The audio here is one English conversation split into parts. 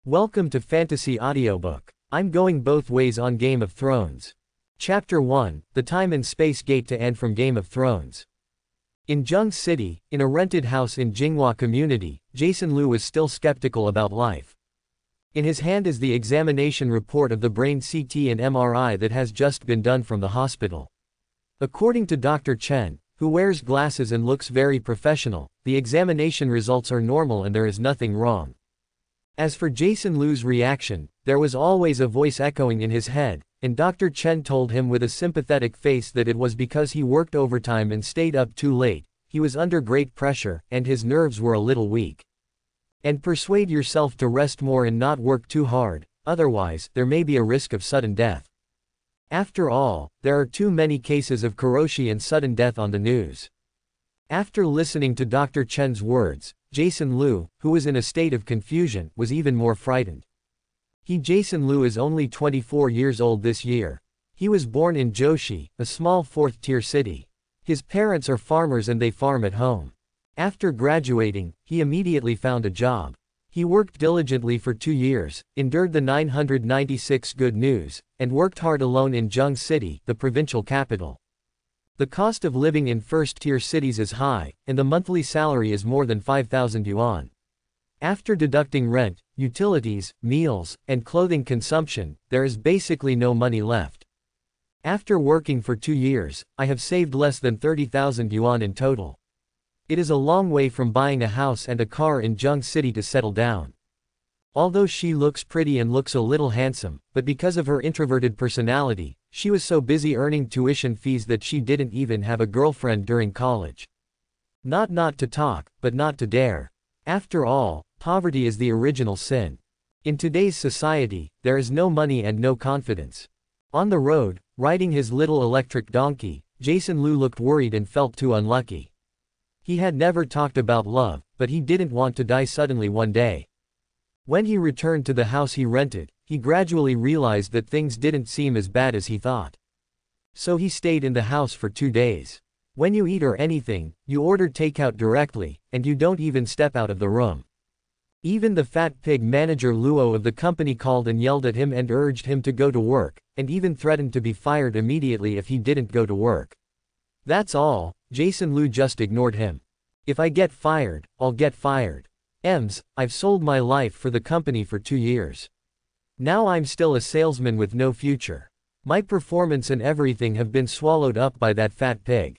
Welcome to Fantasy Audiobook. I'm going both ways on Game of Thrones. Chapter 1, The Time and Space Gate to and from Game of Thrones. In Jung City, in a rented house in Jinghua Community, Jason Liu was still skeptical about life. In his hand is the examination report of the brain CT and MRI that has just been done from the hospital. According to Dr. Chen, who wears glasses and looks very professional, the examination results are normal and there is nothing wrong. As for Jason Liu's reaction, there was always a voice echoing in his head, and Dr. Chen told him with a sympathetic face that it was because he worked overtime and stayed up too late, he was under great pressure, and his nerves were a little weak. And persuade yourself to rest more and not work too hard, otherwise, there may be a risk of sudden death. After all, there are too many cases of karoshi and sudden death on the news. After listening to Dr. Chen's words, Jason Liu, who was in a state of confusion, was even more frightened. Jason Liu is only 24 years old this year. He was born in Joshi, a small fourth-tier city. His parents are farmers and they farm at home. After graduating, he immediately found a job. He worked diligently for 2 years, endured the 996 good news, and worked hard alone in Jung City, the provincial capital. The cost of living in first-tier cities is high, and the monthly salary is more than 5,000 yuan. After deducting rent, utilities, meals, and clothing consumption, there is basically no money left. After working for 2 years, I have saved less than 30,000 yuan in total. It is a long way from buying a house and a car in Jung City to settle down. Although she looks pretty and looks a little handsome, but because of her introverted personality, she was so busy earning tuition fees that she didn't even have a girlfriend during college. Not to talk, but not to dare. After all, poverty is the original sin. In today's society, there is no money and no confidence. On the road, riding his little electric donkey, Jason Liu looked worried and felt too unlucky. He had never talked about love, but he didn't want to die suddenly one day. When he returned to the house he rented, he gradually realized that things didn't seem as bad as he thought. So he stayed in the house for 2 days. When you eat or anything, you order takeout directly, and you don't even step out of the room. Even the fat pig manager Luo of the company called and yelled at him and urged him to go to work, and even threatened to be fired immediately if he didn't go to work. That's all, Jason Liu just ignored him. If I get fired, I'll get fired. I've sold my life for the company for 2 years. Now I'm still a salesman with no future. My performance and everything have been swallowed up by that fat pig.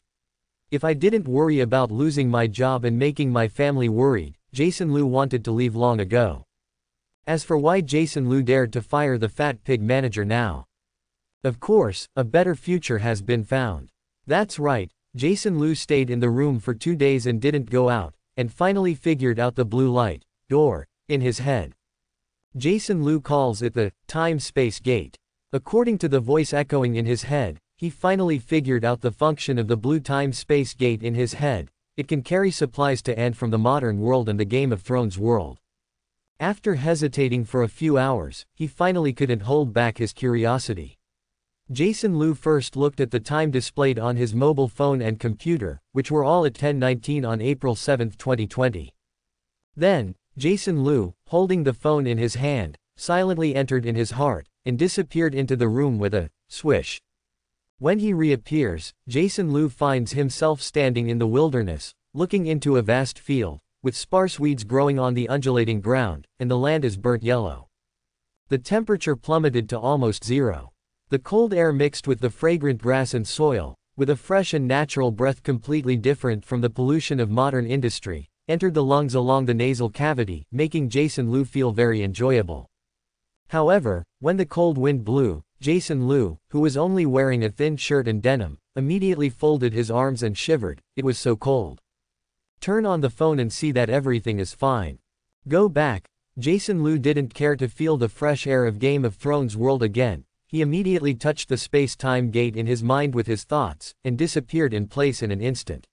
If I didn't worry about losing my job and making my family worried, Jason Liu wanted to leave long ago. As for why Jason Liu dared to fire the fat pig manager now. Of course, a better future has been found. That's right, Jason Liu stayed in the room for 2 days and didn't go out, and finally figured out the blue light door in his head. Jason Liu calls it the time-space gate. According to the voice echoing in his head, he finally figured out the function of the blue time-space gate in his head. It can carry supplies to and from the modern world and the Game of Thrones world. After hesitating for a few hours, he finally couldn't hold back his curiosity. Jason Liu first looked at the time displayed on his mobile phone and computer, which were all at 10:19 on April 7, 2020. Then, Jason Liu, holding the phone in his hand, silently entered in his heart, and disappeared into the room with a swish. When he reappears, Jason Liu finds himself standing in the wilderness, looking into a vast field, with sparse weeds growing on the undulating ground, and the land is burnt yellow. The temperature plummeted to almost zero. The cold air mixed with the fragrant grass and soil, with a fresh and natural breath completely different from the pollution of modern industry, entered the lungs along the nasal cavity, making Jason Liu feel very enjoyable. However, when the cold wind blew, Jason Liu, who was only wearing a thin shirt and denim, immediately folded his arms and shivered. It was so cold. Turn on the phone and see that everything is fine. Go back. Jason Liu didn't care to feel the fresh air of Game of Thrones world again. He immediately touched the space-time gate in his mind with his thoughts, and disappeared in place in an instant.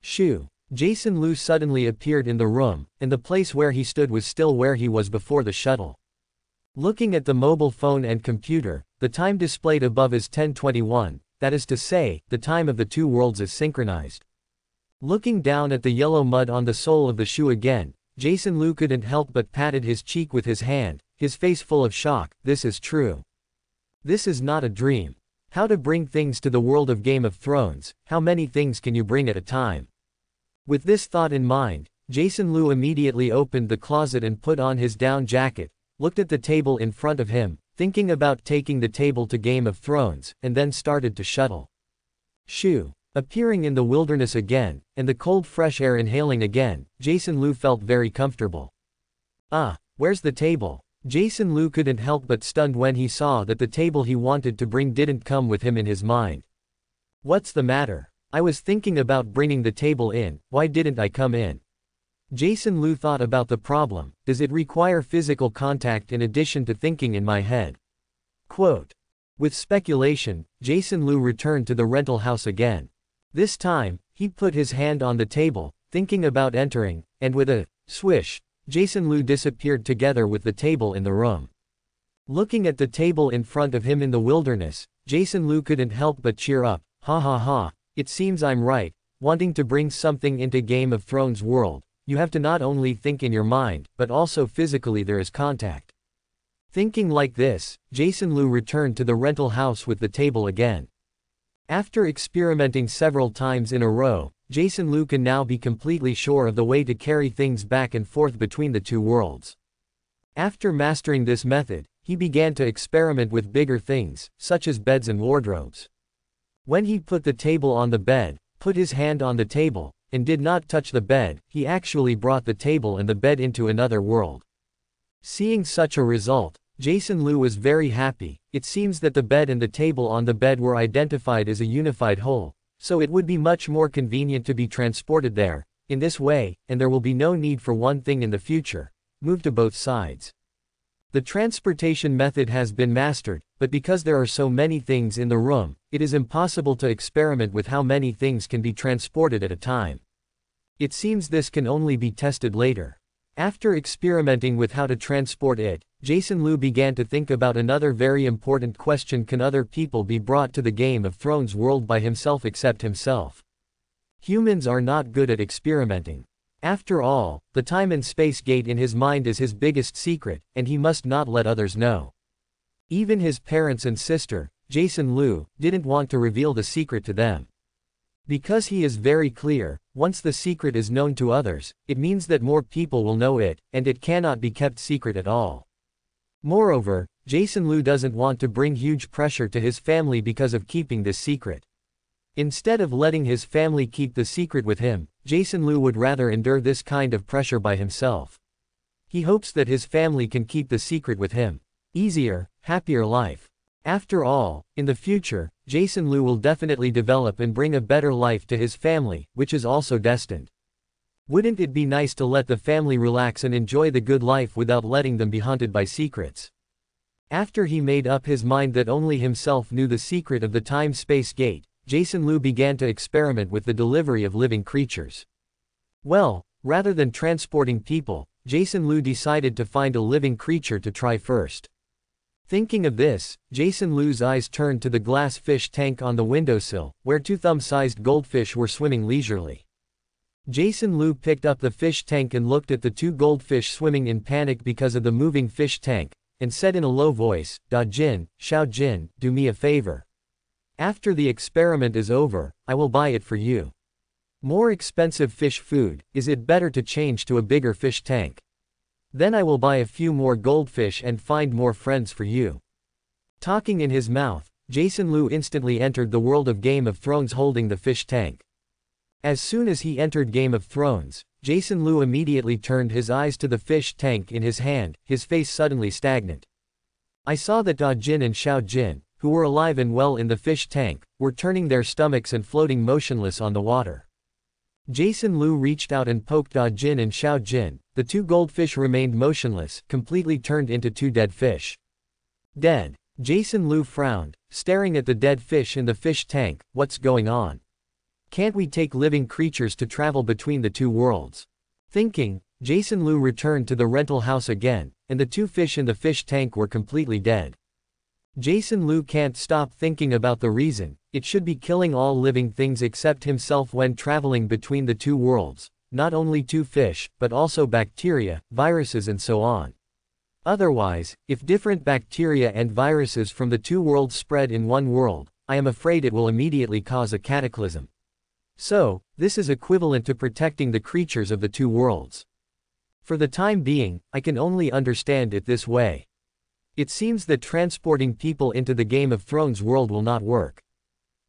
Shoo! Jason Liu suddenly appeared in the room, and the place where he stood was still where he was before the shuttle. Looking at the mobile phone and computer, the time displayed above is 10:21, that is to say, the time of the two worlds is synchronized. Looking down at the yellow mud on the sole of the shoe again, Jason Lu couldn't help but patted his cheek with his hand, his face full of shock. This is true. This is not a dream. How to bring things to the world of Game of Thrones, how many things can you bring at a time? With this thought in mind, Jason Lu immediately opened the closet and put on his down jacket, looked at the table in front of him, thinking about taking the table to Game of Thrones, and then started to shuttle. Shoo! Appearing in the wilderness again, and the cold fresh air inhaling again, Jason Lu felt very comfortable. Ah, where's the table? Jason Lu couldn't help but stunned when he saw that the table he wanted to bring didn't come with him in his mind. What's the matter? I was thinking about bringing the table in, why didn't I come in? Jason Lu thought about the problem. Does it require physical contact in addition to thinking in my head? Quote. With speculation, Jason Lu returned to the rental house again. This time, he put his hand on the table, thinking about entering, and with a swish, Jason Lu disappeared together with the table in the room. Looking at the table in front of him in the wilderness, Jason Lu couldn't help but cheer up. Ha ha ha, it seems I'm right. Wanting to bring something into Game of Thrones world, you have to not only think in your mind, but also physically there is contact. Thinking like this, Jason Lu returned to the rental house with the table again. After experimenting several times in a row, Jason Lu can now be completely sure of the way to carry things back and forth between the two worlds. After mastering this method, he began to experiment with bigger things, such as beds and wardrobes. When he put the table on the bed, put his hand on the table, and did not touch the bed, he actually brought the table and the bed into another world. Seeing such a result, Jason Lu was very happy. It seems that the bed and the table on the bed were identified as a unified whole, so it would be much more convenient to be transported there, in this way, and there will be no need for one thing in the future. Move to both sides. The transportation method has been mastered, but because there are so many things in the room, it is impossible to experiment with how many things can be transported at a time. It seems this can only be tested later. After experimenting with how to transport it, Jason Lu began to think about another very important question: can other people be brought to the Game of Thrones world by himself except himself? Humans are not good at experimenting. After all, the time and space gate in his mind is his biggest secret, and he must not let others know. Even his parents and sister, Jason Lu, didn't want to reveal the secret to them. Because he is very clear, once the secret is known to others, it means that more people will know it, and it cannot be kept secret at all. Moreover, Jason Lu doesn't want to bring huge pressure to his family because of keeping this secret. Instead of letting his family keep the secret with him, Jason Lu would rather endure this kind of pressure by himself. He hopes that his family can keep the secret with him. Easier, happier life. After all, in the future, Jason Lu will definitely develop and bring a better life to his family, which is also destined. Wouldn't it be nice to let the family relax and enjoy the good life without letting them be haunted by secrets? After he made up his mind that only himself knew the secret of the time-space gate, Jason Lu began to experiment with the delivery of living creatures. Well, rather than transporting people, Jason Lu decided to find a living creature to try first. Thinking of this, Jason Lu's eyes turned to the glass fish tank on the windowsill, where two thumb-sized goldfish were swimming leisurely. Jason Lu picked up the fish tank and looked at the two goldfish swimming in panic because of the moving fish tank, and said in a low voice, "Da Jin, Xiao Jin, do me a favor. After the experiment is over, I will buy it for you. More expensive fish food, is it better to change to a bigger fish tank? Then I will buy a few more goldfish and find more friends for you." Talking in his mouth, Jason Lu instantly entered the world of Game of Thrones holding the fish tank. As soon as he entered Game of Thrones, Jason Lu immediately turned his eyes to the fish tank in his hand, his face suddenly stagnant. I saw that Da Jin and Xiao Jin, who were alive and well in the fish tank, were turning their stomachs and floating motionless on the water. Jason Lu reached out and poked Da Jin and Xiao Jin. The two goldfish remained motionless, completely turned into two dead fish. Dead. Jason Lu frowned, staring at the dead fish in the fish tank. What's going on? Can't we take living creatures to travel between the two worlds? Thinking, Jason Lu returned to the rental house again, and the two fish in the fish tank were completely dead. Jason Lu can't stop thinking about the reason. It should be killing all living things except himself when traveling between the two worlds, not only to fish, but also bacteria, viruses and so on. Otherwise, if different bacteria and viruses from the two worlds spread in one world, I am afraid it will immediately cause a cataclysm. So, this is equivalent to protecting the creatures of the two worlds. For the time being, I can only understand it this way. It seems that transporting people into the Game of Thrones world will not work.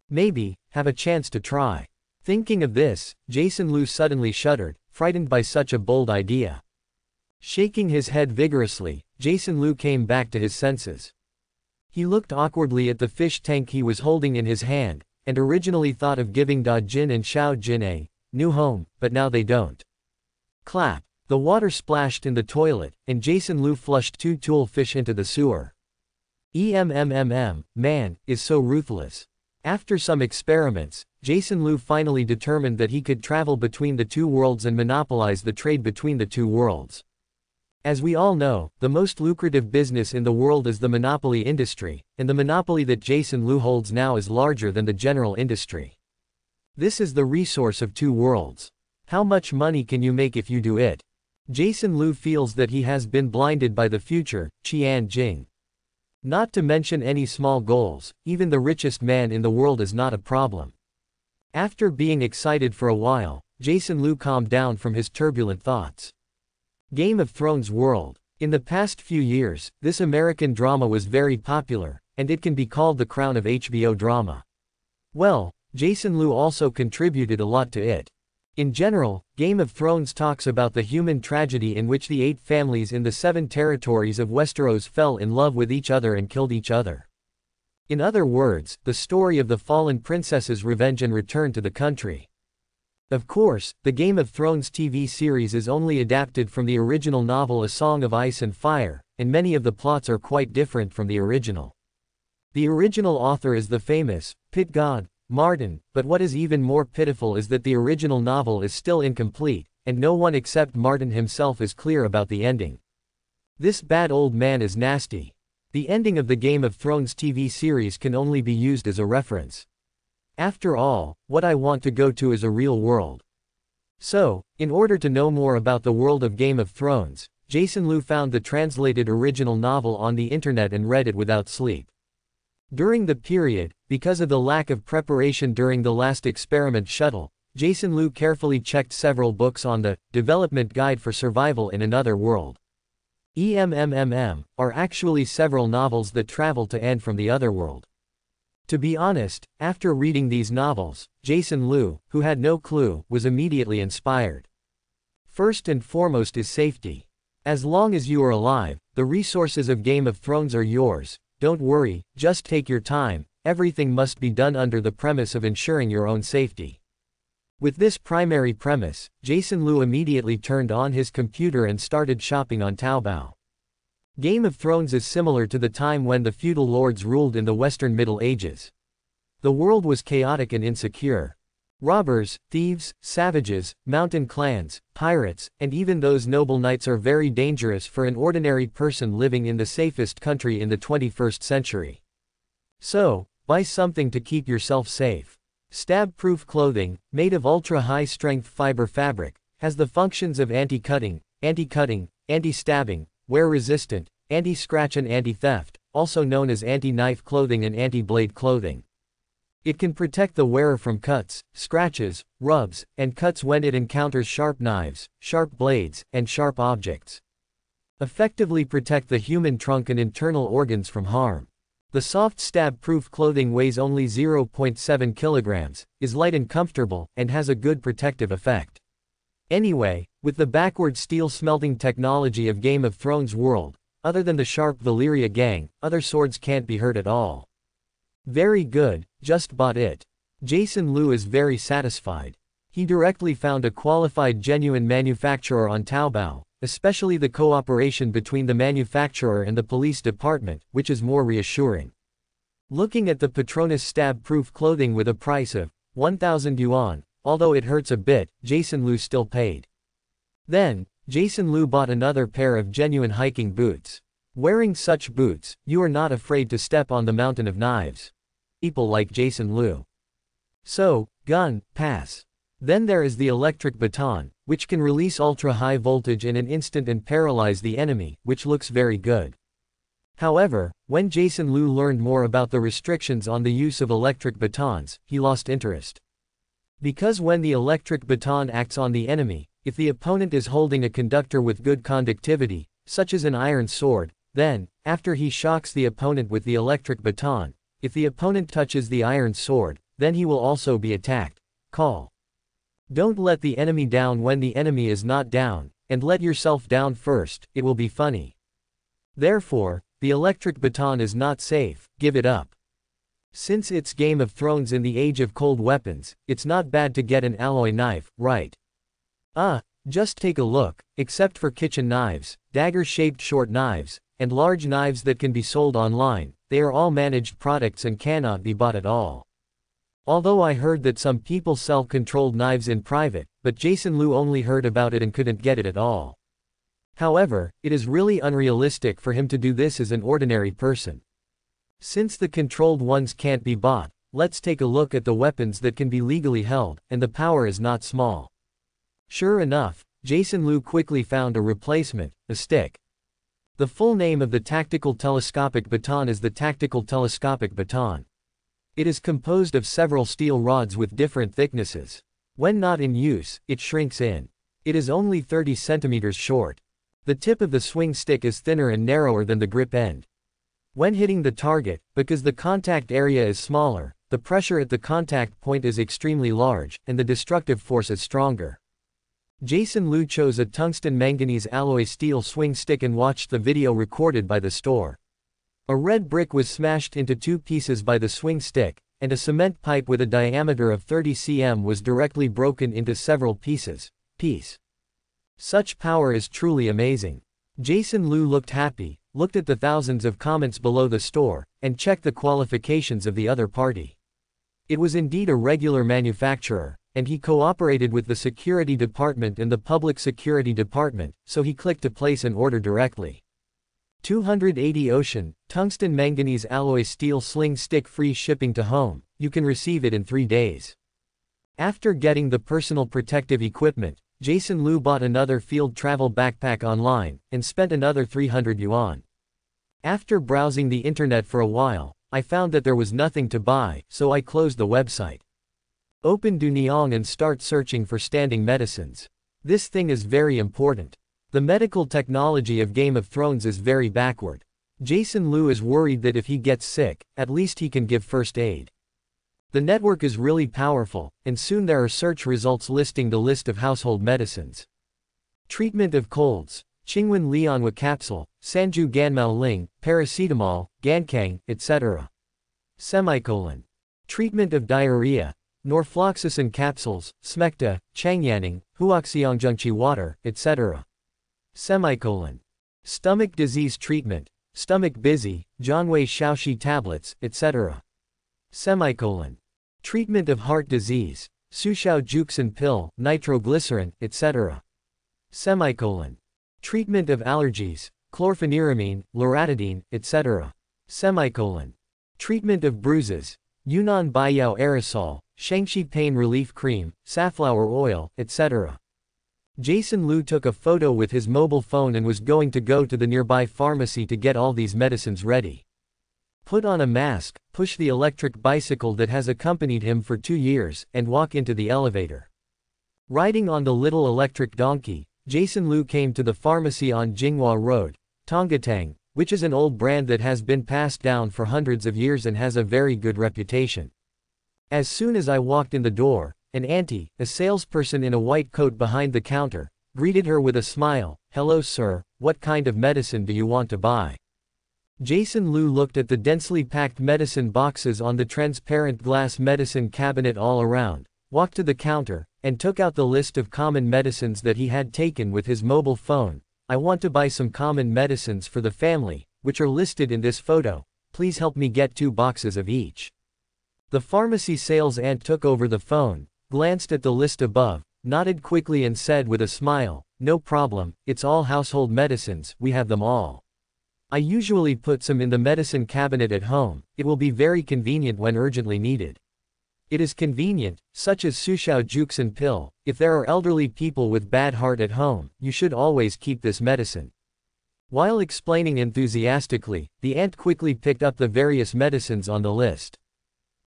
Maybe, have a chance to try. Thinking of this, Jason Lu suddenly shuddered, frightened by such a bold idea. Shaking his head vigorously, Jason Lu came back to his senses. He looked awkwardly at the fish tank he was holding in his hand, and originally thought of giving Da Jin and Xiao Jin a new home, but now they don't. Clap. The water splashed in the toilet, and Jason Lu flushed 2 tool fish into the sewer. Man, is so ruthless. After some experiments, Jason Lu finally determined that he could travel between the two worlds and monopolize the trade between the two worlds. As we all know, the most lucrative business in the world is the monopoly industry, and the monopoly that Jason Lu holds now is larger than the general industry. This is the resource of two worlds. How much money can you make if you do it? Jason Lu feels that he has been blinded by the future, Qian Jing. Not to mention any small goals, even the richest man in the world is not a problem. After being excited for a while, Jason Lu calmed down from his turbulent thoughts. Game of Thrones world. In the past few years, this American drama was very popular, and it can be called the crown of HBO drama. Well, Jason Lu also contributed a lot to it. In general, Game of Thrones talks about the human tragedy in which the 8 families in the 7 territories of Westeros fell in love with each other and killed each other. In other words, the story of the fallen princess's revenge and return to the country. Of course, the Game of Thrones TV series is only adapted from the original novel A Song of Ice and Fire, and many of the plots are quite different from the original. The original author is the famous pit god, Martin, but what is even more pitiful is that the original novel is still incomplete, and no one except Martin himself is clear about the ending. This bad old man is nasty. The ending of the Game of Thrones TV series can only be used as a reference. After all, what I want to go to is a real world. So, in order to know more about the world of Game of Thrones, Jason Lu found the translated original novel on the internet and read it without sleep. During the period, because of the lack of preparation during the last experiment shuttle, Jason Lu carefully checked several books on the Development Guide for Survival in Another World. Are actually several novels that travel to and from the other world. To be honest, after reading these novels, Jason Lu, who had no clue, was immediately inspired. First and foremost is safety. As long as you are alive, the resources of Game of Thrones are yours. Don't worry, just take your time, everything must be done under the premise of ensuring your own safety. With this primary premise, Jason Lu immediately turned on his computer and started shopping on Taobao. Game of Thrones is similar to the time when the feudal lords ruled in the Western Middle Ages. The world was chaotic and insecure. Robbers, thieves, savages, mountain clans, pirates, and even those noble knights are very dangerous for an ordinary person living in the safest country in the 21st century. So, buy something to keep yourself safe. Stab-proof clothing, made of ultra-high-strength fiber fabric, has the functions of anti-cutting, anti-stabbing, wear-resistant, anti-scratch and anti-theft, also known as anti-knife clothing and anti-blade clothing. It can protect the wearer from cuts, scratches, rubs, and cuts when it encounters sharp knives, sharp blades, and sharp objects. Effectively protect the human trunk and internal organs from harm. The soft stab-proof clothing weighs only 0.7 kilograms, is light and comfortable, and has a good protective effect. Anyway, with the backward steel smelting technology of Game of Thrones world, other than the sharp Valyria gang, other swords can't be hurt at all. Very good, just bought it. Jason Lu is very satisfied. He directly found a qualified genuine manufacturer on Taobao, especially the cooperation between the manufacturer and the police department, which is more reassuring. Looking at the Patronus stab-proof clothing with a price of 1,000 yuan, although it hurts a bit, Jason Lu still paid. Then, Jason Lu bought another pair of genuine hiking boots. Wearing such boots, you are not afraid to step on the mountain of knives. People like Jason Lu. So, gun, pass. Then there is the electric baton, which can release ultra-high voltage in an instant and paralyze the enemy, which looks very good. However, when Jason Liu learned more about the restrictions on the use of electric batons, he lost interest. Because when the electric baton acts on the enemy, if the opponent is holding a conductor with good conductivity, such as an iron sword, then, after he shocks the opponent with the electric baton, if the opponent touches the iron sword, then he will also be attacked. Call. Don't let the enemy down when the enemy is not down, and let yourself down first, it will be funny. Therefore, the electric baton is not safe, give it up. Since it's Game of Thrones in the age of cold weapons, it's not bad to get an alloy knife, right? Just take a look, except for kitchen knives, dagger-shaped short knives, and large knives that can be sold online, they are all managed products and cannot be bought at all. Although I heard that some people sell controlled knives in private, but Jason Liu only heard about it and couldn't get it at all. However, it is really unrealistic for him to do this as an ordinary person. Since the controlled ones can't be bought, let's take a look at the weapons that can be legally held, and the power is not small. Sure enough, Jason Liu quickly found a replacement, a stick. The full name of the tactical telescopic baton is the tactical telescopic baton. It is composed of several steel rods with different thicknesses. When not in use, it shrinks in. It is only 30 centimeters short. The tip of the swing stick is thinner and narrower than the grip end. When hitting the target, because the contact area is smaller, the pressure at the contact point is extremely large, and the destructive force is stronger. Jason Liu chose a tungsten manganese alloy steel swing stick and watched the video recorded by the store. A red brick was smashed into 2 pieces by the swing stick, and a cement pipe with a diameter of 30 cm was directly broken into several pieces. Such power is truly amazing. Jason Liu looked happy, looked at the thousands of comments below the store, and checked the qualifications of the other party. It was indeed a regular manufacturer, and he cooperated with the security department and the public security department, so he clicked to place an order directly. 280 Ocean, tungsten manganese alloy steel sling stick, free shipping to home. You can receive it in 3 days. After getting the personal protective equipment, Jason Liu bought another field travel backpack online, and spent another 300 yuan. After browsing the internet for a while, I found that there was nothing to buy, so I closed the website. Open Duniang and start searching for standing medicines. This thing is very important. The medical technology of Game of Thrones is very backward. Jason Liu is worried that if he gets sick, at least he can give first aid. The network is really powerful, and soon there are search results listing the list of household medicines. Treatment of colds, Qingwen Lianhua capsule, Sanju Ganmao Ling, paracetamol, Gankang, etc. Treatment of diarrhea, norfloxacin capsules, Smecta, Changyaning, Huoxiangjungqi water, etc. Stomach disease treatment, stomach busy, Jianwei Shaoxi tablets, etc. Treatment of heart disease, Sushao Juxin pill, nitroglycerin, etc. Treatment of allergies, chlorpheniramine, loratadine, etc. Treatment of bruises, Yunnan Baiyao aerosol, Shangxi pain relief cream, safflower oil, etc. Jason Liu took a photo with his mobile phone and was going to go to the nearby pharmacy to get all these medicines ready. Put on a mask, push the electric bicycle that has accompanied him for 2 years, and walk into the elevator. Riding on the little electric donkey, Jason Liu came to the pharmacy on Jinghua Road, Tongatang, which is an old brand that has been passed down for hundreds of years and has a very good reputation. As soon as I walked in the door, an auntie, a salesperson in a white coat behind the counter, greeted her with a smile. "Hello sir, what kind of medicine do you want to buy?" Jason Liu looked at the densely packed medicine boxes on the transparent glass medicine cabinet all around, walked to the counter, and took out the list of common medicines that he had taken with his mobile phone. "I want to buy some common medicines for the family, which are listed in this photo. Please help me get 2 boxes of each." The pharmacy sales aunt took over the phone, glanced at the list above, nodded quickly and said with a smile, "No problem, it's all household medicines, we have them all. I usually put some in the medicine cabinet at home, it will be very convenient when urgently needed." It is convenient, such as Sushao Juxin pill. If there are elderly people with bad heart at home, you should always keep this medicine. While explaining enthusiastically, the ant quickly picked up the various medicines on the list.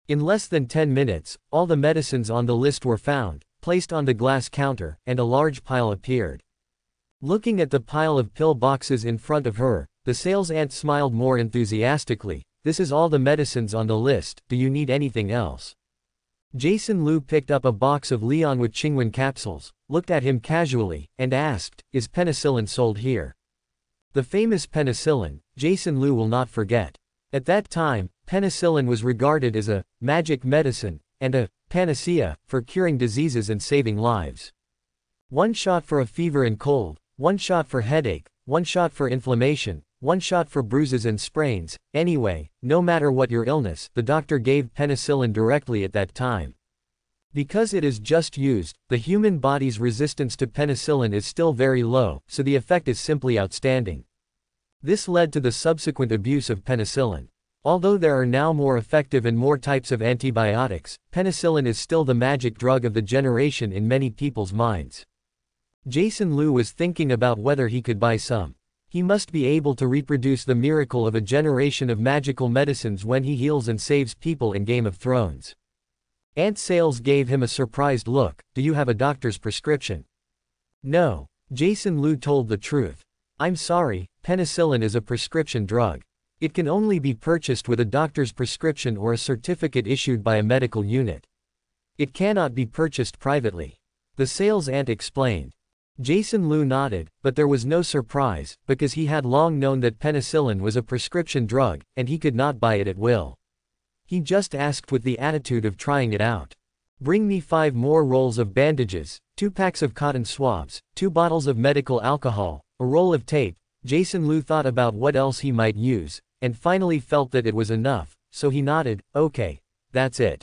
In less than 10 minutes, all the medicines on the list were found, placed on the glass counter, and a large pile appeared. Looking at the pile of pill boxes in front of her, the sales ant smiled more enthusiastically. This is all the medicines on the list, do you need anything else? Jason Lu picked up a box of Lianhua Qingwen capsules, looked at him casually, and asked, is penicillin sold here? The famous penicillin, Jason Lu will not forget. At that time, penicillin was regarded as a magic medicine, and a panacea, for curing diseases and saving lives. One shot for a fever and cold, one shot for headache, one shot for inflammation, one shot for bruises and sprains. Anyway, no matter what your illness, the doctor gave penicillin directly at that time. Because it is just used, the human body's resistance to penicillin is still very low, so the effect is simply outstanding. This led to the subsequent abuse of penicillin. Although there are now more effective and more types of antibiotics, penicillin is still the magic drug of the generation in many people's minds. Jason Lu was thinking about whether he could buy some. He must be able to reproduce the miracle of a generation of magical medicines when he heals and saves people in Game of Thrones. Ant Sales gave him a surprised look. Do you have a doctor's prescription? No. Jason Lu told the truth. I'm sorry, penicillin is a prescription drug. It can only be purchased with a doctor's prescription or a certificate issued by a medical unit. It cannot be purchased privately. The sales ant explained. Jason Lu nodded, but there was no surprise, because he had long known that penicillin was a prescription drug, and he could not buy it at will. He just asked with the attitude of trying it out. Bring me 5 more rolls of bandages, 2 packs of cotton swabs, 2 bottles of medical alcohol, a roll of tape. Jason Lu thought about what else he might use, and finally felt that it was enough, so he nodded. Okay, that's it.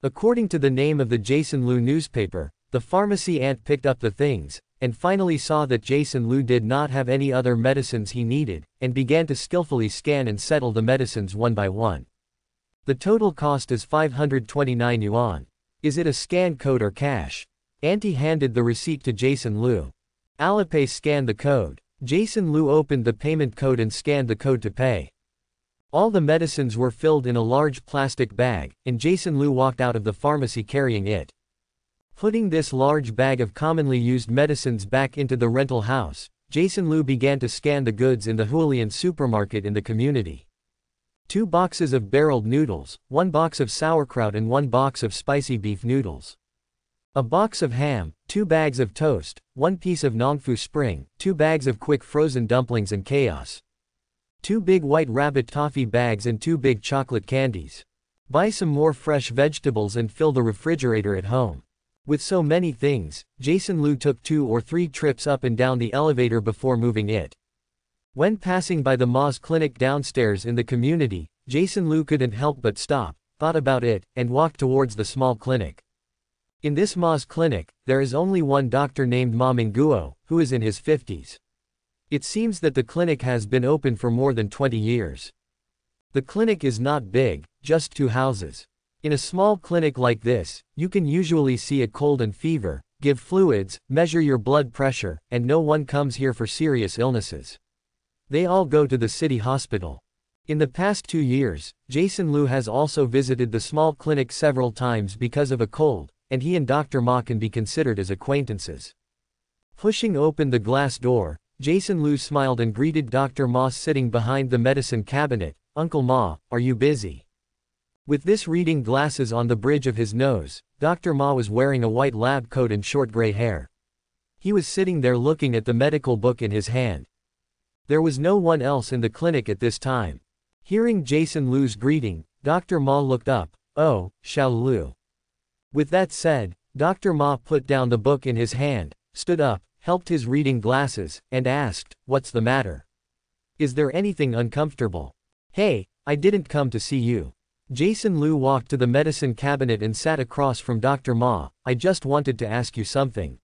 According to the name of the Jason Lu newspaper, the pharmacy ant picked up the things, and finally saw that Jason Lu did not have any other medicines he needed, and began to skillfully scan and settle the medicines one by one. The total cost is 529 yuan. Is it a scan code or cash? Auntie handed the receipt to Jason Lu. Alipay scanned the code. Jason Lu opened the payment code and scanned the code to pay. All the medicines were filled in a large plastic bag, and Jason Lu walked out of the pharmacy carrying it. Putting this large bag of commonly used medicines back into the rental house, Jason Lu began to scan the goods in the Hualien supermarket in the community. 2 boxes of barreled noodles, 1 box of sauerkraut and 1 box of spicy beef noodles. A box of ham, 2 bags of toast, 1 piece of Nongfu Spring, 2 bags of quick frozen dumplings and chaos. 2 big white rabbit toffee bags and 2 big chocolate candies. Buy some more fresh vegetables and fill the refrigerator at home. With so many things, Jason Lu took 2 or 3 trips up and down the elevator before moving it. When passing by the Ma's clinic downstairs in the community, Jason Lu couldn't help but stop, thought about it, and walked towards the small clinic. In this Ma's clinic, there is only one doctor named Ma Mingguo, who is in his 50s. It seems that the clinic has been open for more than 20 years. The clinic is not big, just 2 houses. In a small clinic like this, you can usually see a cold and fever, give fluids, measure your blood pressure, and no one comes here for serious illnesses. They all go to the city hospital. In the past 2 years, Jason Lu has also visited the small clinic several times because of a cold, and he and Dr. Ma can be considered as acquaintances. Pushing open the glass door, Jason Lu smiled and greeted Dr. Ma sitting behind the medicine cabinet. Uncle Ma, are you busy? With this reading glasses on the bridge of his nose, Dr. Ma was wearing a white lab coat and short gray hair. He was sitting there looking at the medical book in his hand. There was no one else in the clinic at this time. Hearing Jason Lu's greeting, Dr. Ma looked up. Oh, Xiao Lu. With that said, Dr. Ma put down the book in his hand, stood up, helped his reading glasses, and asked, what's the matter? Is there anything uncomfortable? Hey, I didn't come to see you. Jason Lu walked to the medicine cabinet and sat across from Dr. Ma. I just wanted to ask you something.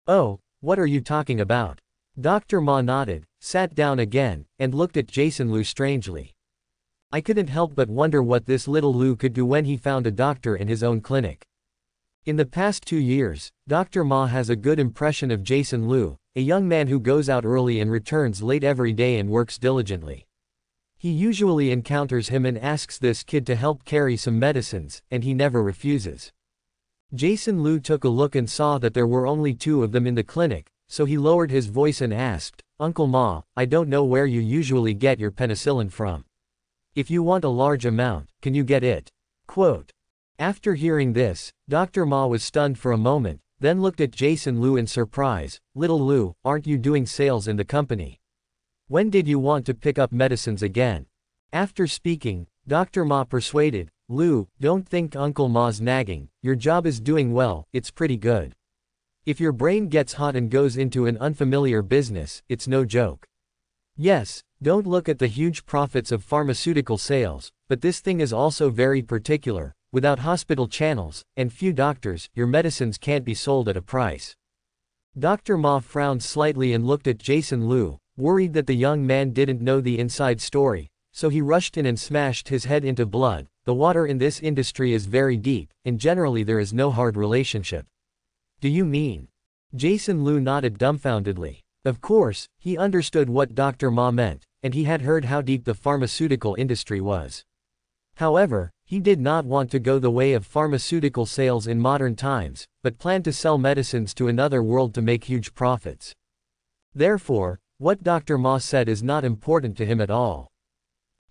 Oh, what are you talking about? Dr. Ma nodded, sat down again, and looked at Jason Lu strangely. I couldn't help but wonder what this little Lou could do when he found a doctor in his own clinic. In the past 2 years, Dr. Ma has a good impression of Jason Liu, a young man who goes out early and returns late every day and works diligently. He usually encounters him and asks this kid to help carry some medicines, and he never refuses. Jason Liu took a look and saw that there were only 2 of them in the clinic, so he lowered his voice and asked, "Uncle Ma, I don't know where you usually get your penicillin from. If you want a large amount, can you get it?" Quote. After hearing this, Dr. Ma was stunned for a moment, then looked at Jason Liu in surprise. "Little Liu, aren't you doing sales in the company? When did you want to pick up medicines again?" After speaking, Dr. Ma persuaded, "Liu, don't think Uncle Ma's nagging, your job is doing well, it's pretty good. If your brain gets hot and goes into an unfamiliar business, it's no joke. Yes, don't look at the huge profits of pharmaceutical sales, but this thing is also very particular. Without hospital channels, and few doctors, your medicines can't be sold at a price." Dr. Ma frowned slightly and looked at Jason Liu, worried that the young man didn't know the inside story, so he rushed in and smashed his head into blood. "The water in this industry is very deep, and generally there is no hard relationship." "Do you mean?" Jason Liu nodded dumbfoundedly. Of course, he understood what Dr. Ma meant, and he had heard how deep the pharmaceutical industry was. However, he did not want to go the way of pharmaceutical sales in modern times, but planned to sell medicines to another world to make huge profits. Therefore, what Dr. Ma said is not important to him at all.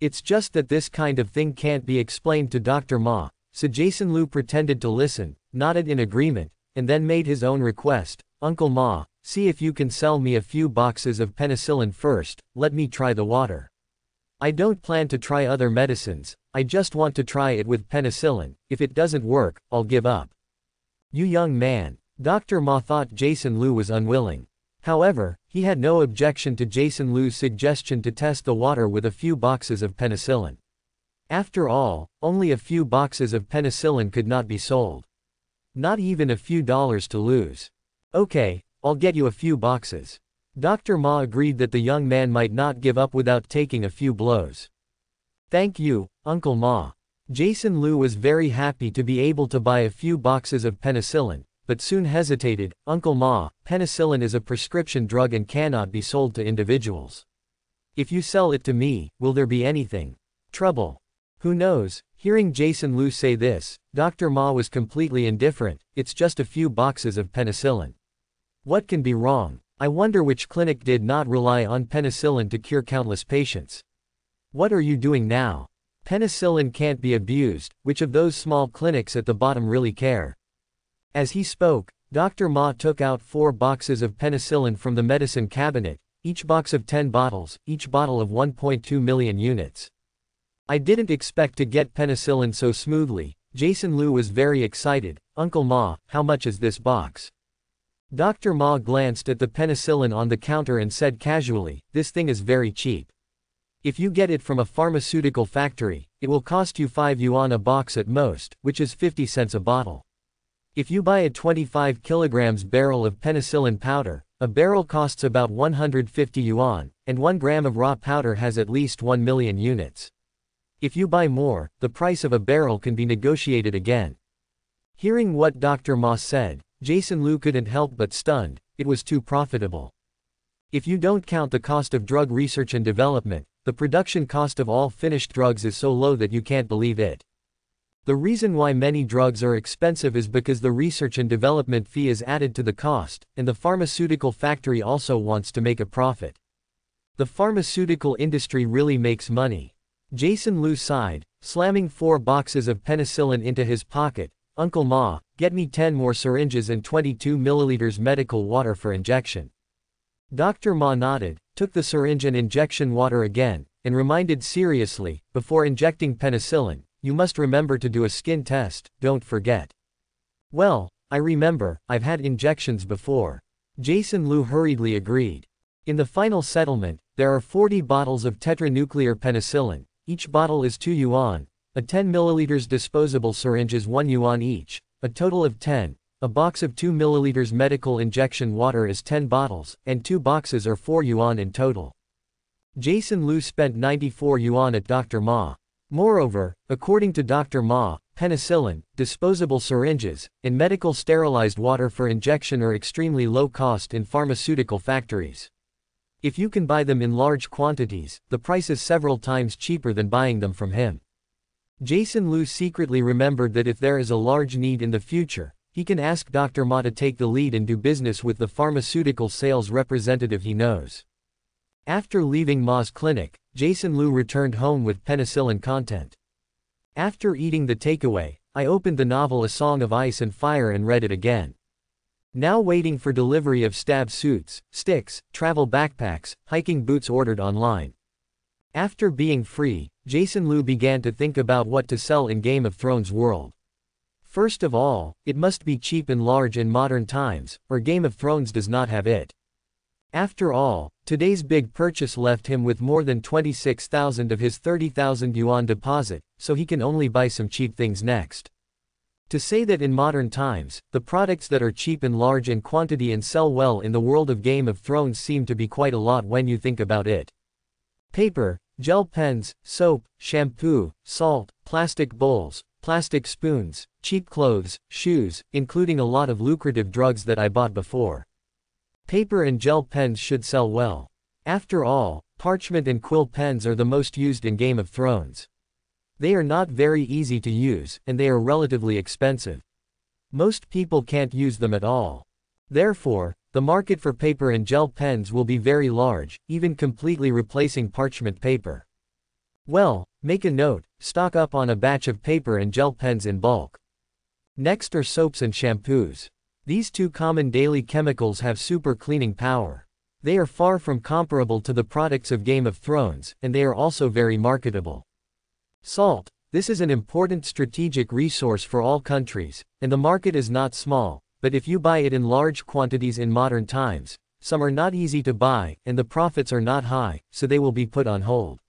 "It's just that this kind of thing can't be explained to Dr. Ma," so Jason Liu pretended to listen, nodded in agreement, and then made his own request. "Uncle Ma, see if you can sell me a few boxes of penicillin first, let me try the water. I don't plan to try other medicines, I just want to try it with penicillin. If it doesn't work, I'll give up." "You young man." Dr. Ma thought Jason Liu was unwilling. However, he had no objection to Jason Liu's suggestion to test the water with a few boxes of penicillin. After all, only a few boxes of penicillin could not be sold. Not even a few dollars to lose. "Okay, I'll get you a few boxes." Dr. Ma agreed that the young man might not give up without taking a few blows. "Thank you, Uncle Ma." Jason Liu was very happy to be able to buy a few boxes of penicillin, but soon hesitated. "Uncle Ma, penicillin is a prescription drug and cannot be sold to individuals. If you sell it to me, will there be anything trouble?" "Who knows?" Hearing Jason Liu say this, Dr. Ma was completely indifferent. "It's just a few boxes of penicillin. What can be wrong? I wonder which clinic did not rely on penicillin to cure countless patients. What are you doing now? Penicillin can't be abused, which of those small clinics at the bottom really care?" As he spoke, Dr. Ma took out 4 boxes of penicillin from the medicine cabinet, each box of 10 bottles, each bottle of 1.2 million units. "I didn't expect to get penicillin so smoothly." Jason Liu was very excited. "Uncle Ma, how much is this box?" Dr. Ma glanced at the penicillin on the counter and said casually, "This thing is very cheap. If you get it from a pharmaceutical factory, it will cost you 5 yuan a box at most, which is 50 cents a bottle. If you buy a 25 kilograms barrel of penicillin powder, a barrel costs about 150 yuan, and 1 gram of raw powder has at least 1 million units. If you buy more, the price of a barrel can be negotiated again." Hearing what Dr. Ma said, Jason Liu couldn't help but stunned. It was too profitable. If you don't count the cost of drug research and development, the production cost of all finished drugs is so low that you can't believe it. The reason why many drugs are expensive is because the research and development fee is added to the cost, and the pharmaceutical factory also wants to make a profit. The pharmaceutical industry really makes money. Jason Liu sighed, slamming 4 boxes of penicillin into his pocket. "Uncle Ma, get me 10 more syringes and 22 milliliters medical water for injection." Dr. Ma nodded, took the syringe and injection water again, and reminded seriously, "Before injecting penicillin, you must remember to do a skin test, don't forget." "Well, I remember, I've had injections before." Jason Liu hurriedly agreed. In the final settlement, there are 40 bottles of tetranuclear penicillin. Each bottle is 2 yuan. A 10 milliliters disposable syringe is 1 yuan each, a total of 10. A box of 2 milliliters medical injection water is 10 bottles, and 2 boxes are 4 yuan in total. Jason Liu spent 94 yuan at Dr. Ma. Moreover, according to Dr. Ma, penicillin, disposable syringes, and medical sterilized water for injection are extremely low cost in pharmaceutical factories. If you can buy them in large quantities, the price is several times cheaper than buying them from him. Jason Lu secretly remembered that if there is a large need in the future, he can ask Dr. Ma to take the lead and do business with the pharmaceutical sales representative he knows. After leaving Ma's clinic, Jason Lu returned home with penicillin content. After eating the takeaway, I opened the novel A Song of Ice and Fire and read it again. Now waiting for delivery of stab suits, sticks, travel backpacks, hiking boots ordered online. After being free, Jason Lu began to think about what to sell in Game of Thrones world. First of all, it must be cheap and large in modern times, or Game of Thrones does not have it. After all, today's big purchase left him with more than 26,000 of his 30,000 yuan deposit, so he can only buy some cheap things next. To say that in modern times, the products that are cheap and large in quantity and sell well in the world of Game of Thrones seem to be quite a lot when you think about it. Paper, gel pens, soap, shampoo, salt, plastic bowls, plastic spoons, cheap clothes, shoes, including a lot of lucrative drugs that I bought before. Paper and gel pens should sell well. After all, parchment and quill pens are the most used in Game of Thrones. They are not very easy to use, and they are relatively expensive. Most people can't use them at all. Therefore, the market for paper and gel pens will be very large, even completely replacing parchment paper. Well, make a note, stock up on a batch of paper and gel pens in bulk. Next are soaps and shampoos. These two common daily chemicals have super cleaning power. They are far from comparable to the products of Game of Thrones, and they are also very marketable. Salt. This is an important strategic resource for all countries, and the market is not small, but if you buy it in large quantities in modern times, some are not easy to buy, and the profits are not high, so they will be put on hold.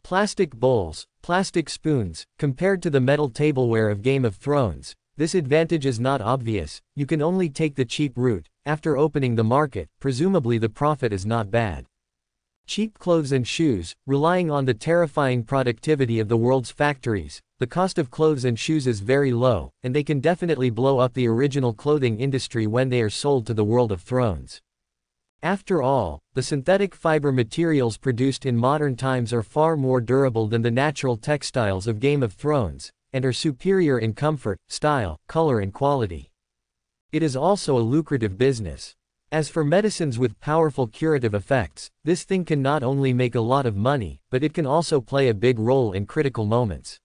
Plastic bowls, plastic spoons, compared to the metal tableware of Game of Thrones, this advantage is not obvious. You can only take the cheap route. After opening the market, presumably the profit is not bad. Cheap clothes and shoes, relying on the terrifying productivity of the world's factories, the cost of clothes and shoes is very low, and they can definitely blow up the original clothing industry when they are sold to the World of Thrones. After all, the synthetic fiber materials produced in modern times are far more durable than the natural textiles of Game of Thrones, and are superior in comfort, style, color and quality. It is also a lucrative business. As for medicines with powerful curative effects, this thing can not only make a lot of money, but it can also play a big role in critical moments.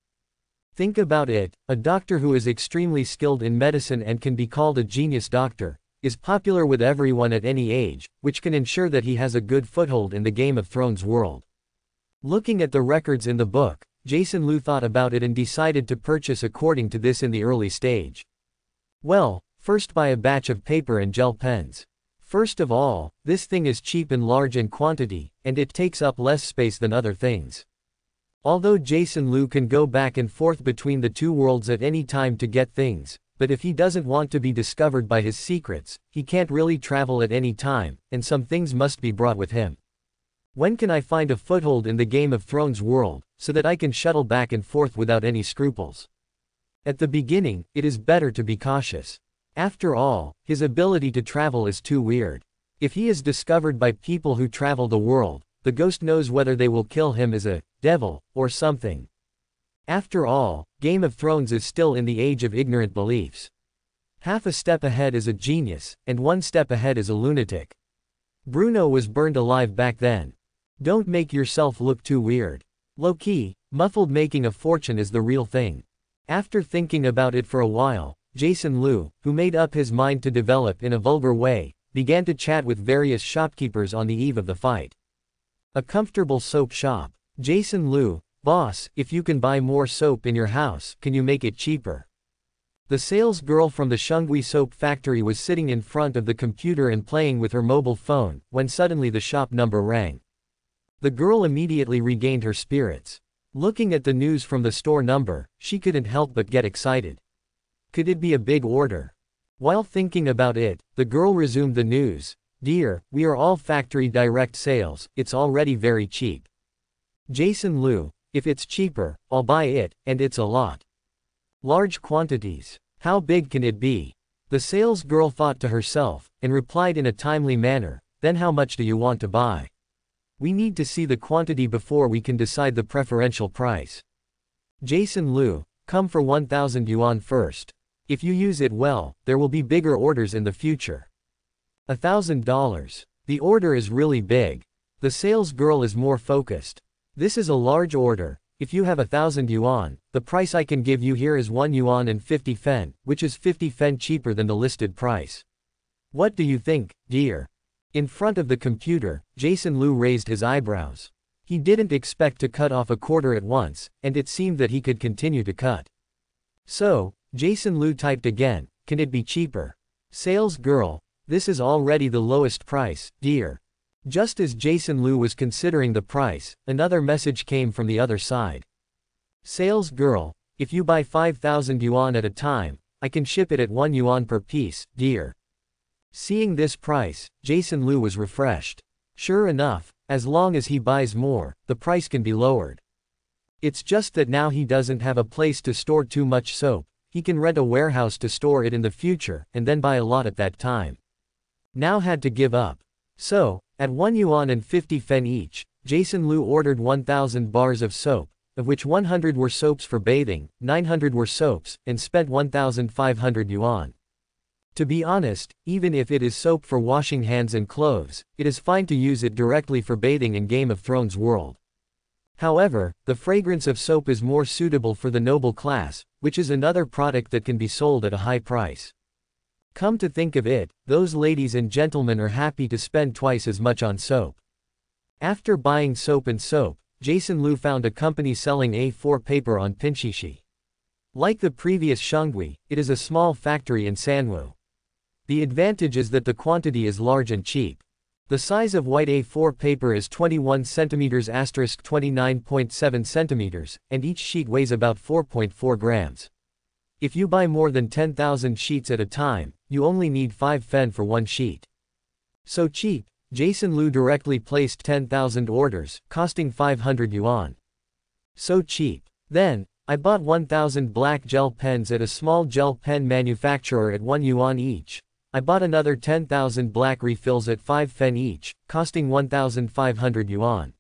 Think about it, a doctor who is extremely skilled in medicine and can be called a genius doctor, is popular with everyone at any age, which can ensure that he has a good foothold in the Game of Thrones world. Looking at the records in the book, Jason Lu thought about it and decided to purchase according to this in the early stage. Well, first buy a batch of paper and gel pens. First of all, this thing is cheap and large in quantity, and it takes up less space than other things. Although Jason Lu can go back and forth between the two worlds at any time to get things, but if he doesn't want to be discovered by his secrets, he can't really travel at any time, and some things must be brought with him. When can I find a foothold in the Game of Thrones world, so that I can shuttle back and forth without any scruples? At the beginning, it is better to be cautious. After all, his ability to travel is too weird. If he is discovered by people who travel the world, the ghost knows whether they will kill him as a devil, or something. After all, Game of Thrones is still in the age of ignorant beliefs. Half a step ahead is a genius, and one step ahead is a lunatic. Bruno was burned alive back then. Don't make yourself look too weird. Low-key, muffled making a fortune is the real thing. After thinking about it for a while, Jason Lu, who made up his mind to develop in a vulgar way, began to chat with various shopkeepers on the eve of the fight. A comfortable soap shop. Jason Lu, boss, if you can buy more soap in your house, can you make it cheaper? The sales girl from the Shungui soap factory was sitting in front of the computer and playing with her mobile phone, when suddenly the shop number rang. The girl immediately regained her spirits. Looking at the news from the store number, she couldn't help but get excited. Could it be a big order? While thinking about it, the girl resumed the news. Dear, we are all factory direct sales, it's already very cheap. Jason Lu, If it's cheaper, I'll buy it, and it's a lot. Large quantities. How big can it be? The sales girl thought to herself, and replied in a timely manner, then how much do you want to buy? We need to see the quantity before we can decide the preferential price. Jason Lu, come for 1,000 yuan first. If you use it well, there will be bigger orders in the future. $1,000. The order is really big. The sales girl is more focused. This is a large order. If you have 1,000 yuan, the price I can give you here is 1 yuan and 50 fen, which is 50 fen cheaper than the listed price. What do you think, dear? In front of the computer, Jason Lu raised his eyebrows. He didn't expect to cut off a quarter at once, and it seemed that he could continue to cut. So, Jason Lu typed again, can it be cheaper? Sales girl, this is already the lowest price, dear. Just as Jason Lu was considering the price, another message came from the other side. Sales girl, if you buy 5,000 yuan at a time, I can ship it at 1 yuan per piece, dear. Seeing this price, Jason Lu was refreshed. Sure enough, as long as he buys more, the price can be lowered. It's just that now he doesn't have a place to store too much soap. He can rent a warehouse to store it in the future, and then buy a lot at that time. Now had to give up. So, at 1 yuan and 50 fen each, Jason Lu ordered 1,000 bars of soap, of which 100 were soaps for bathing, 900 were soaps, and spent 1,500 yuan. To be honest, even if it is soap for washing hands and clothes, it is fine to use it directly for bathing in Game of Thrones world. However, the fragrance of soap is more suitable for the noble class, which is another product that can be sold at a high price. Come to think of it, those ladies and gentlemen are happy to spend twice as much on soap. After buying soap and soap, Jason Lu found a company selling A4 paper on Pinshishi. Like the previous Shengui, it is a small factory in Sanwu. The advantage is that the quantity is large and cheap. The size of white A4 paper is 21 cm * 29.7 cm, and each sheet weighs about 4.4 grams. If you buy more than 10,000 sheets at a time, you only need 5 fen for one sheet. So cheap, Jason Lu directly placed 10,000 orders, costing 500 yuan. So cheap. Then, I bought 1,000 black gel pens at a small gel pen manufacturer at 1 yuan each. I bought another 10,000 black refills at 5 fen each, costing 1,500 yuan.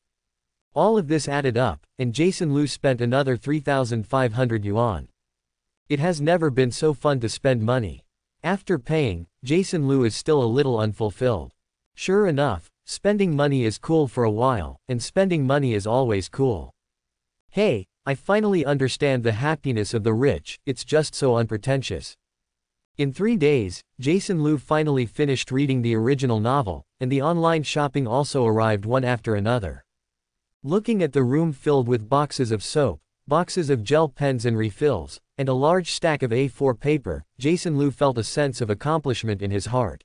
All of this added up, and Jason Lu spent another 3,500 yuan. It has never been so fun to spend money. After paying, Jason Lu is still a little unfulfilled. Sure enough, spending money is cool for a while, and spending money is always cool. Hey, I finally understand the happiness of the rich, it's just so unpretentious. In 3 days, Jason Lu finally finished reading the original novel, and the online shopping also arrived one after another. Looking at the room filled with boxes of soap, boxes of gel pens and refills, and a large stack of A4 paper, Jason Lu felt a sense of accomplishment in his heart.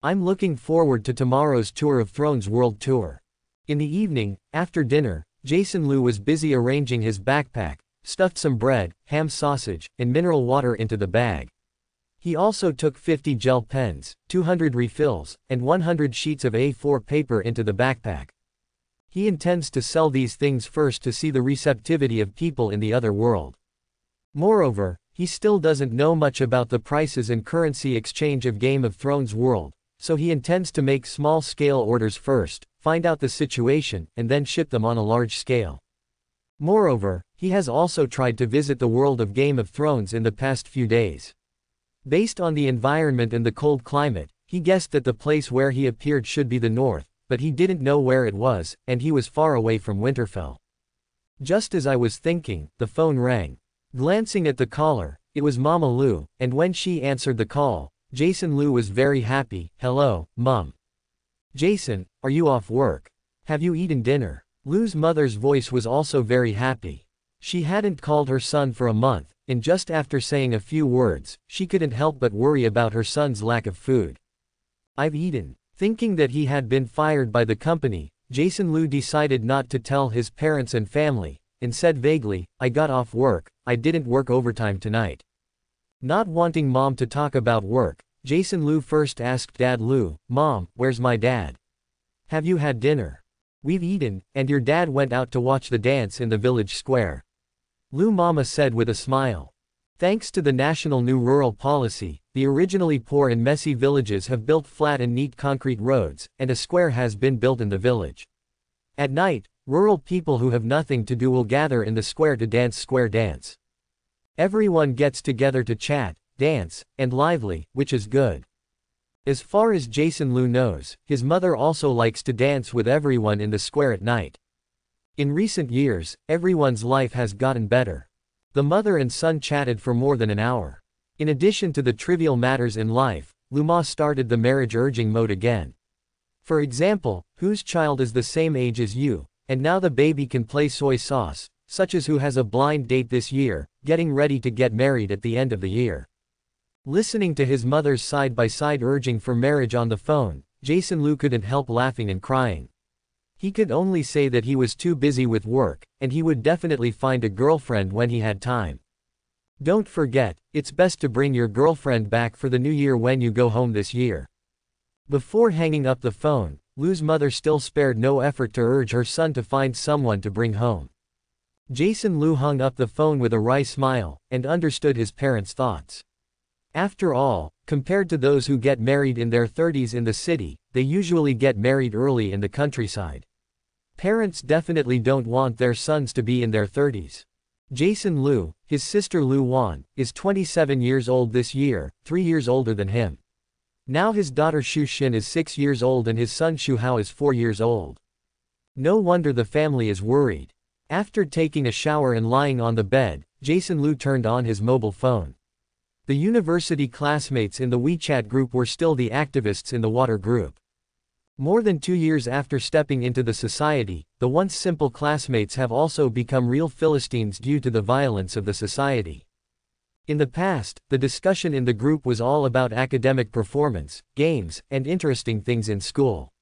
I'm looking forward to tomorrow's Tour of Thrones World Tour. In the evening, after dinner, Jason Lu was busy arranging his backpack, stuffed some bread, ham sausage, and mineral water into the bag. He also took 50 gel pens, 200 refills, and 100 sheets of A4 paper into the backpack. He intends to sell these things first to see the receptivity of people in the other world. Moreover, he still doesn't know much about the prices and currency exchange of Game of Thrones world, so he intends to make small-scale orders first, find out the situation, and then ship them on a large scale. Moreover, he has also tried to visit the world of Game of Thrones in the past few days. Based on the environment and the cold climate, he guessed that the place where he appeared should be the north, but he didn't know where it was, and he was far away from Winterfell. Just as I was thinking, the phone rang. Glancing at the caller, it was Mama Lu, and when she answered the call, Jason Lu was very happy. Hello, Mum. Jason, are you off work? Have you eaten dinner? Lu's mother's voice was also very happy. She hadn't called her son for a month, and just after saying a few words, she couldn't help but worry about her son's lack of food. I've eaten. Thinking that he had been fired by the company, Jason Lu decided not to tell his parents and family, and said vaguely, I got off work, I didn't work overtime tonight. Not wanting Mom to talk about work, Jason Lu first asked Dad Lu, Mom, where's my dad? Have you had dinner? We've eaten, and your dad went out to watch the dance in the village square. Lu Mama said with a smile. Thanks to the national new rural policy, the originally poor and messy villages have built flat and neat concrete roads, and a square has been built in the village. At night, rural people who have nothing to do will gather in the square to dance square dance. Everyone gets together to chat, dance, and lively, which is good. As far as Jason Lu knows, his mother also likes to dance with everyone in the square at night. In recent years, everyone's life has gotten better. The mother and son chatted for more than an hour. In addition to the trivial matters in life, Lu Ma started the marriage urging mode again. For example, whose child is the same age as you, and now the baby can play soy sauce, such as who has a blind date this year, getting ready to get married at the end of the year. Listening to his mother's side-by-side urging for marriage on the phone, Jason Lu couldn't help laughing and crying. He could only say that he was too busy with work, and he would definitely find a girlfriend when he had time. Don't forget, it's best to bring your girlfriend back for the new year when you go home this year. Before hanging up the phone, Lu's mother still spared no effort to urge her son to find someone to bring home. Jason Lu hung up the phone with a wry smile, and understood his parents' thoughts. After all, compared to those who get married in their 30s in the city, they usually get married early in the countryside. Parents definitely don't want their sons to be in their 30s. Jason Lu, his sister Lu Wan, is 27 years old this year, 3 years older than him. Now his daughter Xu Xin is 6 years old and his son Xu Hao is 4 years old. No wonder the family is worried. After taking a shower and lying on the bed, Jason Lu turned on his mobile phone. The university classmates in the WeChat group were still the activists in the water group. More than 2 years after stepping into the society, the once simple classmates have also become real Philistines due to the violence of the society. In the past, the discussion in the group was all about academic performance, games, and interesting things in school.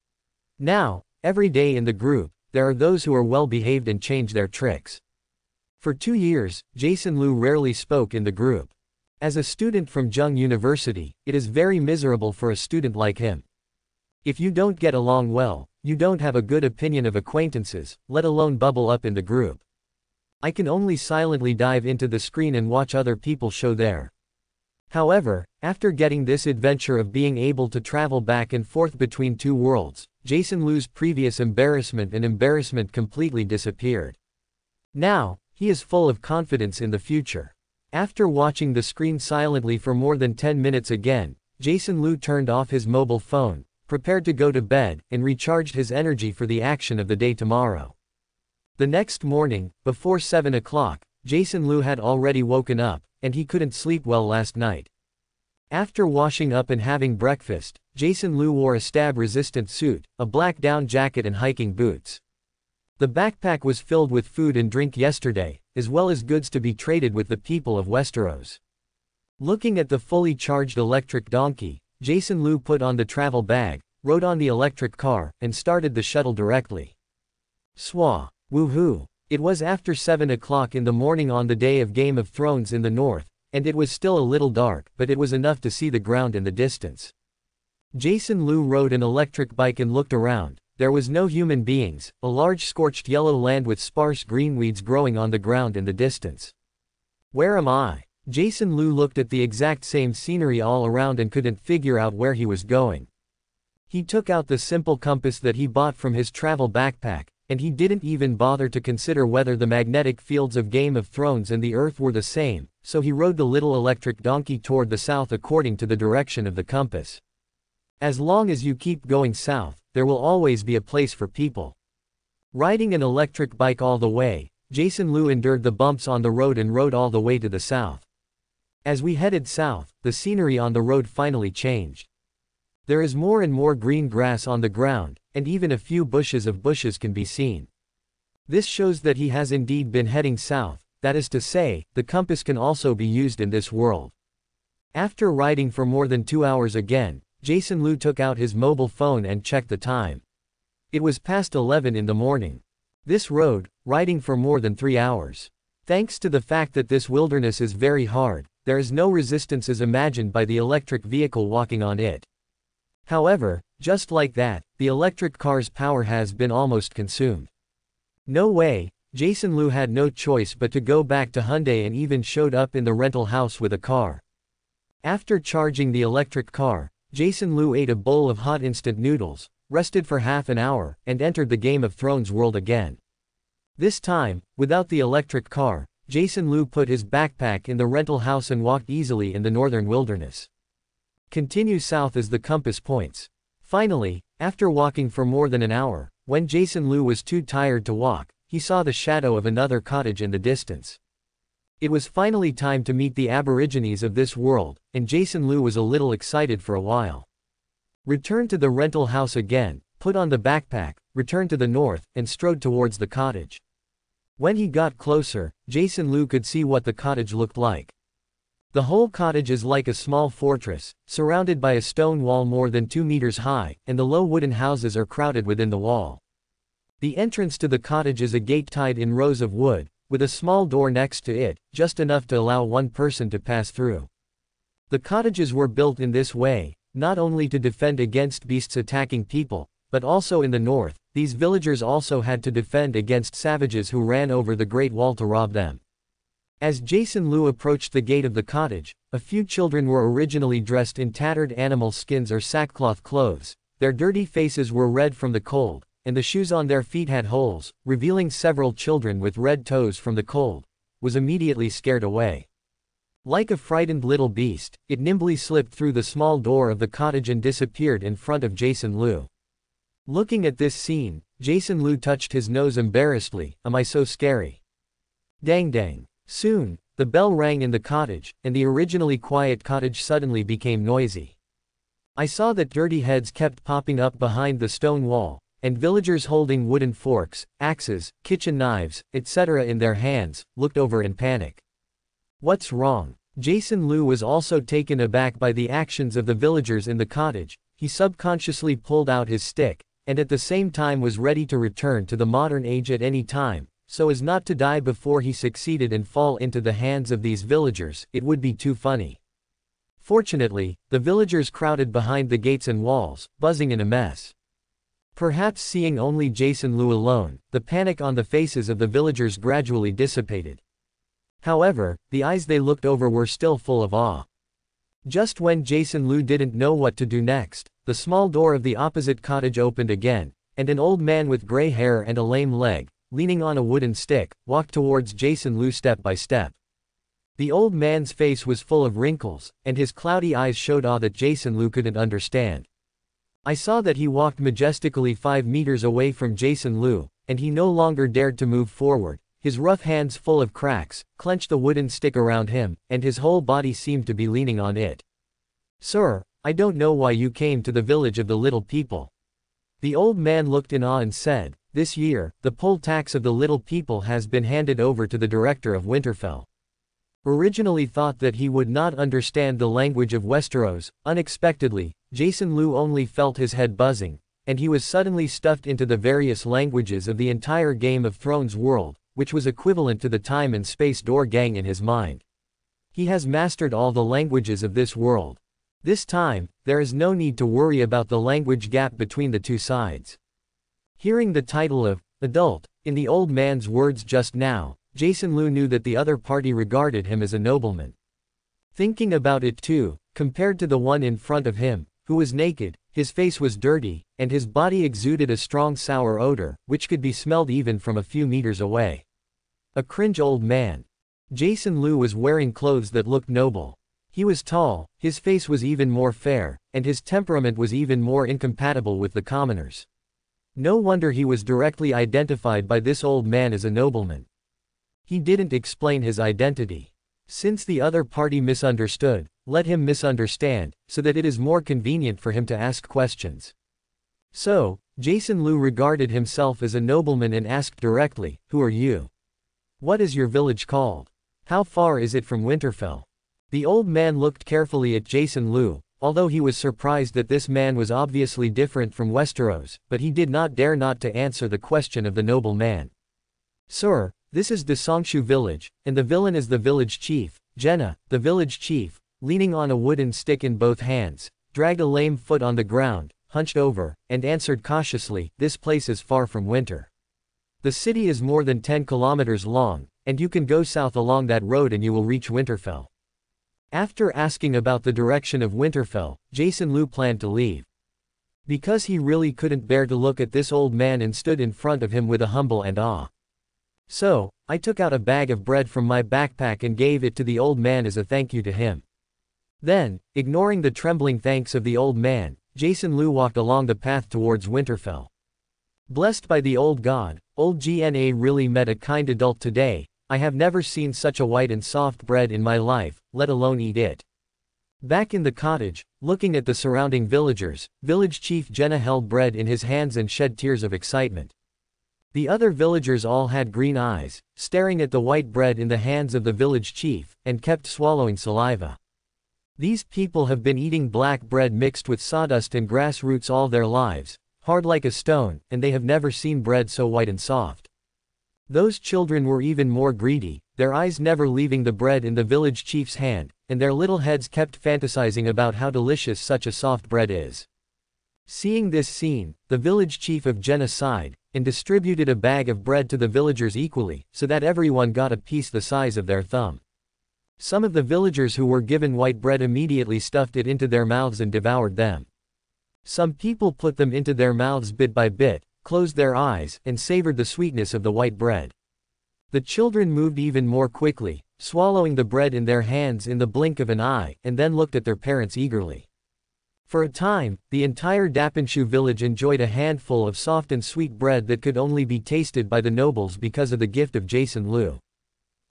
Now, every day in the group, there are those who are well behaved and change their tricks. For 2 years, Jason Lu rarely spoke in the group. As a student from Zheng University, it is very miserable for a student like him. If you don't get along well, you don't have a good opinion of acquaintances, let alone bubble up in the group. I can only silently dive into the screen and watch other people show there. However, after getting this adventure of being able to travel back and forth between two worlds, Jason Lu's previous embarrassment completely disappeared. Now, he is full of confidence in the future. After watching the screen silently for more than 10 minutes again, Jason Lu turned off his mobile phone, prepared to go to bed, and recharged his energy for the action of the day tomorrow. The next morning, before 7 o'clock, Jason Lu had already woken up, and he couldn't sleep well last night. After washing up and having breakfast, Jason Lu wore a stab-resistant suit, a black down jacket and hiking boots. The backpack was filled with food and drink yesterday, as well as goods to be traded with the people of Westeros. Looking at the fully charged electric donkey, Jason Lu put on the travel bag, rode on the electric car, and started the shuttle directly. Swah! Woohoo! It was after 7 o'clock in the morning on the day of Game of Thrones in the north, and it was still a little dark, but it was enough to see the ground in the distance. Jason Lu rode an electric bike and looked around. There was no human beings, a large scorched yellow land with sparse green weeds growing on the ground in the distance. Where am I? Jason Lu looked at the exact same scenery all around and couldn't figure out where he was going. He took out the simple compass that he bought from his travel backpack, and he didn't even bother to consider whether the magnetic fields of Game of Thrones and the Earth were the same, so he rode the little electric donkey toward the south according to the direction of the compass. As long as you keep going south, there will always be a place for people. Riding an electric bike all the way, Jason Lu endured the bumps on the road and rode all the way to the south. As we headed south, the scenery on the road finally changed. There is more and more green grass on the ground, and even a few bushes can be seen. This shows that he has indeed been heading south, that is to say, the compass can also be used in this world. After riding for more than 2 hours again, Jason Lu took out his mobile phone and checked the time. It was past 11 in the morning. This road, riding for more than 3 hours. Thanks to the fact that this wilderness is very hard, there is no resistance as imagined by the electric vehicle walking on it. However, just like that, the electric car's power has been almost consumed. No way, Jason Lu had no choice but to go back to Hyundai and even showed up in the rental house with a car. After charging the electric car, Jason Lu ate a bowl of hot instant noodles, rested for half an hour, and entered the Game of Thrones world again. This time, without the electric car, Jason Lu put his backpack in the rental house and walked easily in the northern wilderness. Continue south as the compass points. Finally, after walking for more than an hour, when Jason Lu was too tired to walk, he saw the shadow of another cottage in the distance. It was finally time to meet the aborigines of this world, and Jason Lu was a little excited for a while. Returned to the rental house again, put on the backpack, returned to the north, and strode towards the cottage. When he got closer, Jason Lu could see what the cottage looked like. The whole cottage is like a small fortress, surrounded by a stone wall more than 2 meters high, and the low wooden houses are crowded within the wall. The entrance to the cottage is a gate tied in rows of wood, with a small door next to it, just enough to allow one person to pass through. The cottages were built in this way, not only to defend against beasts attacking people, but also in the north, these villagers also had to defend against savages who ran over the Great Wall to rob them. As Jason Lu approached the gate of the cottage, a few children were originally dressed in tattered animal skins or sackcloth clothes. Their dirty faces were red from the cold, and the shoes on their feet had holes, revealing several children with red toes from the cold. Was immediately scared away. Like a frightened little beast, it nimbly slipped through the small door of the cottage and disappeared in front of Jason Lu. Looking at this scene, Jason Lu touched his nose embarrassedly. Am I so scary? Dang dang. Soon, the bell rang in the cottage, and the originally quiet cottage suddenly became noisy. I saw that dirty heads kept popping up behind the stone wall, and villagers holding wooden forks, axes, kitchen knives, etc. in their hands, looked over in panic. What's wrong? Jason Lu was also taken aback by the actions of the villagers in the cottage. He subconsciously pulled out his stick, and at the same time was ready to return to the modern age at any time, so as not to die before he succeeded and fall into the hands of these villagers. It would be too funny. Fortunately, the villagers crowded behind the gates and walls, buzzing in a mess. Perhaps seeing only Jason Lu alone, the panic on the faces of the villagers gradually dissipated. However, the eyes they looked over were still full of awe. Just when Jason Lu didn't know what to do next, the small door of the opposite cottage opened again, and an old man with gray hair and a lame leg, leaning on a wooden stick, walked towards Jason Lu step by step. The old man's face was full of wrinkles, and his cloudy eyes showed awe that Jason Lu couldn't understand. I saw that he walked majestically 5 meters away from Jason Lu, and he no longer dared to move forward. His rough hands full of cracks, clenched the wooden stick around him, and his whole body seemed to be leaning on it. Sir, I don't know why you came to the village of the little people. The old man looked in awe and said, this year, the poll tax of the little people has been handed over to the director of Winterfell. Originally thought that he would not understand the language of Westeros. Unexpectedly, Jason Lu only felt his head buzzing, and he was suddenly stuffed into the various languages of the entire Game of Thrones world, which was equivalent to the time and space door gang in his mind. He has mastered all the languages of this world. This time, there is no need to worry about the language gap between the two sides. Hearing the title of adult in the old man's words just now, Jason Lu knew that the other party regarded him as a nobleman. Thinking about it too, compared to the one in front of him, who was naked, his face was dirty, and his body exuded a strong sour odor, which could be smelled even from a few meters away. A cringe old man. Jason Lu was wearing clothes that looked noble. He was tall, his face was even more fair, and his temperament was even more incompatible with the commoners. No wonder he was directly identified by this old man as a nobleman. He didn't explain his identity. Since the other party misunderstood, let him misunderstand, so that it is more convenient for him to ask questions. So, Jason Lu regarded himself as a nobleman and asked directly, who are you? What is your village called? How far is it from Winterfell? The old man looked carefully at Jason Lu, although he was surprised that this man was obviously different from Westeros, but he did not dare not to answer the question of the noble man. Sir, this is the Songshu village, and the villain is the village chief. Jenna, the village chief, leaning on a wooden stick in both hands, dragged a lame foot on the ground, hunched over, and answered cautiously, "This place is far from winter. The city is more than 10 kilometers long, and you can go south along that road and you will reach Winterfell." After asking about the direction of Winterfell, Jason Lu planned to leave. Because he really couldn't bear to look at this old man and stood in front of him with a humble and awe. So, I took out a bag of bread from my backpack and gave it to the old man as a thank you to him. Then, ignoring the trembling thanks of the old man, Jason Lu walked along the path towards Winterfell. Blessed by the old god, old Gna really met a kind adult today. I have never seen such a white and soft bread in my life, let alone eat it. Back in the cottage, looking at the surrounding villagers, village chief Jenna held bread in his hands and shed tears of excitement. The other villagers all had green eyes, staring at the white bread in the hands of the village chief, and kept swallowing saliva. These people have been eating black bread mixed with sawdust and grass roots all their lives, hard like a stone, and they have never seen bread so white and soft. Those children were even more greedy, their eyes never leaving the bread in the village chief's hand, and their little heads kept fantasizing about how delicious such a soft bread is. Seeing this scene, the village chief of Jenna sighed, and distributed a bag of bread to the villagers equally, so that everyone got a piece the size of their thumb. Some of the villagers who were given white bread immediately stuffed it into their mouths and devoured them. Some people put them into their mouths bit by bit, closed their eyes, and savored the sweetness of the white bread. The children moved even more quickly, swallowing the bread in their hands in the blink of an eye, and then looked at their parents eagerly. For a time, the entire Dapinshu village enjoyed a handful of soft and sweet bread that could only be tasted by the nobles because of the gift of Jason Lu.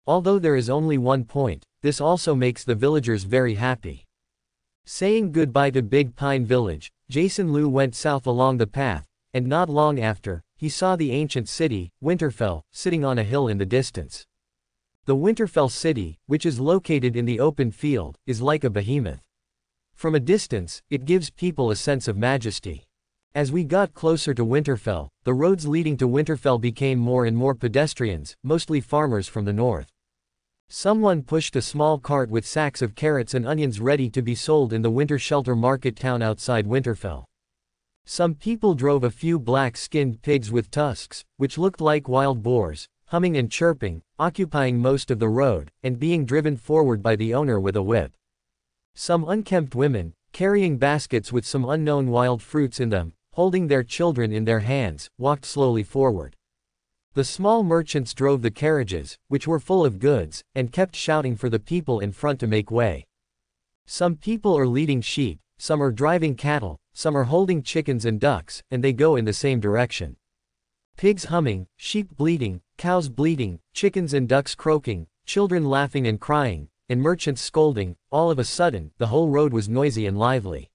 Although there is only one point, this also makes the villagers very happy. Saying goodbye to Big Pine Village, Jason Lu went south along the path, and not long after, he saw the ancient city, Winterfell, sitting on a hill in the distance. The Winterfell city, which is located in the open field, is like a behemoth. From a distance, it gives people a sense of majesty. As we got closer to Winterfell, the roads leading to Winterfell became more and more pedestrians, mostly farmers from the north. Someone pushed a small cart with sacks of carrots and onions ready to be sold in the winter shelter market town outside Winterfell. Some people drove a few black-skinned pigs with tusks, which looked like wild boars, humming and chirping, occupying most of the road, and being driven forward by the owner with a whip. Some unkempt women, carrying baskets with some unknown wild fruits in them, holding their children in their hands, walked slowly forward. The small merchants drove the carriages, which were full of goods, and kept shouting for the people in front to make way. Some people are leading sheep, some are driving cattle, some are holding chickens and ducks, and they go in the same direction. Pigs humming, sheep bleating, cows bleating, chickens and ducks croaking, children laughing and crying, and merchants scolding. All of a sudden, the whole road was noisy and lively.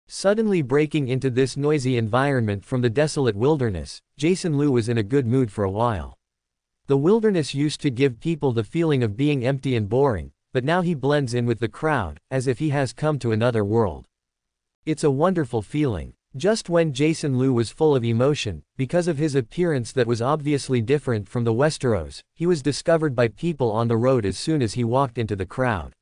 Suddenly breaking into this noisy environment from the desolate wilderness, Jason Lu was in a good mood for a while. The wilderness used to give people the feeling of being empty and boring, but now he blends in with the crowd, as if he has come to another world. It's a wonderful feeling. Just when Jason Lu was full of emotion, because of his appearance that was obviously different from the Westeros, he was discovered by people on the road as soon as he walked into the crowd.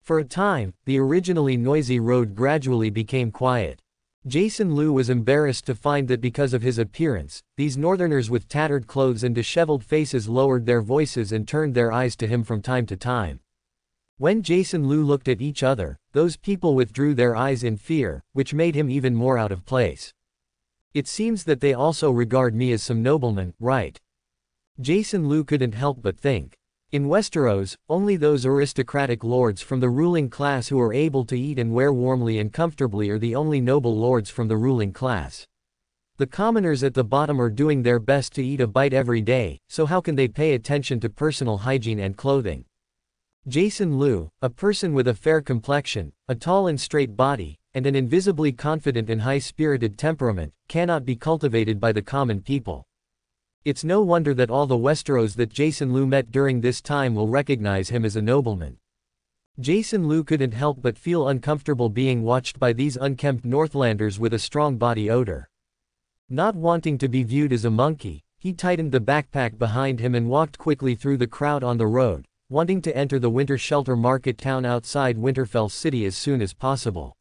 For a time, the originally noisy road gradually became quiet. Jason Lu was embarrassed to find that because of his appearance, these northerners with tattered clothes and disheveled faces lowered their voices and turned their eyes to him from time to time. When Jason Lu looked at each other, those people withdrew their eyes in fear, which made him even more out of place. It seems that they also regard me as some nobleman, right? Jason Lu couldn't help but think. In Westeros, only those aristocratic lords from the ruling class who are able to eat and wear warmly and comfortably are the only noble lords from the ruling class. The commoners at the bottom are doing their best to eat a bite every day, so how can they pay attention to personal hygiene and clothing? Jason Lu, a person with a fair complexion, a tall and straight body, and an invisibly confident and high-spirited temperament, cannot be cultivated by the common people. It's no wonder that all the Westeros that Jason Lu met during this time will recognize him as a nobleman. Jason Lu couldn't help but feel uncomfortable being watched by these unkempt Northlanders with a strong body odor. Not wanting to be viewed as a monkey, he tightened the backpack behind him and walked quickly through the crowd on the road, wanting to enter the winter shelter market town outside Winterfell city as soon as possible.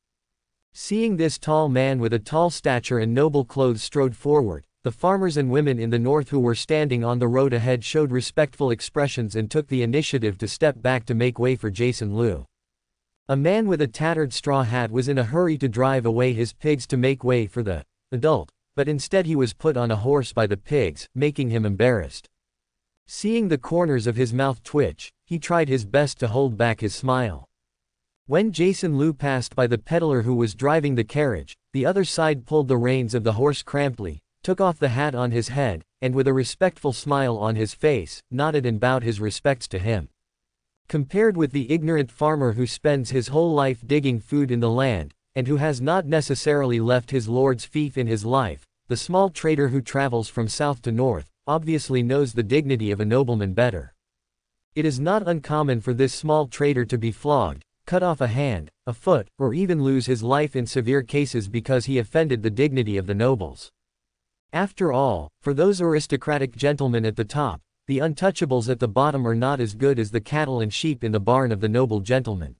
Seeing this tall man with a tall stature and noble clothes strode forward, the farmers and women in the north who were standing on the road ahead showed respectful expressions and took the initiative to step back to make way for Jason Liu. A man with a tattered straw hat was in a hurry to drive away his pigs to make way for the adult, but instead he was put on a horse by the pigs, making him embarrassed. Seeing the corners of his mouth twitch, he tried his best to hold back his smile. When Jason Liu passed by the peddler who was driving the carriage, the other side pulled the reins of the horse crampedly, took off the hat on his head, and with a respectful smile on his face, nodded and bowed his respects to him. Compared with the ignorant farmer who spends his whole life digging food in the land, and who has not necessarily left his lord's fief in his life, the small trader who travels from south to north, obviously knows the dignity of a nobleman better. It is not uncommon for this small trader to be flogged, cut off a hand, a foot, or even lose his life in severe cases because he offended the dignity of the nobles. After all, for those aristocratic gentlemen at the top, the untouchables at the bottom are not as good as the cattle and sheep in the barn of the noble gentleman.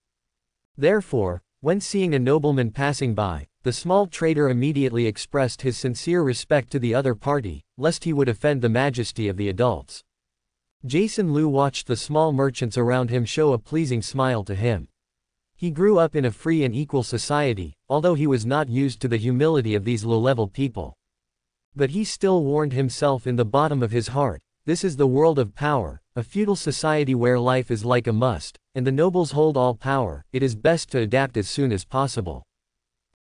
Therefore, when seeing a nobleman passing by, the small trader immediately expressed his sincere respect to the other party, lest he would offend the majesty of the adults. Jason Liu watched the small merchants around him show a pleasing smile to him. He grew up in a free and equal society, although he was not used to the humility of these low-level people. But he still warned himself in the bottom of his heart, this is the world of power, a feudal society where life is like a must, and the nobles hold all power, it is best to adapt as soon as possible.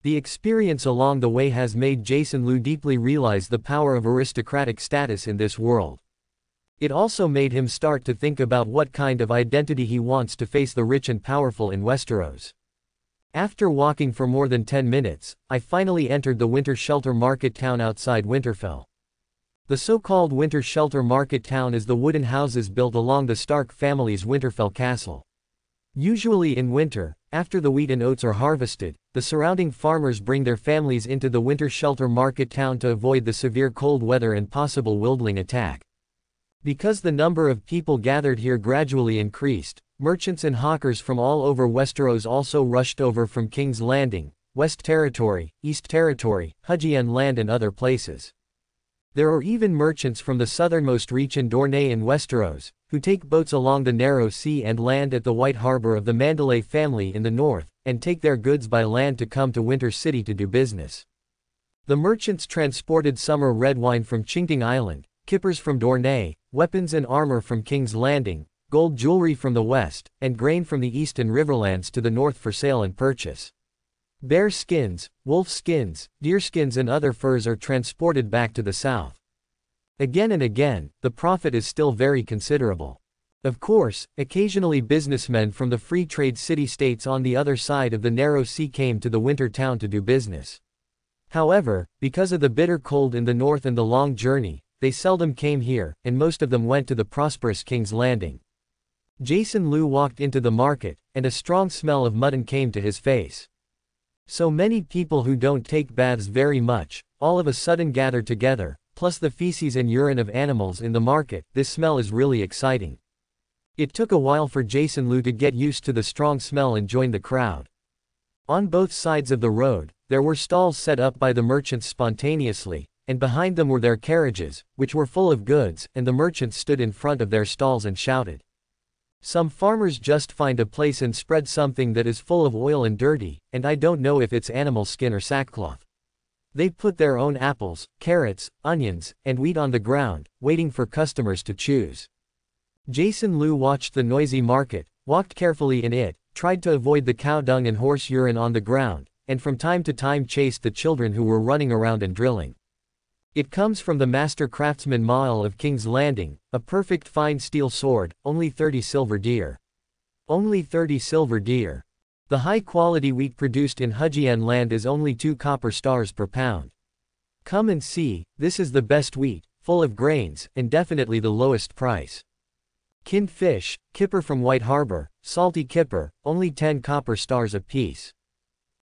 The experience along the way has made Jason Liu deeply realize the power of aristocratic status in this world. It also made him start to think about what kind of identity he wants to face the rich and powerful in Westeros. After walking for more than 10 minutes, I finally entered the Winter Shelter market town outside Winterfell. The so-called Winter Shelter market town is the wooden houses built along the Stark family's Winterfell castle. Usually in winter, after the wheat and oats are harvested, the surrounding farmers bring their families into the Winter Shelter market town to avoid the severe cold weather and possible wildling attack. Because the number of people gathered here gradually increased, merchants and hawkers from all over Westeros also rushed over from King's Landing, West Territory, East Territory, Hudgien Land and other places. There are even merchants from the southernmost reach in Dorne and Westeros, who take boats along the narrow sea and land at the White Harbor of the Mandalay family in the north, and take their goods by land to come to Winter City to do business. The merchants transported summer red wine from Chinking Island, kippers from Dorne, weapons and armor from King's Landing, gold jewelry from the west, and grain from the east and riverlands to the north for sale and purchase. Bear skins, wolf skins, deer skins and other furs are transported back to the south. Again and again, the profit is still very considerable. Of course, occasionally businessmen from the free trade city-states on the other side of the narrow sea came to the winter town to do business. However, because of the bitter cold in the north and the long journey, they seldom came here, and most of them went to the prosperous King's Landing. Jason Liu walked into the market, and a strong smell of mutton came to his face. So many people who don't take baths very much, all of a sudden gathered together, plus the feces and urine of animals in the market, this smell is really exciting. It took a while for Jason Liu to get used to the strong smell and join the crowd. On both sides of the road, there were stalls set up by the merchants spontaneously, and behind them were their carriages, which were full of goods, and the merchants stood in front of their stalls and shouted. Some farmers just find a place and spread something that is full of oil and dirty, and I don't know if it's animal skin or sackcloth. They put their own apples, carrots, onions, and wheat on the ground, waiting for customers to choose. Jason Liu watched the noisy market, walked carefully in it, tried to avoid the cow dung and horse urine on the ground, and from time to time chased the children who were running around and drilling. It comes from the master craftsman Mael of King's Landing, a perfect fine steel sword, only 30 silver deer. Only 30 silver deer. The high-quality wheat produced in Hudgien Land is only 2 copper stars per pound. Come and see, this is the best wheat, full of grains, and definitely the lowest price. Kinned fish, kipper from White Harbor, salty kipper, only 10 copper stars apiece.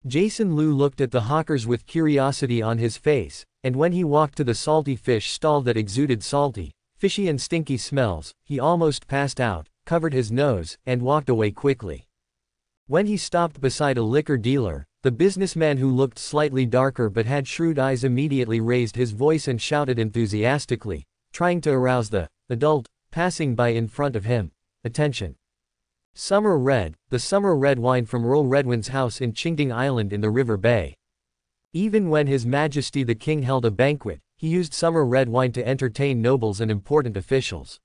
Jason Liu looked at the hawkers with curiosity on his face, and when he walked to the salty fish stall that exuded salty, fishy and stinky smells, he almost passed out, covered his nose, and walked away quickly. When he stopped beside a liquor dealer, the businessman who looked slightly darker but had shrewd eyes immediately raised his voice and shouted enthusiastically, trying to arouse the adult passing by in front of him. Attention! Summer Red, the summer red wine from Earl Redwin's house in Qingding Island in the River Bay. Even when His Majesty the King held a banquet, he used summer red wine to entertain nobles and important officials.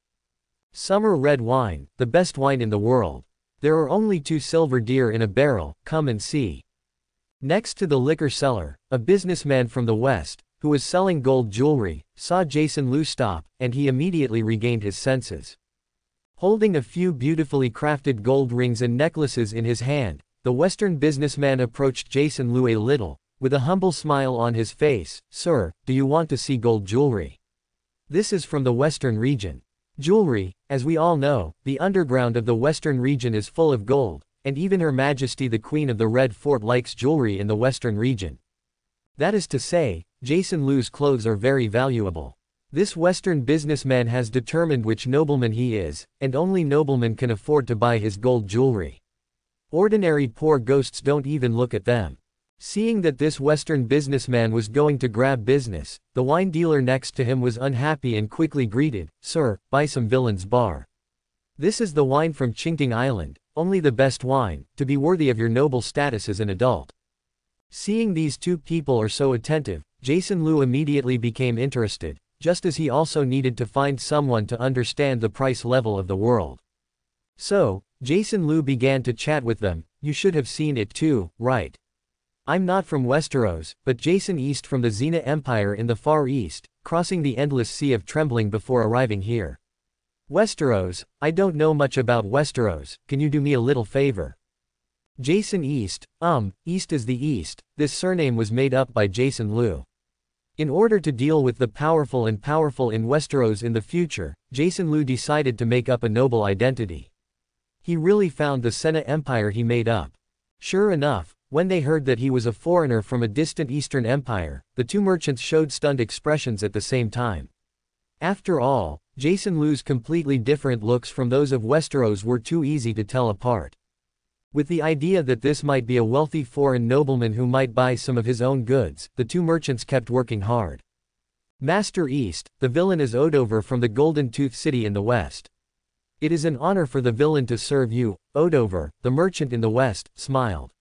Summer red wine, the best wine in the world. There are only 2 silver deer in a barrel, come and see. Next to the liquor seller, a businessman from the West, who was selling gold jewelry, saw Jason Lu stop, and he immediately regained his senses. Holding a few beautifully crafted gold rings and necklaces in his hand, the Western businessman approached Jason Lu a little, with a humble smile on his face. "Sir, do you want to see gold jewelry? This is from the Western region." Jewelry, as we all know, the underground of the Western region is full of gold, and even Her Majesty the Queen of the Red Fort likes jewelry in the Western region. That is to say, Jason Lu's clothes are very valuable. This Western businessman has determined which nobleman he is, and only noblemen can afford to buy his gold jewelry. Ordinary poor ghosts don't even look at them. Seeing that this Western businessman was going to grab business, the wine dealer next to him was unhappy and quickly greeted, "Sir, buy some Villain's Bar. This is the wine from Qingding Island, only the best wine, to be worthy of your noble status as an adult." Seeing these 2 people are so attentive, Jason Lu immediately became interested, just as he also needed to find someone to understand the price level of the world. So, Jason Lu began to chat with them. "You should have seen it too, right? I'm not from Westeros, but Jason East from the Xena Empire in the Far East, crossing the endless sea of trembling before arriving here. Westeros, I don't know much about Westeros, can you do me a little favor?" Jason East, East is the East, this surname was made up by Jason Lu. In order to deal with the powerful in Westeros in the future, Jason Lu decided to make up a noble identity. He really found the Xena Empire he made up. Sure enough, when they heard that he was a foreigner from a distant Eastern Empire, the 2 merchants showed stunned expressions at the same time. After all, Jason Lu's completely different looks from those of Westeros were too easy to tell apart. With the idea that this might be a wealthy foreign nobleman who might buy some of his own goods, the 2 merchants kept working hard. "Master East, the villain is Odover from the Golden Tooth City in the West. It is an honor for the villain to serve you." Odover, the merchant in the West, smiled.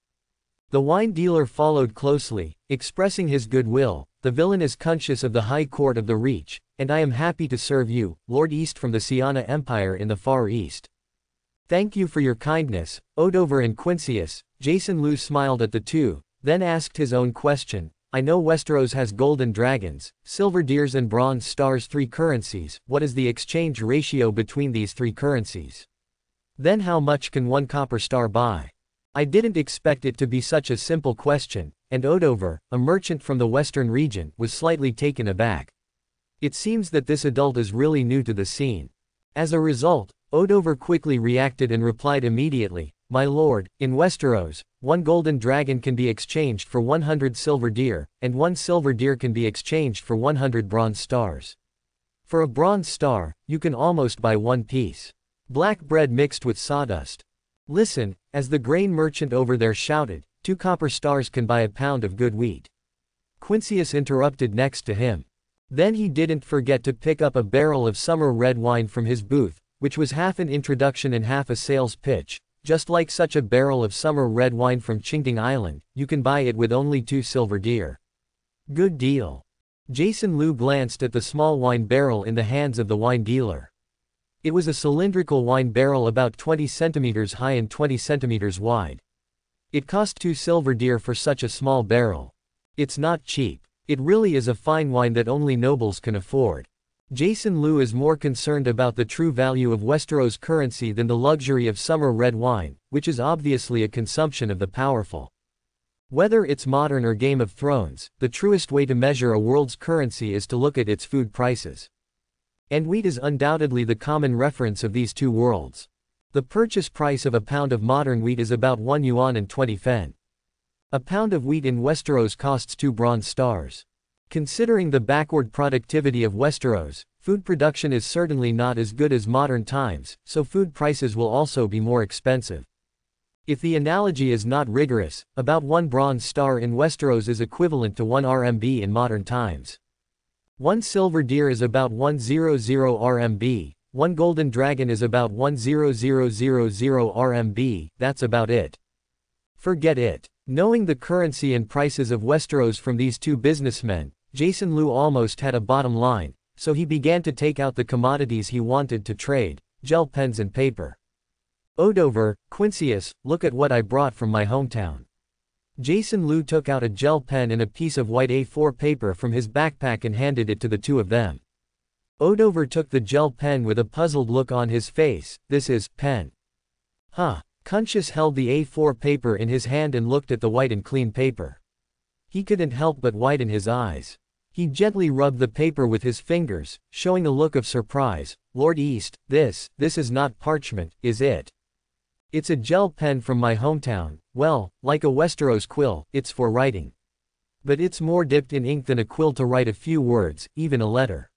The wine dealer followed closely, expressing his goodwill. "The villain is conscious of the High Court of the Reach, and I am happy to serve you, Lord East from the Siana Empire in the Far East." "Thank you for your kindness, Odover and Quinsius." Jason Lu smiled at the 2, then asked his own question. "I know Westeros has golden dragons, silver deers and bronze stars, 3 currencies. What is the exchange ratio between these 3 currencies? Then how much can 1 copper star buy?" I didn't expect it to be such a simple question, and Odover, a merchant from the Western region, was slightly taken aback. It seems that this adult is really new to the scene. As a result, Odover quickly reacted and replied immediately, "My lord, in Westeros, 1 golden dragon can be exchanged for 100 silver deer, and 1 silver deer can be exchanged for 100 bronze stars. For a bronze star, you can almost buy 1 piece. Black bread mixed with sawdust. Listen," as the grain merchant over there shouted, 2 copper stars can buy a pound of good wheat." Quinsius interrupted next to him. Then he didn't forget to pick up a barrel of summer red wine from his booth, which was half an introduction and half a sales pitch. "Just like such a barrel of summer red wine from Qingding Island, you can buy it with only 2 silver deer. Good deal." Jason Lu glanced at the small wine barrel in the hands of the wine dealer. It was a cylindrical wine barrel about 20 centimeters high and 20 centimeters wide. It cost 2 silver deer for such a small barrel. It's not cheap. It really is a fine wine that only nobles can afford. Jason Lu is more concerned about the true value of Westeros currency than the luxury of summer red wine, which is obviously a consumption of the powerful. Whether it's modern or Game of Thrones, the truest way to measure a world's currency is to look at its food prices. And wheat is undoubtedly the common reference of these 2 worlds. The purchase price of a pound of modern wheat is about 1 yuan and 20 fen. A pound of wheat in Westeros costs 2 bronze stars. Considering the backward productivity of Westeros, food production is certainly not as good as modern times, so food prices will also be more expensive. If the analogy is not rigorous, about 1 bronze star in Westeros is equivalent to 1 RMB in modern times. 1 silver deer is about 100 RMB, 1 golden dragon is about 10000 RMB, that's about it. Forget it. Knowing the currency and prices of Westeros from these two businessmen, Jason Lu almost had a bottom line, so he began to take out the commodities he wanted to trade, gel pens and paper. Odover, Quinsius, look at what I brought from my hometown. Jason Lu took out a gel pen and a piece of white A4 paper from his backpack and handed it to the two of them. Odover took the gel pen with a puzzled look on his face. This is pen. Huh. Quinsius held the A4 paper in his hand and looked at the white and clean paper. He couldn't help but widen his eyes. He gently rubbed the paper with his fingers, showing a look of surprise. Lord East, this is not parchment, is it? It's a gel pen from my hometown, well, like a Westeros quill, it's for writing. But it's more dipped in ink than a quill to write a few words, even a letter.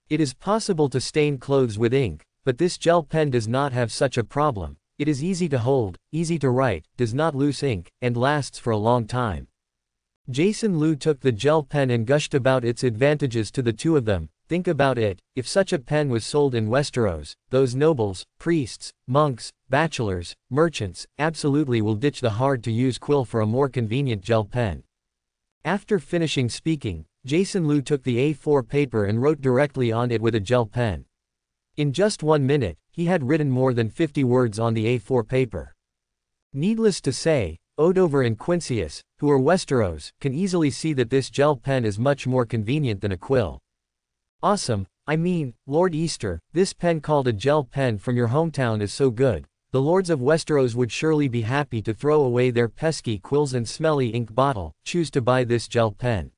It is possible to stain clothes with ink, but this gel pen does not have such a problem. It is easy to hold, easy to write, does not lose ink, and lasts for a long time. Jason Lu took the gel pen and gushed about its advantages to the two of them. Think about it, if such a pen was sold in Westeros, those nobles, priests, monks, bachelors, merchants, absolutely will ditch the hard-to-use quill for a more convenient gel pen. After finishing speaking, Jason Lu took the A4 paper and wrote directly on it with a gel pen. In just 1 minute, he had written more than 50 words on the A4 paper. Needless to say, Odover and Quinsius, who are Westeros, can easily see that this gel pen is much more convenient than a quill. Awesome, I mean, Lord Easter, this pen called a gel pen from your hometown is so good. The lords of Westeros would surely be happy to throw away their pesky quills and smelly ink bottle, choose to buy this gel pen.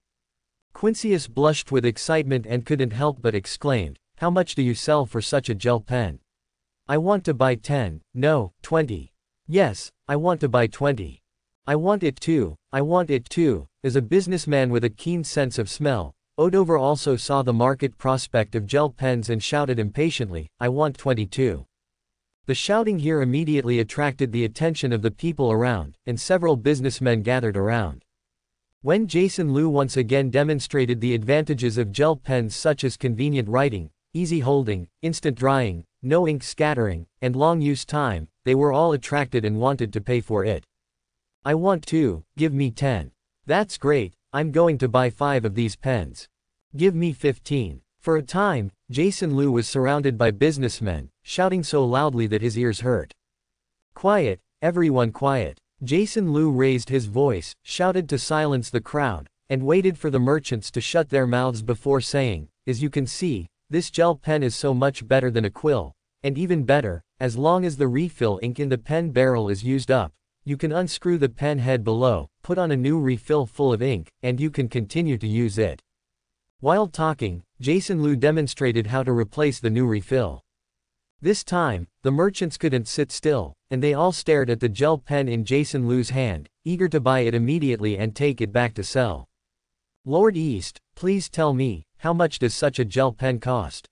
Quinsius blushed with excitement and couldn't help but exclaimed, how much do you sell for such a gel pen? I want to buy 10, no, 20. Yes, I want to buy 20. I want it too, I want it too. As a businessman with a keen sense of smell, Odover also saw the market prospect of gel pens and shouted impatiently, I want 22. The shouting here immediately attracted the attention of the people around, and several businessmen gathered around. When Jason Lu once again demonstrated the advantages of gel pens such as convenient writing, easy holding, instant drying, no ink scattering, and long use time, they were all attracted and wanted to pay for it. I want 2, give me 10. That's great, I'm going to buy 5 of these pens. Give me 15. For a time, Jason Lu was surrounded by businessmen, shouting so loudly that his ears hurt. Quiet, everyone quiet. Jason Lu raised his voice, shouted to silence the crowd, and waited for the merchants to shut their mouths before saying, as you can see, this gel pen is so much better than a quill, and even better, as long as the refill ink in the pen barrel is used up, you can unscrew the pen head below, put on a new refill full of ink, and you can continue to use it. While talking, Jason Lu demonstrated how to replace the new refill. This time, the merchants couldn't sit still, and they all stared at the gel pen in Jason Lu's hand, eager to buy it immediately and take it back to sell. Lord East, please tell me, how much does such a gel pen cost?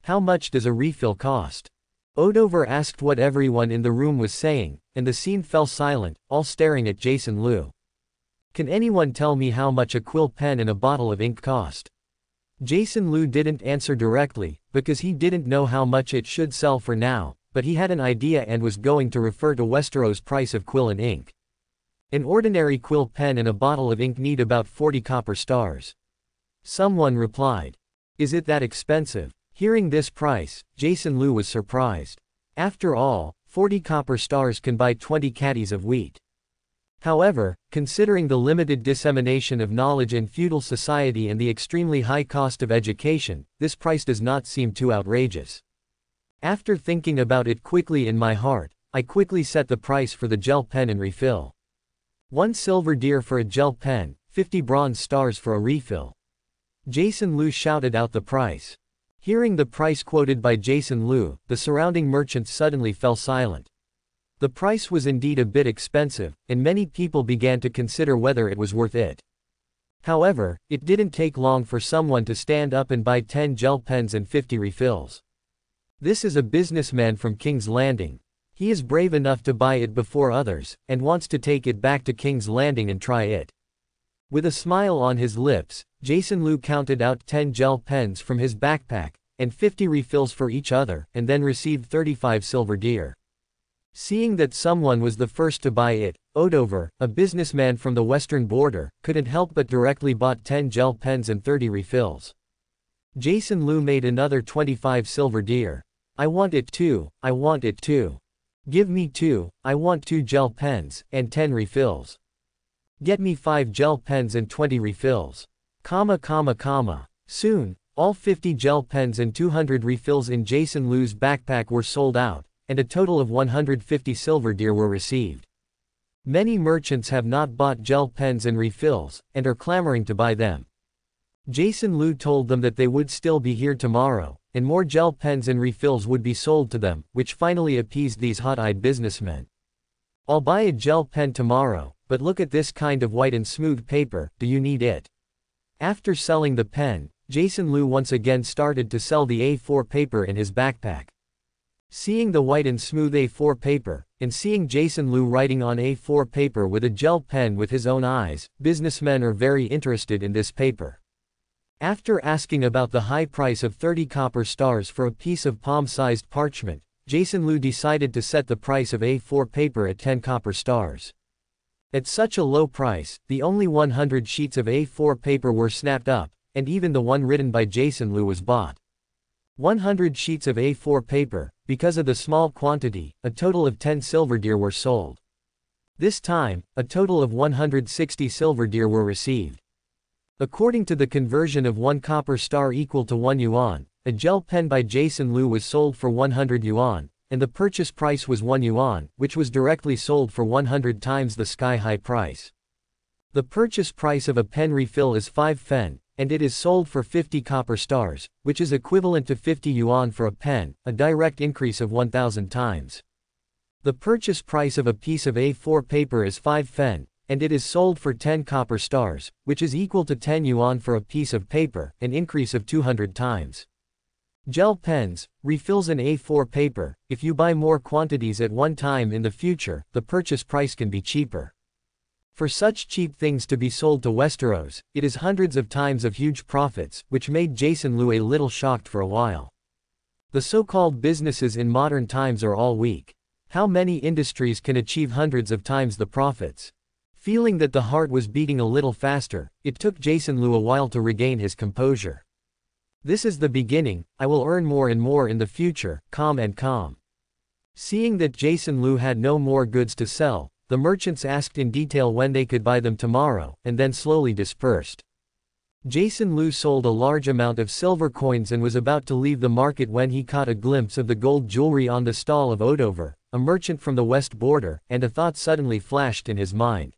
How much does a refill cost? Odover asked what everyone in the room was saying, and the scene fell silent, all staring at Jason Lu. Can anyone tell me how much a quill pen and a bottle of ink cost? Jason Lu didn't answer directly, because he didn't know how much it should sell for now, but he had an idea and was going to refer to Westeros' price of quill and ink. An ordinary quill pen and a bottle of ink need about 40 copper stars. Someone replied. Is it that expensive? Hearing this price, Jason Lu was surprised. After all, 40 copper stars can buy 20 caddies of wheat. However, considering the limited dissemination of knowledge in feudal society and the extremely high cost of education, this price does not seem too outrageous. After thinking about it quickly in my heart, I quickly set the price for the gel pen and refill. 1 silver deer for a gel pen, 50 bronze stars for a refill. Jason Lu shouted out the price. Hearing the price quoted by Jason Lu, the surrounding merchants suddenly fell silent. The price was indeed a bit expensive, and many people began to consider whether it was worth it. However, it didn't take long for someone to stand up and buy 10 gel pens and 50 refills. This is a businessman from King's Landing. He is brave enough to buy it before others, and wants to take it back to King's Landing and try it. With a smile on his lips, Jason Lu counted out 10 gel pens from his backpack, and 50 refills for each other, and then received 35 silver deer. Seeing that someone was the first to buy it, Odover, a businessman from the western border, couldn't help but directly bought 10 gel pens and 30 refills. Jason Lu made another 25 silver deer. I want it too, I want it too. Give me 2, I want 2 gel pens, and 10 refills. Get me 5 gel pens and 20 refills. Soon, all 50 gel pens and 200 refills in Jason Lu's backpack were sold out, and a total of 150 silver deer were received. Many merchants have not bought gel pens and refills, and are clamoring to buy them. Jason Lu told them that they would still be here tomorrow, and more gel pens and refills would be sold to them, which finally appeased these hot-eyed businessmen. I'll buy a gel pen tomorrow, but look at this kind of white and smooth paper, do you need it? After selling the pen, Jason Lu once again started to sell the A4 paper in his backpack. Seeing the white and smooth A4 paper, and seeing Jason Lu writing on A4 paper with a gel pen with his own eyes, businessmen are very interested in this paper. After asking about the high price of 30 copper stars for a piece of palm-sized parchment, Jason Lu decided to set the price of A4 paper at 10 copper stars. At such a low price, the only 100 sheets of A4 paper were snapped up, and even the one written by Jason Lu was bought. 100 sheets of A4 paper, because of the small quantity, a total of 10 silver deer were sold. This time, a total of 160 silver deer were received. According to the conversion of 1 copper star equal to 1 yuan, a gel pen by Jason Lu was sold for 100 yuan, and the purchase price was 1 yuan, which was directly sold for 100 times the sky-high price. The purchase price of a pen refill is 5 fen, and it is sold for 50 copper stars, which is equivalent to 50 yuan for a pen, a direct increase of 1,000 times. The purchase price of a piece of A4 paper is 5 fen, and it is sold for 10 copper stars, which is equal to 10 yuan for a piece of paper, an increase of 200 times. Gel pens, refills and A4 paper, if you buy more quantities at one time in the future, the purchase price can be cheaper. For such cheap things to be sold to Westeros, it is hundreds of times of huge profits, which made Jason Lu a little shocked for a while. The so-called businesses in modern times are all weak. How many industries can achieve hundreds of times the profits? Feeling that the heart was beating a little faster, it took Jason Lu a while to regain his composure. This is the beginning, I will earn more and more in the future, calm. Seeing that Jason Lu had no more goods to sell, the merchants asked in detail when they could buy them tomorrow, and then slowly dispersed. Jason Lu sold a large amount of silver coins and was about to leave the market when he caught a glimpse of the gold jewelry on the stall of Odover, a merchant from the west border, and a thought suddenly flashed in his mind.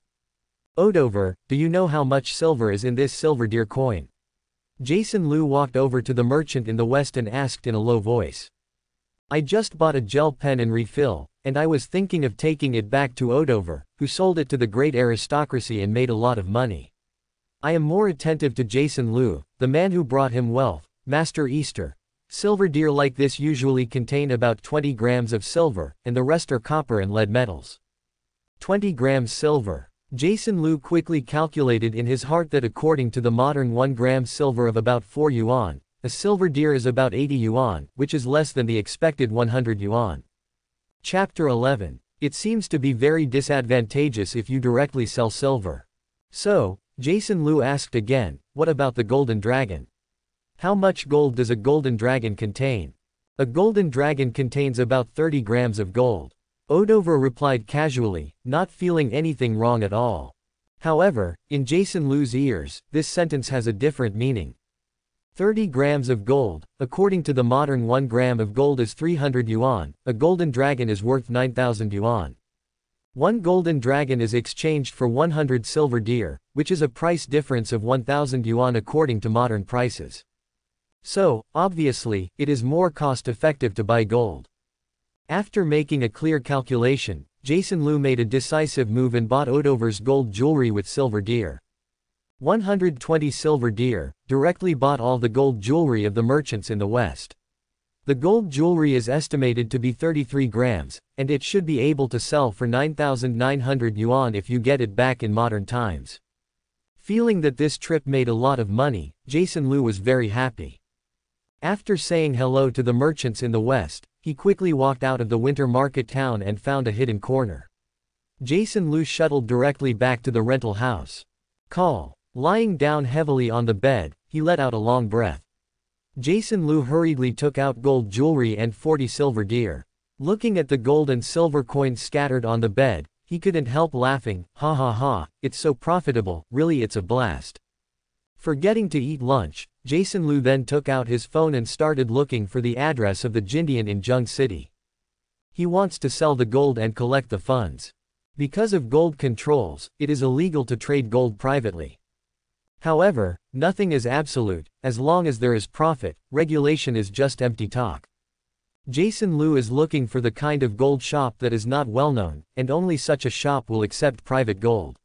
Odover, do you know how much silver is in this silver deer coin? Jason Lu walked over to the merchant in the west and asked in a low voice. I just bought a gel pen and refill, and I was thinking of taking it back to Odover, who sold it to the great aristocracy and made a lot of money. I am more attentive to Jason Lu, the man who brought him wealth, Master Easter. Silver deer like this usually contain about 20 grams of silver, and the rest are copper and lead metals. 20 grams silver. Jason Lu quickly calculated in his heart that according to the modern 1 gram silver of about 4 yuan, a silver deer is about 80 yuan, which is less than the expected 100 yuan. Chapter 11. It seems to be very disadvantageous if you directly sell silver. So, Jason Lu asked again, what about the golden dragon? How much gold does a golden dragon contain? A golden dragon contains about 30 grams of gold. Odover replied casually, not feeling anything wrong at all. However, in Jason Lu's ears, this sentence has a different meaning. 30 grams of gold, according to the modern 1 gram of gold is 300 yuan, a golden dragon is worth 9,000 yuan. 1 golden dragon is exchanged for 100 silver deer, which is a price difference of 1,000 yuan according to modern prices. So, obviously, it is more cost-effective to buy gold. After making a clear calculation, Jason Lu made a decisive move and bought Odover's gold jewelry with silver deer. 120 silver deer, directly bought all the gold jewelry of the merchants in the west. The gold jewelry is estimated to be 33 grams, and it should be able to sell for 9,900 yuan if you get it back in modern times. Feeling that this trip made a lot of money, Jason Lu was very happy. After saying hello to the merchants in the west, he quickly walked out of the winter market town and found a hidden corner. Jason Lu shuttled directly back to the rental house. Lying down heavily on the bed, he let out a long breath. Jason Lu hurriedly took out gold jewelry and 40 silver deer. Looking at the gold and silver coins scattered on the bed, he couldn't help laughing. Ha ha ha, it's so profitable, really it's a blast. Forgetting to eat lunch, Jason Lu then took out his phone and started looking for the address of the Jindian in Zheng City. He wants to sell the gold and collect the funds. Because of gold controls, it is illegal to trade gold privately. However, nothing is absolute. As long as there is profit, regulation is just empty talk. Jason Lu is looking for the kind of gold shop that is not well known, and only such a shop will accept private gold.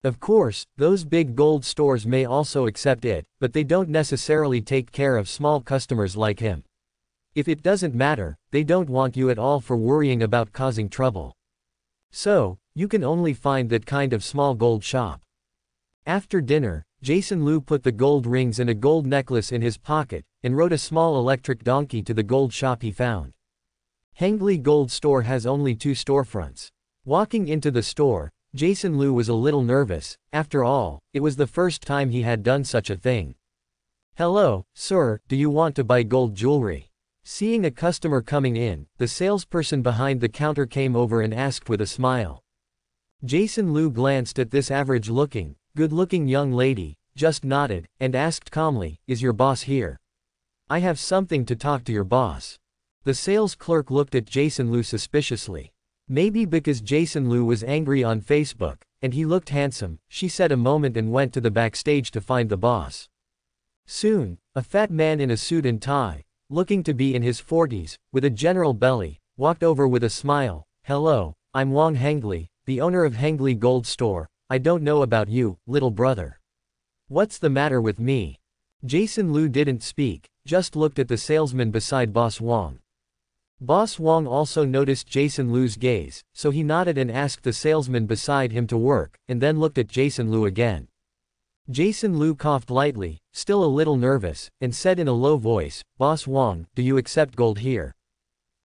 Of course, those big gold stores may also accept it, but they don't necessarily take care of small customers like him. If it doesn't matter, they don't want you at all for worrying about causing trouble. So, you can only find that kind of small gold shop. After dinner, Jason Lu put the gold rings and a gold necklace in his pocket, and rode a small electric donkey to the gold shop he found. Hengli Gold Store has only 2 storefronts. Walking into the store, Jason Lu was a little nervous. After all, it was the first time he had done such a thing. "Hello, sir, do you want to buy gold jewelry?" Seeing a customer coming in, the salesperson behind the counter came over and asked with a smile. Jason Lu glanced at this average-looking, good-looking young lady, just nodded, and asked calmly, "Is your boss here? I have something to talk to your boss." The sales clerk looked at Jason Lu suspiciously. Maybe because Jason Lu was angry on Facebook, and he looked handsome, she said a moment and went to the backstage to find the boss. Soon, a fat man in a suit and tie, looking to be in his 40s, with a general belly, walked over with a smile. "Hello, I'm Wang Hengli, the owner of Hengli Gold Store. I don't know about you, little brother. What's the matter with me?" Jason Lu didn't speak, just looked at the salesman beside Boss Wang. Boss Wang also noticed Jason Lu's gaze, so he nodded and asked the salesman beside him to work, and then looked at Jason Lu again. Jason Lu coughed lightly, still a little nervous, and said in a low voice, "Boss Wang, do you accept gold here?"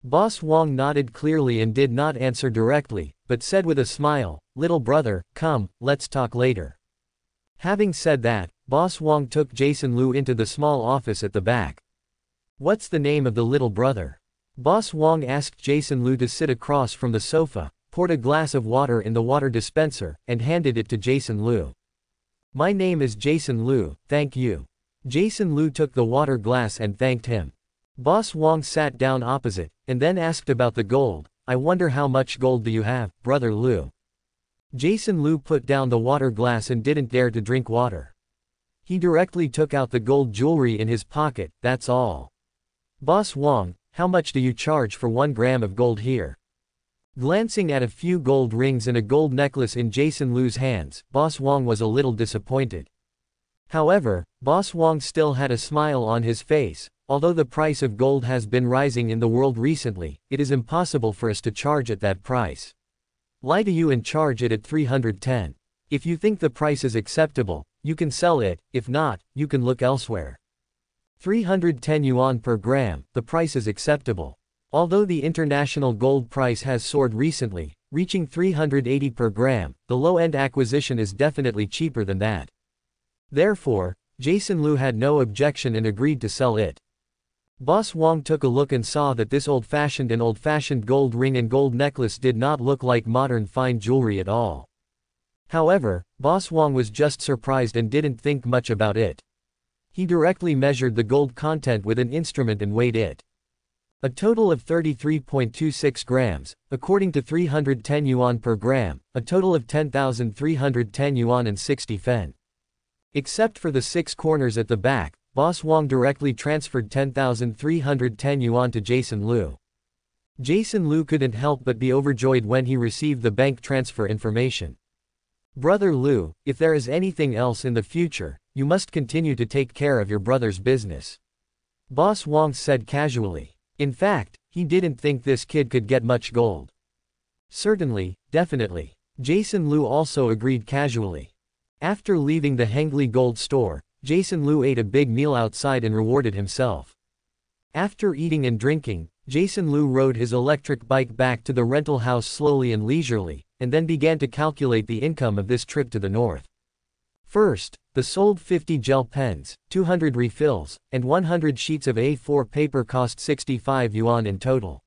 Boss Wang nodded clearly and did not answer directly, but said with a smile, "Little brother, come, let's talk later." Having said that, Boss Wang took Jason Lu into the small office at the back. "What's the name of the little brother?" Boss Wang asked Jason Lu to sit across from the sofa, poured a glass of water in the water dispenser, and handed it to Jason Lu. "My name is Jason Lu, thank you." Jason Lu took the water glass and thanked him. Boss Wang sat down opposite, and then asked about the gold. "I wonder how much gold do you have, brother Lu?" Jason Lu put down the water glass and didn't dare to drink water. He directly took out the gold jewelry in his pocket. "That's all." "Boss Wang, how much do you charge for 1 gram of gold here?" Glancing at a few gold rings and a gold necklace in Jason Lu's hands, Boss Wang was a little disappointed. However, Boss Wang still had a smile on his face. "Although the price of gold has been rising in the world recently, it is impossible for us to charge at that price. Lie to you and charge it at 310. If you think the price is acceptable, you can sell it. If not, you can look elsewhere. 310 yuan per gram, the price is acceptable. Although the international gold price has soared recently, reaching 380 per gram, the low-end acquisition is definitely cheaper than that." Therefore, Jason Lu had no objection and agreed to sell it. Boss Wang took a look and saw that this old-fashioned gold ring and gold necklace did not look like modern fine jewelry at all. However, Boss Wang was just surprised and didn't think much about it. He directly measured the gold content with an instrument and weighed it. A total of 33.26 grams, according to 310 yuan per gram, a total of 10,310 yuan and 60 fen. Except for the 6 corners at the back, Boss Wang directly transferred 10,310 yuan to Jason Lu. Jason Lu couldn't help but be overjoyed when he received the bank transfer information. "Brother Lu, if there is anything else in the future, you must continue to take care of your brother's business. Boss Wong said casually. In fact, he didn't think this kid could get much gold. Certainly, definitely. Jason Lu also agreed casually. After leaving the Hengli Gold store, Jason Lu ate a big meal outside and rewarded himself. After eating and drinking, Jason Lu rode his electric bike back to the rental house slowly and leisurely, and then began to calculate the income of this trip to the north. First, the sold 50 gel pens, 200 refills, and 100 sheets of A4 paper cost 65 yuan in total.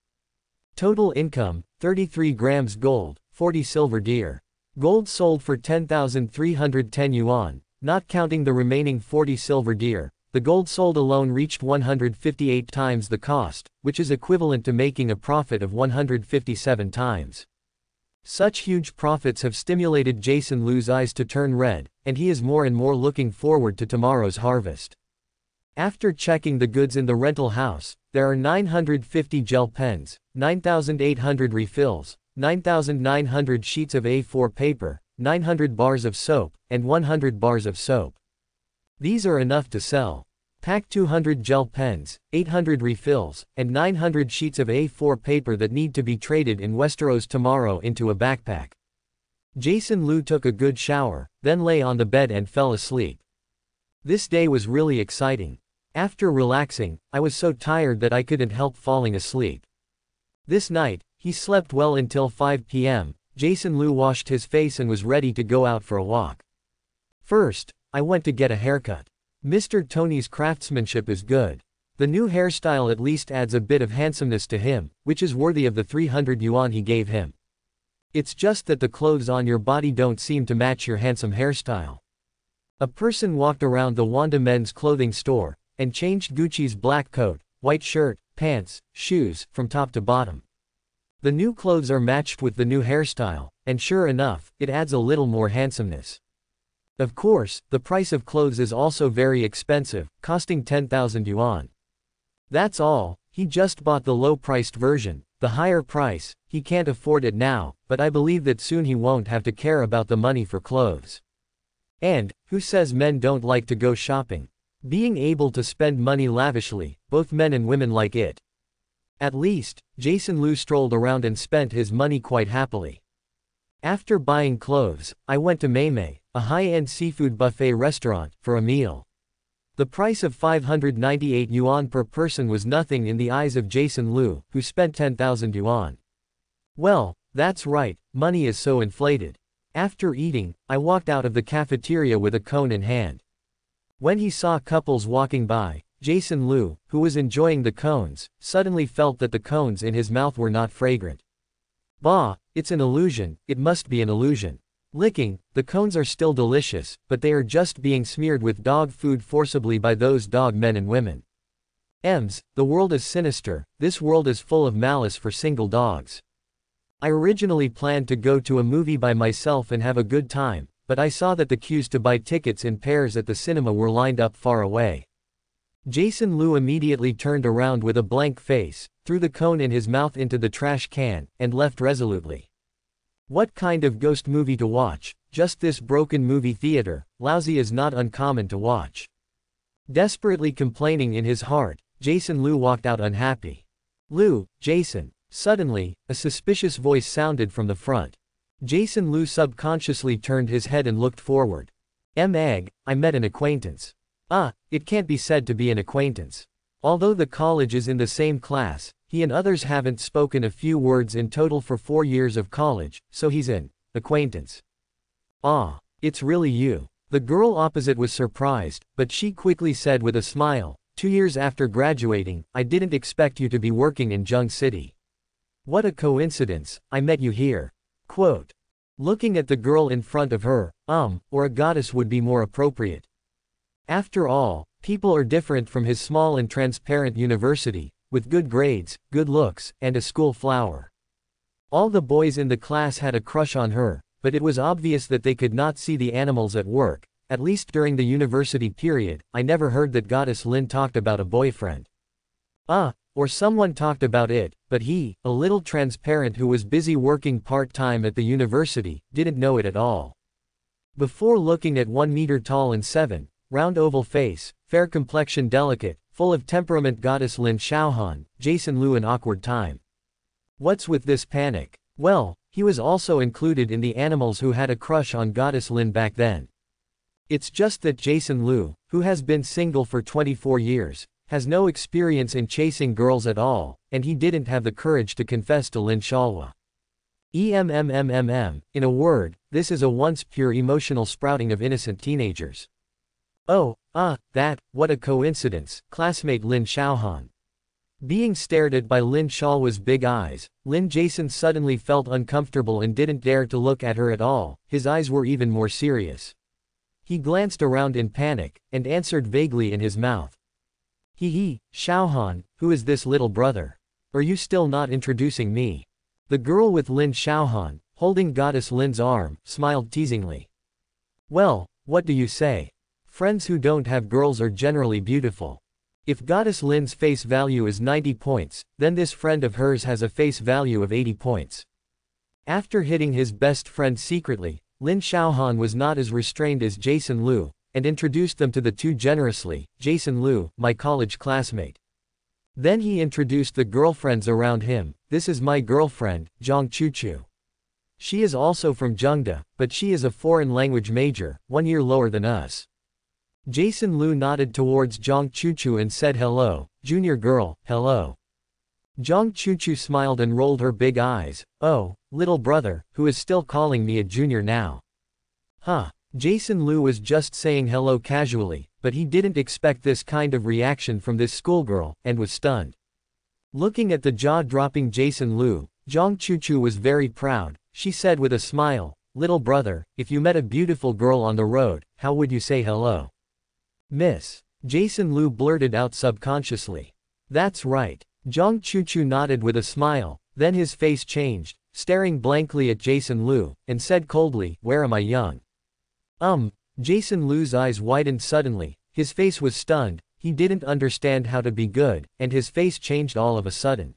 Total income, 33 grams gold, 40 silver deer. Gold sold for 10,310 yuan, not counting the remaining 40 silver deer. The gold sold alone reached 158 times the cost, which is equivalent to making a profit of 157 times. Such huge profits have stimulated Jason Lu's eyes to turn red, and he is more and more looking forward to tomorrow's harvest. After checking the goods in the rental house, there are 950 gel pens, 9,800 refills, 9,900 sheets of A4 paper, 900 bars of soap, and 100 bars of soap. These are enough to sell. Pack 200 gel pens, 800 refills, and 900 sheets of A4 paper that need to be traded in Westeros tomorrow into a backpack. Jason Lu took a good shower, then lay on the bed and fell asleep. This day was really exciting. After relaxing, I was so tired that I couldn't help falling asleep. This night, he slept well until 5 p.m. Jason Lu washed his face and was ready to go out for a walk. First, I went to get a haircut. Mr. Tony's craftsmanship is good. The new hairstyle at least adds a bit of handsomeness to him, which is worthy of the 300 yuan he gave him. It's just that the clothes on your body don't seem to match your handsome hairstyle. A person walked around the Wanda men's clothing store, and changed Gucci's black coat, white shirt, pants, shoes, from top to bottom. The new clothes are matched with the new hairstyle, and sure enough, it adds a little more handsomeness. Of course, the price of clothes is also very expensive, costing 10,000 yuan. That's all, he just bought the low-priced version. The higher price, he can't afford it now, but I believe that soon he won't have to care about the money for clothes. And, who says men don't like to go shopping? Being able to spend money lavishly, both men and women like it. At least, Jason Lu strolled around and spent his money quite happily. After buying clothes, I went to Meimei, a high-end seafood buffet restaurant, for a meal. The price of 598 yuan per person was nothing in the eyes of Jason Lu, who spent 10,000 yuan. Well, that's right, money is so inflated. After eating, I walked out of the cafeteria with a cone in hand. When he saw couples walking by, Jason Lu, who was enjoying the cones, suddenly felt that the cones in his mouth were not fragrant. Bah, it's an illusion, it must be an illusion. Licking, the cones are still delicious, but they are just being smeared with dog food forcibly by those dog men and women. The world is sinister, this world is full of malice for single dogs. I originally planned to go to a movie by myself and have a good time, but I saw that the queues to buy tickets in pairs at the cinema were lined up far away. Jason Lu immediately turned around with a blank face, threw the cone in his mouth into the trash can, and left resolutely. What kind of ghost movie to watch? Just this broken movie theater, lousy is not uncommon to watch. Desperately complaining in his heart, Jason Lu walked out unhappy. Lu, Jason. Suddenly, a suspicious voice sounded from the front. Jason Lu subconsciously turned his head and looked forward. Egg, I met an acquaintance. It can't be said to be an acquaintance. Although the college is in the same class, he and others haven't spoken a few words in total for 4 years of college, so he's an acquaintance. It's really you. The girl opposite was surprised, but she quickly said with a smile, 2 years after graduating, I didn't expect you to be working in Jung City. What a coincidence, I met you here. Quote. Looking at the girl in front of her, or a goddess would be more appropriate. After all, people are different from his small and transparent university, with good grades, good looks, and a school flower. All the boys in the class had a crush on her, but it was obvious that they could not see the animals at work. At least during the university period, I never heard that Goddess Lin talked about a boyfriend. Or someone talked about it, but he, a little transparent who was busy working part-time at the university, didn't know it at all. Before looking at 1 meter tall and 7, round oval face, fair complexion delicate, full of temperament goddess Lin Xiaohan, Jason Lu an awkward time. What's with this panic? Well, he was also included in the animals who had a crush on goddess Lin back then. It's just that Jason Lu, who has been single for 24 years, has no experience in chasing girls at all, and he didn't have the courage to confess to Lin Shalwa. In a word, this is a once pure emotional sprouting of innocent teenagers. Oh, what a coincidence, classmate Lin Xiaohan. Being stared at by Lin Shalwa's big eyes, Lin Jason suddenly felt uncomfortable and didn't dare to look at her at all, his eyes were even more serious. He glanced around in panic, and answered vaguely in his mouth. Xiaohan, who is this little brother? Are you still not introducing me? The girl with Lin Xiaohan, holding goddess Lin's arm, smiled teasingly. Well, what do you say? Friends who don't have girls are generally beautiful. If goddess Lin's face value is 90 points, then this friend of hers has a face value of 80 points. After hitting his best friend secretly, Lin Xiaohan was not as restrained as Jason Lu, and introduced them to the two generously. Jason Lu, my college classmate. Then he introduced the girlfriends around him. This is my girlfriend, Zhang Chuchu. She is also from Zhengde, but she is a foreign language major, 1 year lower than us. Jason Lu nodded towards Zhang Chuchu and said hello, junior girl, hello. Zhang Chuchu smiled and rolled her big eyes. Oh, little brother, who is still calling me a junior now? Jason Lu was just saying hello casually, but he didn't expect this kind of reaction from this schoolgirl, and was stunned. Looking at the jaw-dropping Jason Lu, Zhang Chuchu was very proud. She said with a smile, little brother, if you met a beautiful girl on the road, how would you say hello? Miss. Jason Lu blurted out subconsciously. That's right. Zhang Chuchu nodded with a smile, then his face changed, staring blankly at Jason Lu, and said coldly, where am I young? Jason Lu's eyes widened suddenly, his face was stunned, he didn't understand how to be good, and his face changed all of a sudden.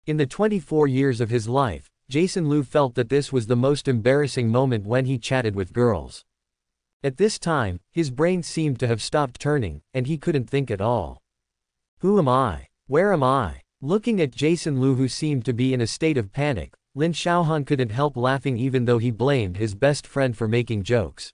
In the 24 years of his life, Jason Lu felt that this was the most embarrassing moment when he chatted with girls. At this time, his brain seemed to have stopped turning, and he couldn't think at all. Who am I? Where am I? Looking at Jason Lu who seemed to be in a state of panic, Lin Xiaohan couldn't help laughing even though he blamed his best friend for making jokes.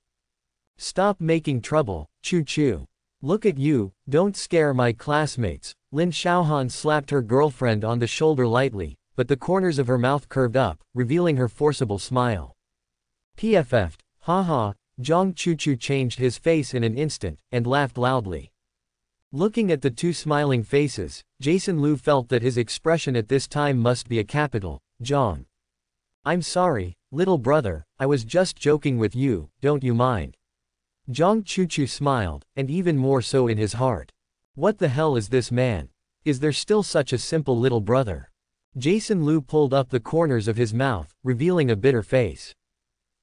Stop making trouble, Chu. Look at you, don't scare my classmates. Lin Xiaohan slapped her girlfriend on the shoulder lightly, but the corners of her mouth curved up, revealing her forcible smile. PFF'd, haha, Zhang Chuchu changed his face in an instant, and laughed loudly. Looking at the two smiling faces, Jason Lu felt that his expression at this time must be a capital, Zhang. I'm sorry, little brother, I was just joking with you, don't you mind? Zhang Chuchu smiled, and even more so in his heart. What the hell is this man? Is there still such a simple little brother? Jason Lu pulled up the corners of his mouth, revealing a bitter face.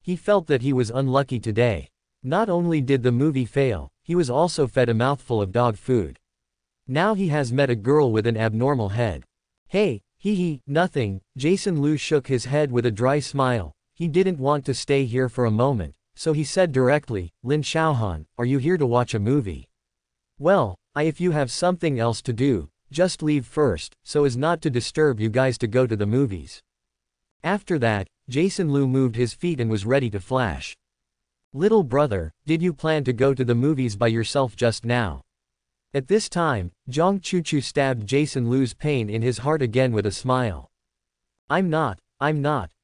He felt that he was unlucky today. Not only did the movie fail, he was also fed a mouthful of dog food. Now he has met a girl with an abnormal head. Hey, nothing. Jason Lu shook his head with a dry smile. He didn't want to stay here for a moment, so he said directly, Lin Xiaohan, are you here to watch a movie? Well, if you have something else to do, just leave first, so as not to disturb you guys to go to the movies. After that, Jason Lu moved his feet and was ready to flash. Little brother, did you plan to go to the movies by yourself just now? At this time, Zhang Chuchu stabbed Jason Lu's pain in his heart again with a smile. I'm not,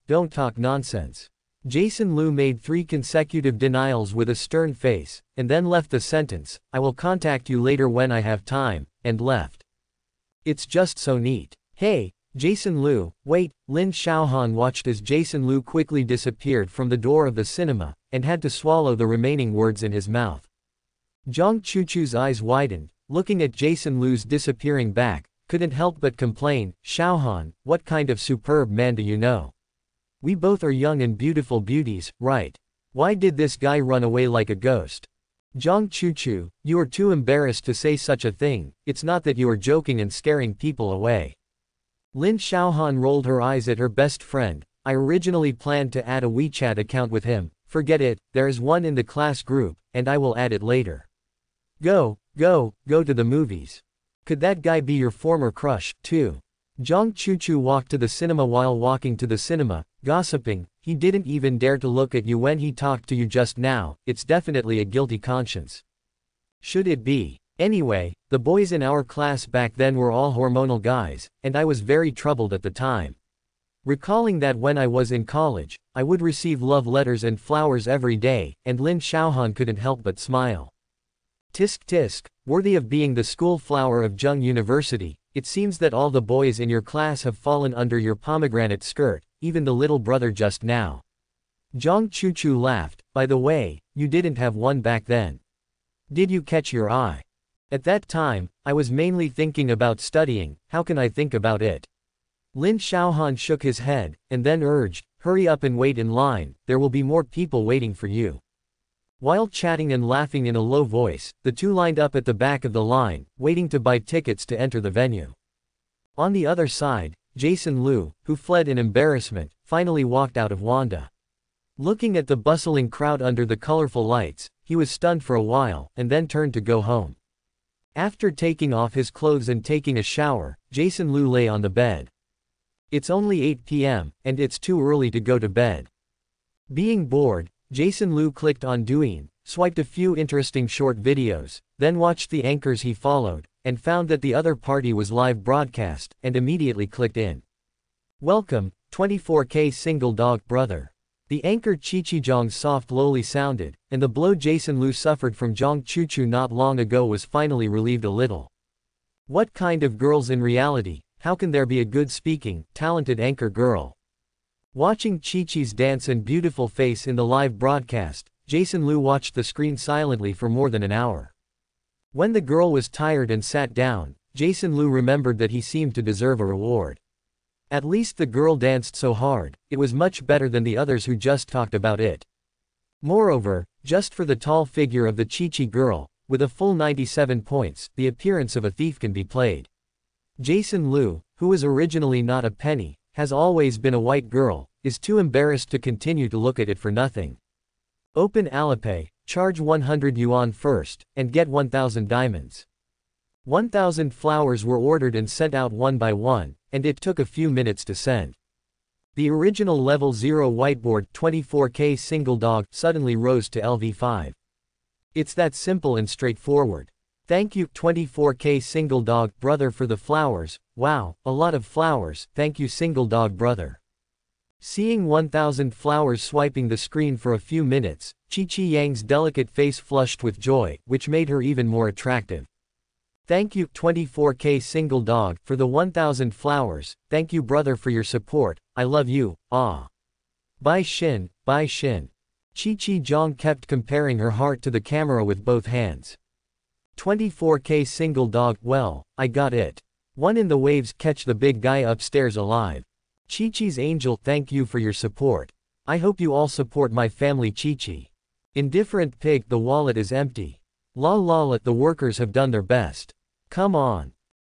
don't talk nonsense. Jason Lu made 3 consecutive denials with a stern face, and then left the sentence, I will contact you later when I have time, and left. It's just so neat. Hey, Jason Lu, wait. Lin Xiaohan watched as Jason Lu quickly disappeared from the door of the cinema, and had to swallow the remaining words in his mouth. Zhang Chuchu's eyes widened, looking at Jason Lu's disappearing back, couldn't help but complain, Xiaohan, what kind of superb man do you know? We both are young and beautiful beauties, right? Why did this guy run away like a ghost? Zhang Chuchu, you are too embarrassed to say such a thing, it's not that you are joking and scaring people away. Lin Xiaohan rolled her eyes at her best friend, I originally planned to add a WeChat account with him, forget it, there is one in the class group, and I will add it later. Go to the movies. Could that guy be your former crush, too? Zhang Chuchu walked to the cinema. While walking to the cinema, gossiping, he didn't even dare to look at you when he talked to you just now. It's definitely a guilty conscience. Should it be? Anyway, the boys in our class back then were all hormonal guys, and I was very troubled at the time. Recalling that when I was in college, I would receive love letters and flowers every day, and Lin Xiaohan couldn't help but smile. Tisk tisk, worthy of being the school flower of Zheng University, it seems that all the boys in your class have fallen under your pomegranate skirt, even the little brother just now. Zhang Chuchu laughed. By the way, you didn't have one back then. Did you catch your eye? At that time, I was mainly thinking about studying. How can I think about it? Lin Xiaohan shook his head, and then urged, hurry up and wait in line, there will be more people waiting for you. While chatting and laughing in a low voice, the two lined up at the back of the line, waiting to buy tickets to enter the venue. On the other side, Jason Liu, who fled in embarrassment, finally walked out of Wanda. Looking at the bustling crowd under the colorful lights, he was stunned for a while, and then turned to go home. After taking off his clothes and taking a shower, Jason Liu lay on the bed. It's only 8 p.m., and it's too early to go to bed. Being bored, Jason Liu clicked on Douyin, swiped a few interesting short videos, then watched the anchors he followed, and found that the other party was live broadcast, and immediately clicked in. Welcome, 24K single dog brother. The anchor Qiqi Zhang's soft lowly sounded, and the blow Jason Liu suffered from Zhang Chuchu not long ago was finally relieved a little. What kind of girls in reality? How can there be a good speaking, talented anchor girl? Watching Qiqi's dance and beautiful face in the live broadcast, Jason Liu watched the screen silently for more than an hour. When the girl was tired and sat down, Jason Liu remembered that he seemed to deserve a reward. At least the girl danced so hard, it was much better than the others who just talked about it. Moreover, just for the tall figure of the Qiqi girl, with a full 97 points, the appearance of a thief can be played. Jason Liu, who was originally not a penny, has always been a white girl, is too embarrassed to continue to look at it for nothing. Open Alipay, charge 100 yuan first, and get 1,000 diamonds. 1,000 flowers were ordered and sent out one by one, and it took a few minutes to send. The original level 0 whiteboard 24K single dog suddenly rose to LV5. It's that simple and straightforward. Thank you 24K single dog brother for the flowers. Wow, a lot of flowers, thank you single dog brother. Seeing 1,000 flowers swiping the screen for a few minutes, Qiqi Yang's delicate face flushed with joy, which made her even more attractive. Thank you 24K single dog for the 1,000 flowers, thank you brother for your support, I love you, ah. Bai Xin, Bai Xin. Qiqi Zhang kept comparing her heart to the camera with both hands. 24K single dog, well, I got it. One in the waves catch the big guy upstairs alive. Qiqi's angel, thank you for your support. I hope you all support my family Qiqi. Indifferent pig, the wallet is empty. La la la, the workers have done their best. Come on.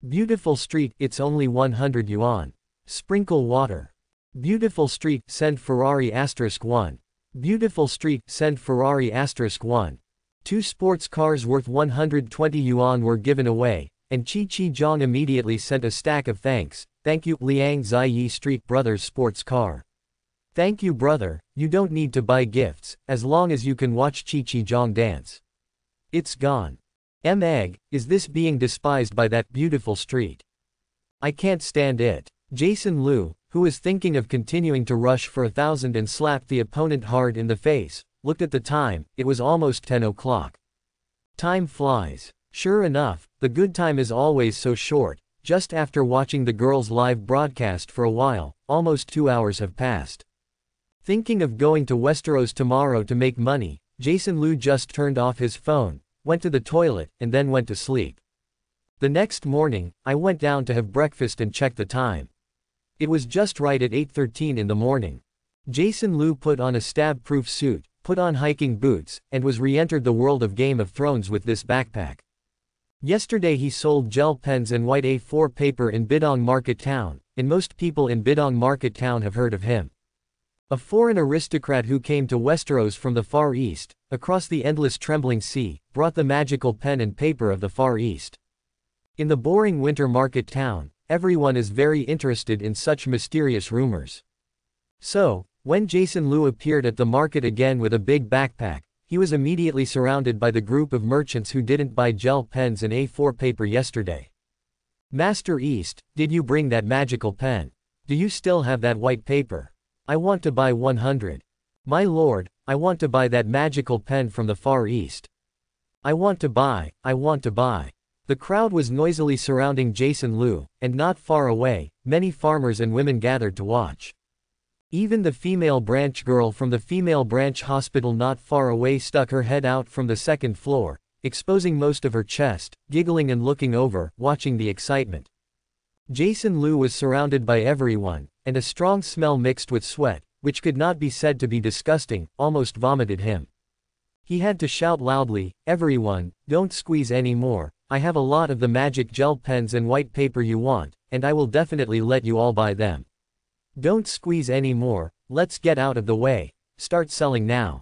Beautiful street, it's only 100 yuan. Sprinkle water. Beautiful street, send Ferrari *1. Beautiful street, send Ferrari *1. 2 sports cars worth 120 yuan were given away, and Qiqi Zhang immediately sent a stack of thanks. Thank you, Liang Ziyi Street Brothers sports car. Thank you brother, you don't need to buy gifts, as long as you can watch Qiqi Zhang dance. It's gone. Egg, is this being despised by that beautiful street? I can't stand it. Jason Liu, who was thinking of continuing to rush for 1,000 and slap the opponent hard in the face, looked at the time, it was almost 10 o'clock. Time flies. Sure enough, the good time is always so short. Just after watching the girls' live broadcast for a while, almost 2 hours have passed. Thinking of going to Westeros tomorrow to make money, Jason Liu just turned off his phone, went to the toilet, and then went to sleep. The next morning, I went down to have breakfast and checked the time. It was just right at 8:13 in the morning. Jason Liu put on a stab-proof suit, put on hiking boots, and was re-entered the world of Game of Thrones with this backpack. Yesterday he sold gel pens and white A4 paper in Bidong Market Town, and most people in Bidong Market Town have heard of him. A foreign aristocrat who came to Westeros from the Far East, across the endless trembling sea, brought the magical pen and paper of the Far East. In the boring winter market town, everyone is very interested in such mysterious rumors. So, when Jason Liu appeared at the market again with a big backpack, he was immediately surrounded by the group of merchants who didn't buy gel pens and A4 paper yesterday. Master East, did you bring that magical pen? Do you still have that white paper? I want to buy 100. My lord, I want to buy that magical pen from the Far East. I want to buy. The crowd was noisily surrounding Jason Liu, and not far away, many farmers and women gathered to watch. Even the female branch girl from the female branch hospital not far away stuck her head out from the second floor, exposing most of her chest, giggling and looking over, watching the excitement. Jason Liu was surrounded by everyone, and a strong smell mixed with sweat, which could not be said to be disgusting, almost vomited him. He had to shout loudly, "Everyone, don't squeeze anymore, I have a lot of the magic gel pens and white paper you want, and I will definitely let you all buy them. Don't squeeze anymore, let's get out of the way, start selling now."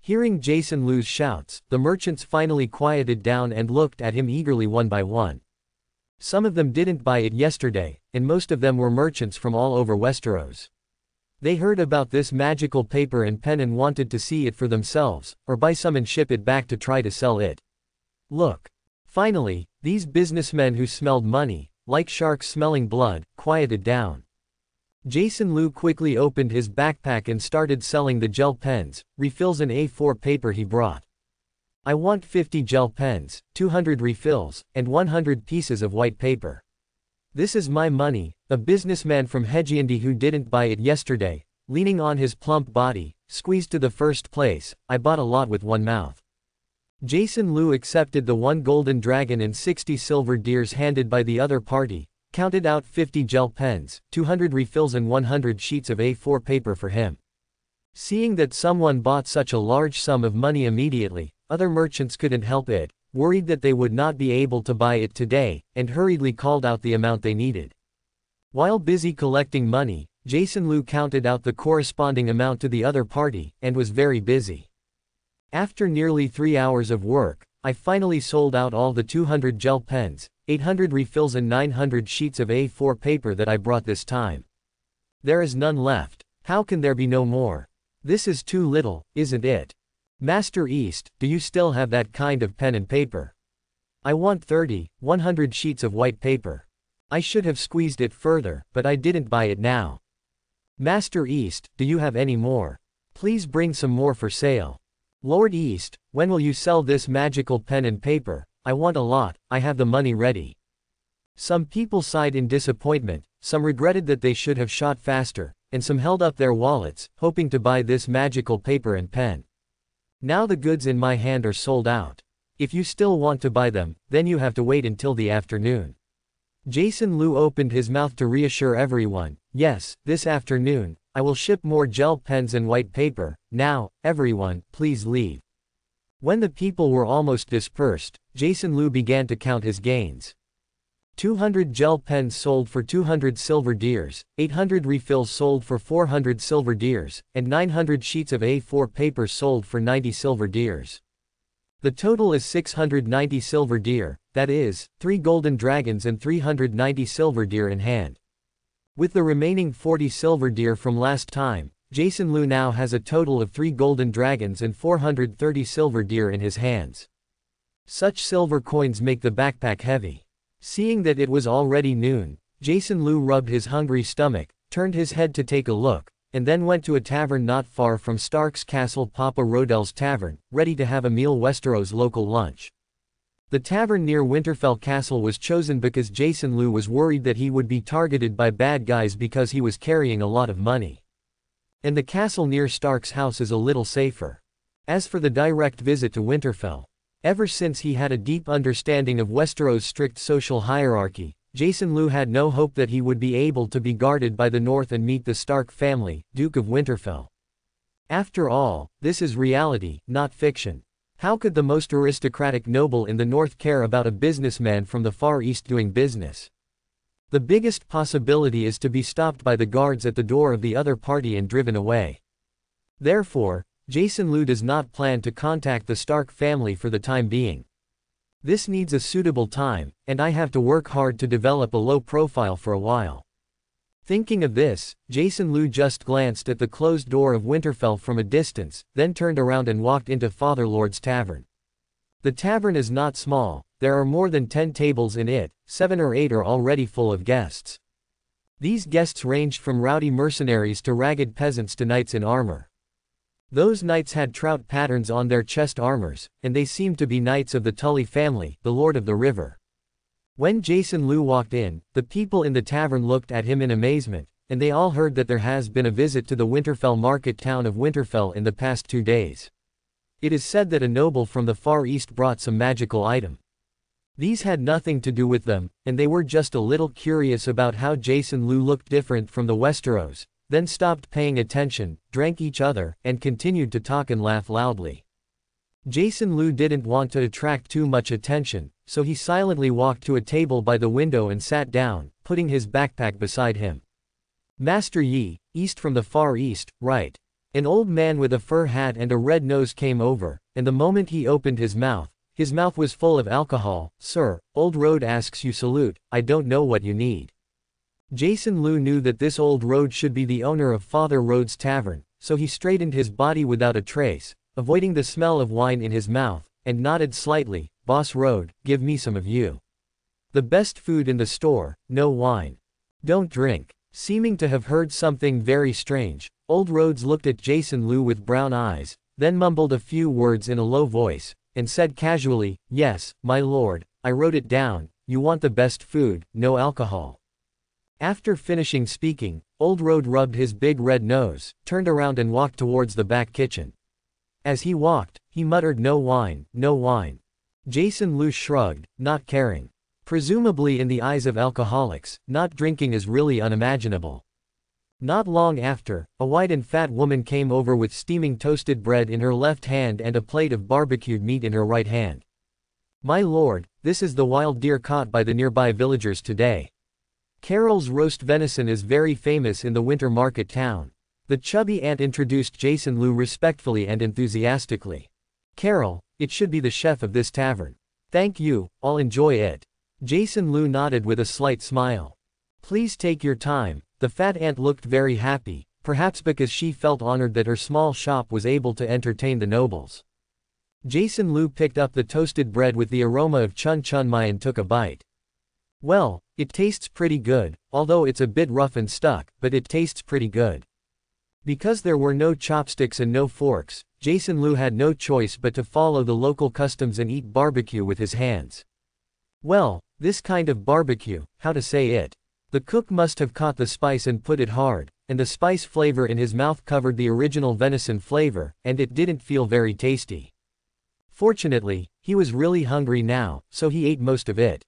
Hearing Jason Liu's shouts, the merchants finally quieted down and looked at him eagerly one by one. Some of them didn't buy it yesterday, and most of them were merchants from all over Westeros. They heard about this magical paper and pen and wanted to see it for themselves, or buy some and ship it back to try to sell it. Look. Finally, these businessmen who smelled money, like sharks smelling blood, quieted down. Jason Liu quickly opened his backpack and started selling the gel pens, refills and A4 paper he brought. I want 50 gel pens, 200 refills, and 100 pieces of white paper. This is my money. A businessman from Hejiandi who didn't buy it yesterday, leaning on his plump body, squeezed to the first place. I bought a lot with one mouth. Jason Liu accepted the 1 golden dragon and 60 silver deers handed by the other party, counted out 50 gel pens, 200 refills and 100 sheets of A4 paper for him. Seeing that someone bought such a large sum of money immediately, other merchants couldn't help it, worried that they would not be able to buy it today, and hurriedly called out the amount they needed. While busy collecting money, Jason Liu counted out the corresponding amount to the other party, and was very busy. After nearly 3 hours of work, I finally sold out all the 200 gel pens, 800 refills and 900 sheets of A4 paper that I brought this time. There is none left. How can there be no more? This is too little, isn't it? Master East, do you still have that kind of pen and paper? I want 100 sheets of white paper. I should have squeezed it further, but I didn't buy it now. Master East, do you have any more? Please bring some more for sale. Lord East, when will you sell this magical pen and paper? I want a lot, I have the money ready. Some people sighed in disappointment, some regretted that they should have shot faster, and some held up their wallets, hoping to buy this magical paper and pen. Now the goods in my hand are sold out. If you still want to buy them, then you have to wait until the afternoon. Jason Liu opened his mouth to reassure everyone, yes, this afternoon, I will ship more gel pens and white paper. Now, everyone, please leave. When the people were almost dispersed, Jason Liu began to count his gains. 200 gel pens sold for 200 silver deers, 800 refills sold for 400 silver deers, and 900 sheets of A4 paper sold for 90 silver deers. The total is 690 silver deer, that is, 3 golden dragons and 390 silver deer in hand. With the remaining 40 silver deer from last time, Jason Liu now has a total of 3 golden dragons and 430 silver deer in his hands. Such silver coins make the backpack heavy. Seeing that it was already noon, Jason Liu rubbed his hungry stomach, turned his head to take a look, and then went to a tavern not far from Stark's castle, Papa Rodel's Tavern, ready to have a meal, Westeros' local lunch. The tavern near Winterfell Castle was chosen because Jason Liu was worried that he would be targeted by bad guys because he was carrying a lot of money. And the castle near Stark's house is a little safer. As for the direct visit to Winterfell, ever since he had a deep understanding of Westeros' strict social hierarchy, Jason Liu had no hope that he would be able to be guarded by the North and meet the Stark family, Duke of Winterfell. After all, this is reality, not fiction. How could the most aristocratic noble in the North care about a businessman from the Far East doing business? The biggest possibility is to be stopped by the guards at the door of the other party and driven away. Therefore, Jason Liu does not plan to contact the Stark family for the time being. This needs a suitable time, and I have to work hard to develop a low profile for a while. Thinking of this, Jason Liu just glanced at the closed door of Winterfell from a distance, then turned around and walked into Father Lord's tavern. The tavern is not small, there are more than 10 tables in it, 7 or 8 are already full of guests. These guests ranged from rowdy mercenaries to ragged peasants to knights in armor. Those knights had trout patterns on their chest armors, and they seemed to be knights of the Tully family, the Lord of the River. When Jason Liu walked in, the people in the tavern looked at him in amazement, and they all heard that there has been a visit to the Winterfell market town of Winterfell in the past 2 days. It is said that a noble from the Far East brought some magical item. These had nothing to do with them, and they were just a little curious about how Jason Liu looked different from the Westeros, then stopped paying attention, drank each other, and continued to talk and laugh loudly. Jason Liu didn't want to attract too much attention, so he silently walked to a table by the window and sat down, putting his backpack beside him. Master Yi, East from the Far East, right? An old man with a fur hat and a red nose came over, and the moment he opened his mouth was full of alcohol. Sir, Old Road asks you salute, I don't know what you need. Jason Liu knew that this Old Road should be the owner of Father Road's tavern, so he straightened his body without a trace, avoiding the smell of wine in his mouth, and nodded slightly. Boss Road, give me some of you. The best food in the store, no wine. Don't drink. Seeming to have heard something very strange, Old Rhodes looked at Jason Liu with brown eyes, then mumbled a few words in a low voice, and said casually, yes, my lord, I wrote it down, you want the best food, no alcohol. After finishing speaking, Old Road rubbed his big red nose, turned around and walked towards the back kitchen. As he walked, he muttered no wine, no wine. Jason Liu shrugged, not caring. Presumably in the eyes of alcoholics, not drinking is really unimaginable. Not long after, a white and fat woman came over with steaming toasted bread in her left hand and a plate of barbecued meat in her right hand. My lord, this is the wild deer caught by the nearby villagers today. Carol's roast venison is very famous in the winter market town. The chubby ant introduced Jason Liu respectfully and enthusiastically. Carol, it should be the chef of this tavern. Thank you, I'll enjoy it. Jason Liu nodded with a slight smile. Please take your time. The fat ant looked very happy, perhaps because she felt honored that her small shop was able to entertain the nobles. Jason Liu picked up the toasted bread with the aroma of chun chun mai and took a bite. Well, it tastes pretty good, although it's a bit rough and stuck, but it tastes pretty good. Because there were no chopsticks and no forks, Jason Liu had no choice but to follow the local customs and eat barbecue with his hands. Well, this kind of barbecue, how to say it? The cook must have caught the spice and put it hard, and the spice flavor in his mouth covered the original venison flavor, and it didn't feel very tasty. Fortunately, he was really hungry now, so he ate most of it.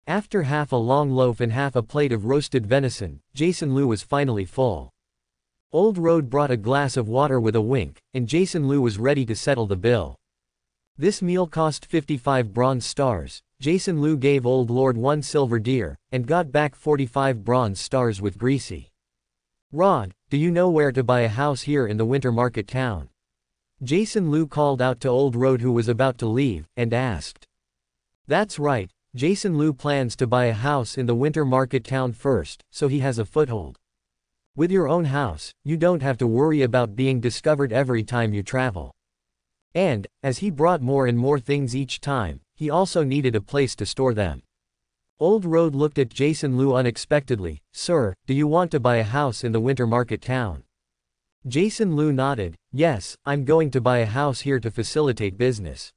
After half a long loaf and half a plate of roasted venison, Jason Liu was finally full. Old Road brought a glass of water with a wink, and Jason Liu was ready to settle the bill. This meal cost 55 bronze stars. Jason Liu gave Old Lord 1 silver deer, and got back 45 bronze stars with Greasy. Rod, do you know where to buy a house here in the winter market town? Jason Liu called out to Old Road who was about to leave, and asked. That's right, Jason Liu plans to buy a house in the winter market town first, so he has a foothold. With your own house, you don't have to worry about being discovered every time you travel. And, as he brought more and more things each time, he also needed a place to store them. Old Road looked at Jason Liu unexpectedly. Sir, do you want to buy a house in the winter market town? Jason Liu nodded. Yes, I'm going to buy a house here to facilitate business.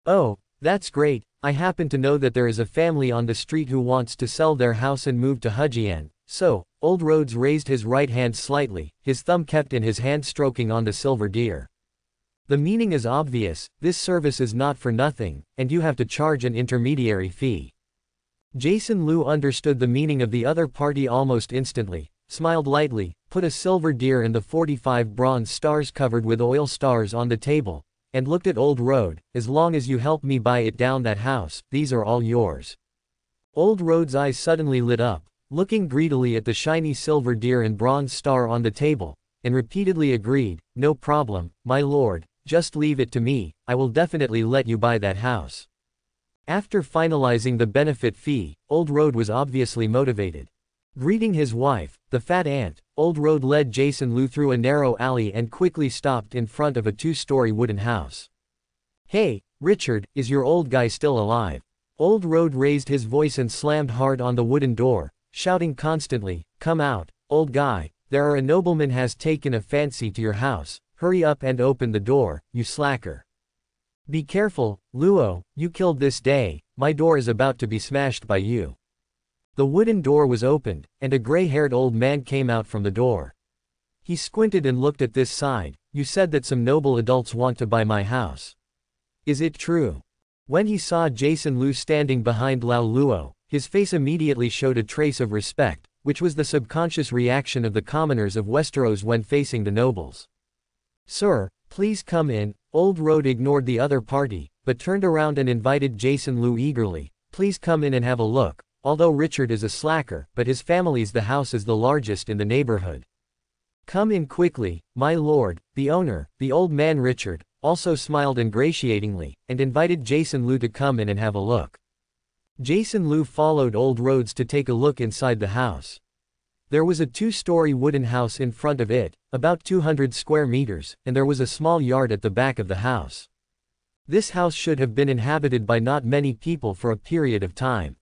Oh, that's great. I happen to know that there is a family on the street who wants to sell their house and move to Hujian. So, Old Rhodes raised his right hand slightly, his thumb kept in his hand stroking on the silver deer. The meaning is obvious, this service is not for nothing, and you have to charge an intermediary fee. Jason Liu understood the meaning of the other party almost instantly, smiled lightly, put a silver deer and the 45 bronze stars covered with oil stars on the table, and looked at Old Road. As long as you help me buy it down that house, these are all yours. Old Road's eyes suddenly lit up, looking greedily at the shiny silver deer and bronze star on the table, and repeatedly agreed, no problem, my lord. Just leave it to me, I will definitely let you buy that house. After finalizing the benefit fee, Old Road was obviously motivated. Greeting his wife, the fat ant, Old Road led Jason Lu through a narrow alley and quickly stopped in front of a two-story wooden house. "Hey, Richard, is your old guy still alive?" Old Road raised his voice and slammed hard on the wooden door, shouting constantly, "Come out, old guy, a nobleman has taken a fancy to your house, hurry up and open the door, you slacker. Be careful, Luo, you killed this day, my door is about to be smashed by you." The wooden door was opened, and a gray-haired old man came out from the door. He squinted and looked at this side. "You said that some noble adults want to buy my house. Is it true?" When he saw Jason Lu standing behind Lao Luo, his face immediately showed a trace of respect, which was the subconscious reaction of the commoners of Westeros when facing the nobles. "Sir, please come in." Old Road ignored the other party, but turned around and invited Jason Lu eagerly. "Please come in and have a look. Although Richard is a slacker, but his family's the house is the largest in the neighborhood. Come in quickly, my lord." The owner, the old man Richard, also smiled ingratiatingly, and invited Jason Lu to come in and have a look. Jason Lu followed Old Roads to take a look inside the house. There was a two-story wooden house in front of it, about 200 square meters, and there was a small yard at the back of the house. This house should have been inhabited by not many people for a period of time.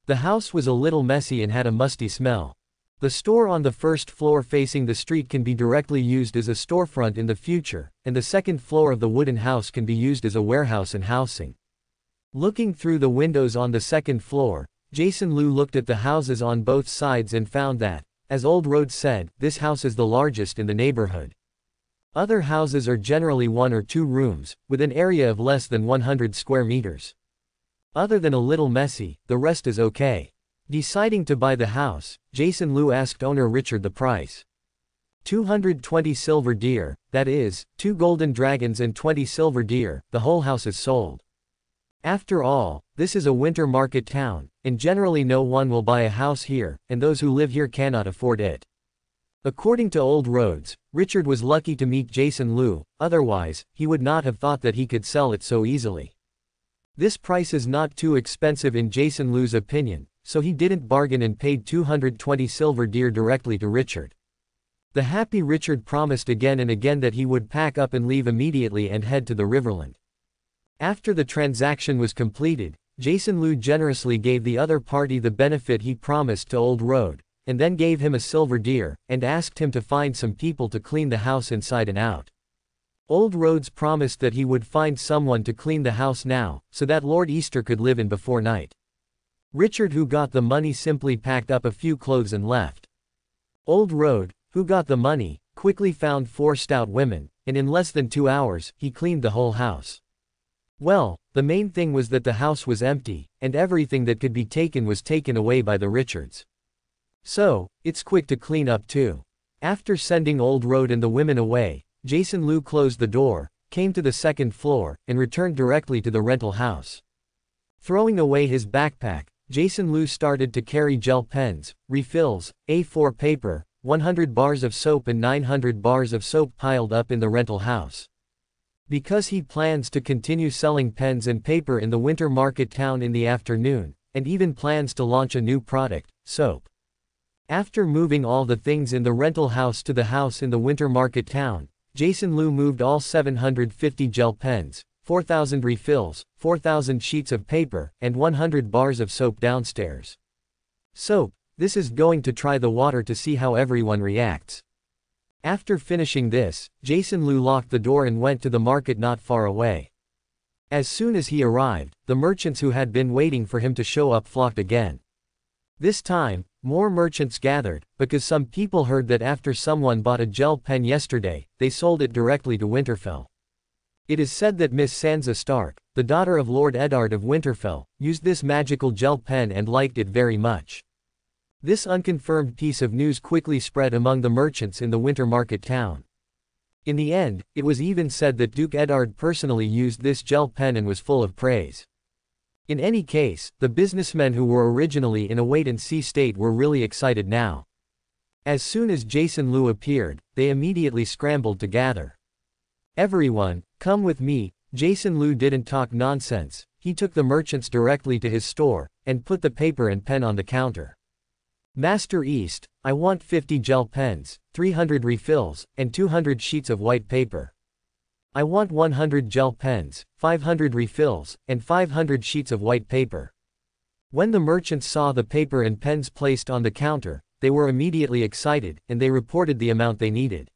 The house was a little messy and had a musty smell. The store on the first floor facing the street can be directly used as a storefront in the future, and the second floor of the wooden house can be used as a warehouse and housing. Looking through the windows on the second floor, Jason Lu looked at the houses on both sides and found that, as Old Road said, this house is the largest in the neighborhood. Other houses are generally 1 or 2 rooms, with an area of less than 100 square meters. Other than a little messy, the rest is okay. Deciding to buy the house, Jason Lu asked owner Richard the price. 220 silver deer, that is, 2 golden dragons and 20 silver deer, the whole house is sold. After all, this is a winter market town, and generally no one will buy a house here, and those who live here cannot afford it. According to Old Roads, Richard was lucky to meet Jason Lu, otherwise, he would not have thought that he could sell it so easily. This price is not too expensive in Jason Lu's opinion, so he didn't bargain and paid 220 silver deer directly to Richard. The happy Richard promised again and again that he would pack up and leave immediately and head to the Riverland. After the transaction was completed, Jason Lu generously gave the other party the benefit he promised to Old Road, and then gave him a silver deer, and asked him to find some people to clean the house inside and out. Old Roads promised that he would find someone to clean the house now, so that Lord Easter could live in before night. Richard, who got the money, simply packed up a few clothes and left. Old Road, who got the money, quickly found 4 stout women, and in less than 2 hours, he cleaned the whole house. Well, the main thing was that the house was empty, and everything that could be taken was taken away by the Richards. So, it's quick to clean up too. After sending Old Road and the women away, Jason Lu closed the door, came to the second floor, and returned directly to the rental house. Throwing away his backpack, Jason Lu started to carry gel pens, refills, A4 paper, 100 bars of soap and 900 bars of soap piled up in the rental house. Because he plans to continue selling pens and paper in the winter market town in the afternoon, and even plans to launch a new product, soap. After moving all the things in the rental house to the house in the winter market town, Jason Lu moved all 750 gel pens, 4,000 refills, 4,000 sheets of paper, and 100 bars of soap downstairs. Soap, this is going to try the water to see how everyone reacts. After finishing this, Jason Lu locked the door and went to the market not far away. As soon as he arrived, the merchants who had been waiting for him to show up flocked again. This time, more merchants gathered, because some people heard that after someone bought a gel pen yesterday, they sold it directly to Winterfell. It is said that Miss Sansa Stark, the daughter of Lord Eddard of Winterfell, used this magical gel pen and liked it very much. This unconfirmed piece of news quickly spread among the merchants in the winter market town. In the end, it was even said that Duke Eddard personally used this gel pen and was full of praise. In any case, the businessmen who were originally in a wait-and-see state were really excited now. As soon as Jason Lu appeared, they immediately scrambled to gather. Everyone, come with me. Jason Lu didn't talk nonsense. he took the merchants directly to his store, and put the paper and pen on the counter. "Master East, I want 50 gel pens, 300 refills, and 200 sheets of white paper. I want 100 gel pens, 500 refills, and 500 sheets of white paper." When the merchants saw the paper and pens placed on the counter, they were immediately excited, and they reported the amount they needed.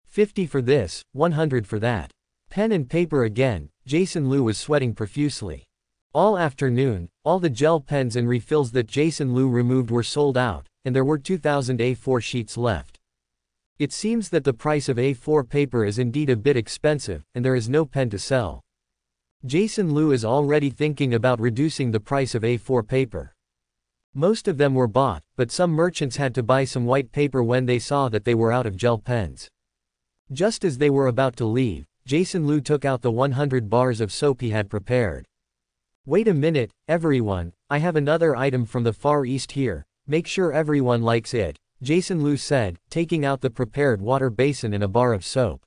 50 for this, 100 for that. Pen and paper again. Jason Liu was sweating profusely. All afternoon, all the gel pens and refills that Jason Liu removed were sold out, and there were 2,000 A4 sheets left. It seems that the price of A4 paper is indeed a bit expensive, and there is no pen to sell. Jason Liu is already thinking about reducing the price of A4 paper. Most of them were bought, but some merchants had to buy some white paper when they saw that they were out of gel pens. Just as they were about to leave, Jason Liu took out the 100 bars of soap he had prepared. "Wait a minute, everyone, I have another item from the Far East here, make sure everyone likes it," Jason Liu said, taking out the prepared water basin and a bar of soap.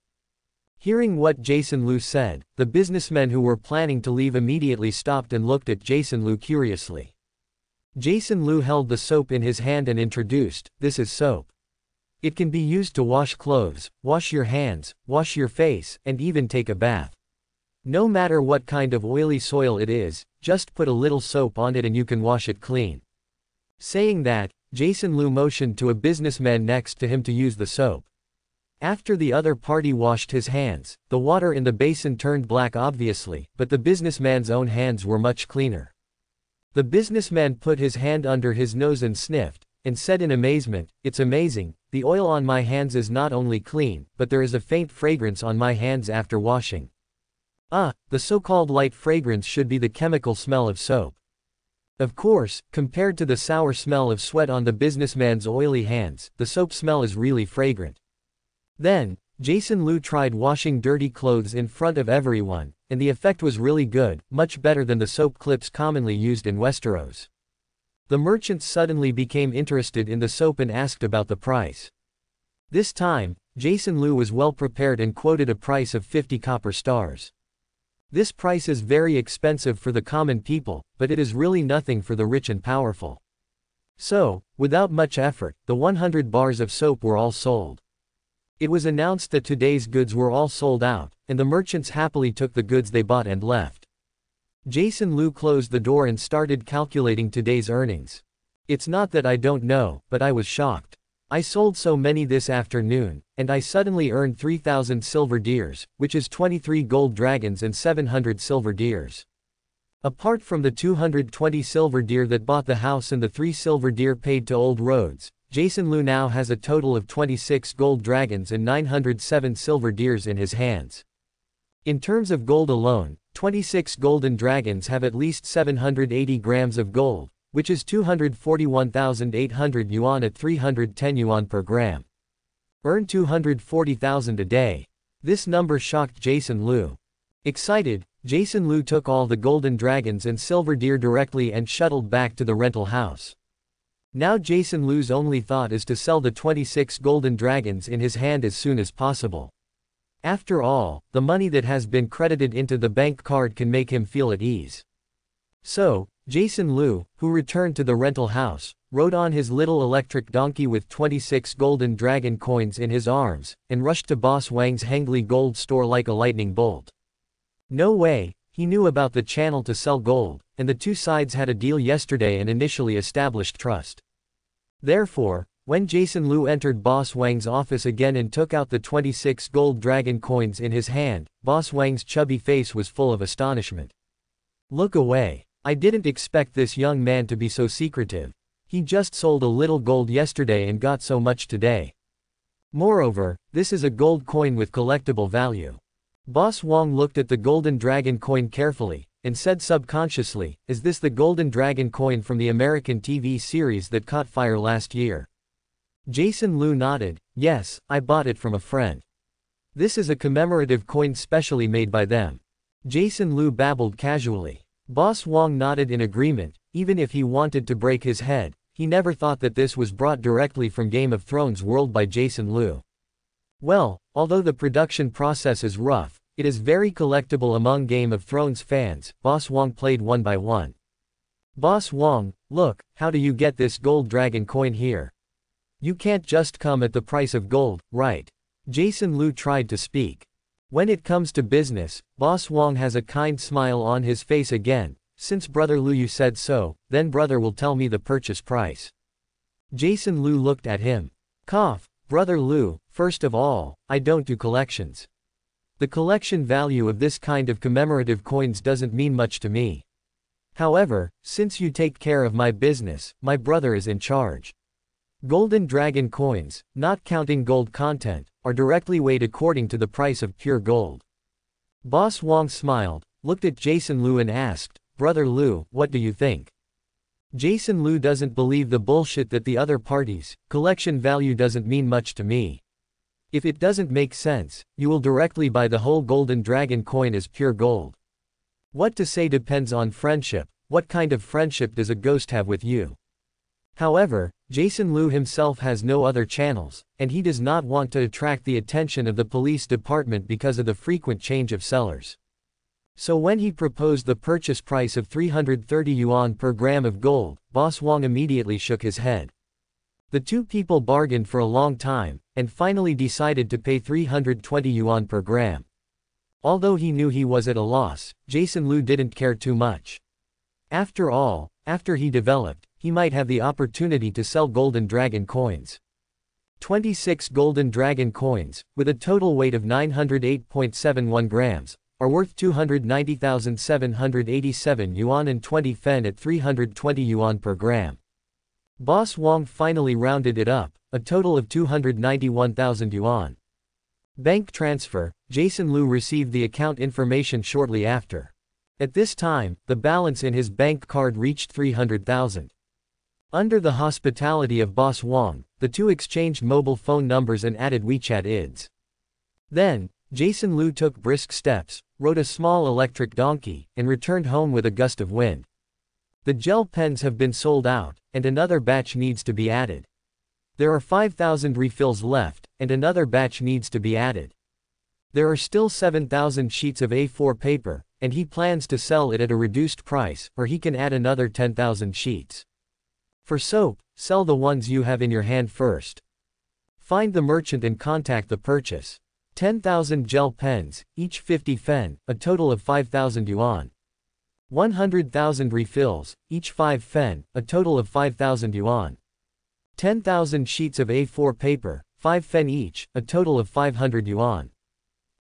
Hearing what Jason Liu said, the businessmen who were planning to leave immediately stopped and looked at Jason Liu curiously. Jason Liu held the soap in his hand and introduced, "This is soap. It can be used to wash clothes, wash your hands, wash your face, and even take a bath. No matter what kind of oily soil it is, just put a little soap on it and you can wash it clean." Saying that, Jason Liu motioned to a businessman next to him to use the soap. After the other party washed his hands, the water in the basin turned black obviously, but the businessman's own hands were much cleaner. The businessman put his hand under his nose and sniffed, and said in amazement, "It's amazing, the oil on my hands is not only clean, but there is a faint fragrance on my hands after washing. The so-called light fragrance should be the chemical smell of soap." Of course, compared to the sour smell of sweat on the businessman's oily hands, the soap smell is really fragrant. Then, Jason Liu tried washing dirty clothes in front of everyone, and the effect was really good, much better than the soap clips commonly used in Westeros. The merchants suddenly became interested in the soap and asked about the price. This time, Jason Liu was well prepared and quoted a price of 50 copper stars. This price is very expensive for the common people, but it is really nothing for the rich and powerful. So, without much effort, the 100 bars of soap were all sold. It was announced that today's goods were all sold out, and the merchants happily took the goods they bought and left. Jason Liu closed the door and started calculating today's earnings. "It's not that I don't know, but I was shocked. I sold so many this afternoon, and I suddenly earned 3,000 silver deers, which is 23 gold dragons and 700 silver deers. Apart from the 220 silver deer that bought the house and the 3 silver deer paid to Old Roads, Jason Liu now has a total of 26 gold dragons and 907 silver deers in his hands. In terms of gold alone, 26 golden dragons have at least 780 grams of gold, which is 241,800 yuan at 310 yuan per gram. Earn 240,000 a day. This number shocked Jason Liu. Excited, Jason Liu took all the golden dragons and silver deer directly and shuttled back to the rental house. Now Jason Liu's only thought is to sell the 26 golden dragons in his hand as soon as possible. After all, the money that has been credited into the bank card can make him feel at ease. So, Jason Liu, who returned to the rental house, rode on his little electric donkey with 26 golden dragon coins in his arms, and rushed to Boss Wang's Hengli gold store like a lightning bolt. No way, he knew about the channel to sell gold, and the two sides had a deal yesterday and initially established trust. Therefore, when Jason Liu entered Boss Wang's office again and took out the 26 gold dragon coins in his hand, Boss Wang's chubby face was full of astonishment. "Look away. I didn't expect this young man to be so secretive. He just sold a little gold yesterday and got so much today. Moreover, this is a gold coin with collectible value." Boss Wang looked at the golden dragon coin carefully, and said subconsciously, "Is this the golden dragon coin from the American TV series that caught fire last year?" Jason Liu nodded, "Yes, I bought it from a friend. This is a commemorative coin specially made by them." Jason Liu babbled casually. Boss Wang nodded in agreement. Even if he wanted to break his head, he never thought that this was brought directly from Game of Thrones world by Jason Liu. Well, although the production process is rough, It is very collectible among Game of Thrones fans. Boss Wong played one by one. Boss Wong, look, how do you get this gold dragon coin here? You can't just come at the price of gold, right? Jason Lu tried to speak. When it comes to business, Boss Wong has a kind smile on his face again. Since Brother Lu you said so, then brother will tell me the purchase price. Jason Lu looked at him. Cough, Brother Lu, first of all, I don't do collections. The collection value of this kind of commemorative coins doesn't mean much to me. However, since you take care of my business, my brother is in charge. Golden dragon coins, not counting gold content, are directly weighed according to the price of pure gold. Boss Wong smiled, looked at Jason Lu and asked, Brother Lu, what do you think? Jason Lu doesn't believe the bullshit that the other parties, collection value doesn't mean much to me. If it doesn't make sense, you will directly buy the whole golden dragon coin as pure gold. What to say depends on friendship. What kind of friendship does a ghost have with you? However, Jason Lu himself has no other channels, and he does not want to attract the attention of the police department because of the frequent change of sellers. So when he proposed the purchase price of 330 yuan per gram of gold, Boss Wong immediately shook his head. The two people bargained for a long time, and finally decided to pay 320 yuan per gram. Although he knew he was at a loss, Jason Lu didn't care too much. After all, after he developed, he might have the opportunity to sell golden dragon coins. 26 golden dragon coins, with a total weight of 908.71 grams, are worth 290,787 yuan and 20 fen at 320 yuan per gram. Boss Wong finally rounded it up, a total of 291,000 yuan. Bank transfer. Jason Lu received the account information shortly after. At this time, the balance in his bank card reached 300,000. Under the hospitality of Boss Wong, the two exchanged mobile phone numbers and added WeChat IDs. Then, Jason Lu took brisk steps, rode a small electric donkey, and returned home with a gust of wind. The gel pens have been sold out, and another batch needs to be added. There are 5,000 refills left, and another batch needs to be added. There are still 7,000 sheets of A4 paper, and he plans to sell it at a reduced price, or he can add another 10,000 sheets. For soap, sell the ones you have in your hand first. Find the merchant and contact the purchase. 10,000 gel pens, each 50 fen, a total of 5,000 yuan. 100,000 refills, each 5 fen, a total of 5,000 yuan. 10,000 sheets of A4 paper, 5 fen each, a total of 500 yuan.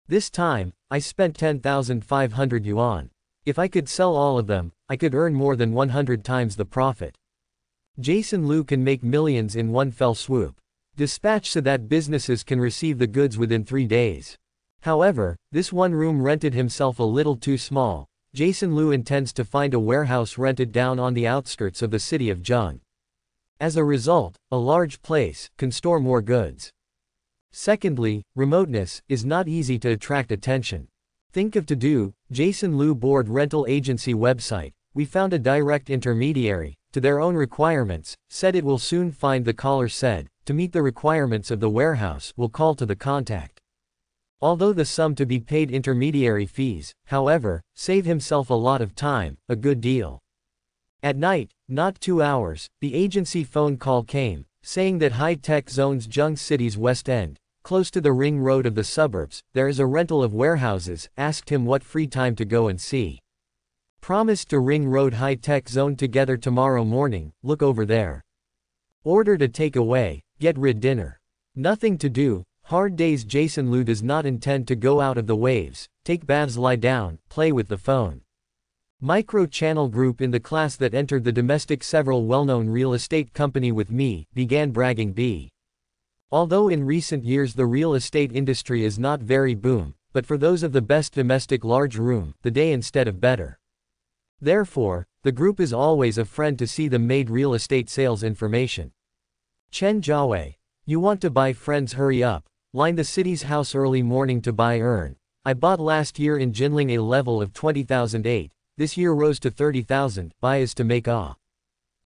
This time, I spent 10,500 yuan. If I could sell all of them, I could earn more than 100 times the profit. Jason Lu can make millions in one fell swoop. Dispatch so that businesses can receive the goods within 3 days. However, this one room rented himself a little too small. Jason Lu intends to find a warehouse rented down on the outskirts of the city of Zheng. As a result, a large place can store more goods. Secondly, remoteness is not easy to attract attention. Think of to-do, Jason Lu board rental agency website. We found a direct intermediary, to their own requirements, said it will soon find the caller said, to meet the requirements of the warehouse, will call to the contact. Although the sum to be paid intermediary fees, however, save himself a lot of time, a good deal. At night, not 2 hours, the agency phone call came, saying that high-tech zones Zheng City's west end, close to the ring road of the suburbs, there is a rental of warehouses, asked him what free time to go and see. Promised to ring road high-tech zone together tomorrow morning, look over there. Order to take away, get rid dinner. Nothing to do, hard days. Jason Lu does not intend to go out of the waves, take baths, lie down, play with the phone. Micro-channel group in the class that entered the domestic several well-known real estate company with me, began bragging B. Although in recent years the real estate industry is not very boom, but for those of the best domestic large room, the day instead of better. Therefore, the group is always a friend to see them made real estate sales information. Chen Jiawei. You want to buy, friends, hurry up. Line the city's house early morning to buy earn. I bought last year in Jinling a level of 20,008. This year rose to 30,000. Buy is to make ah.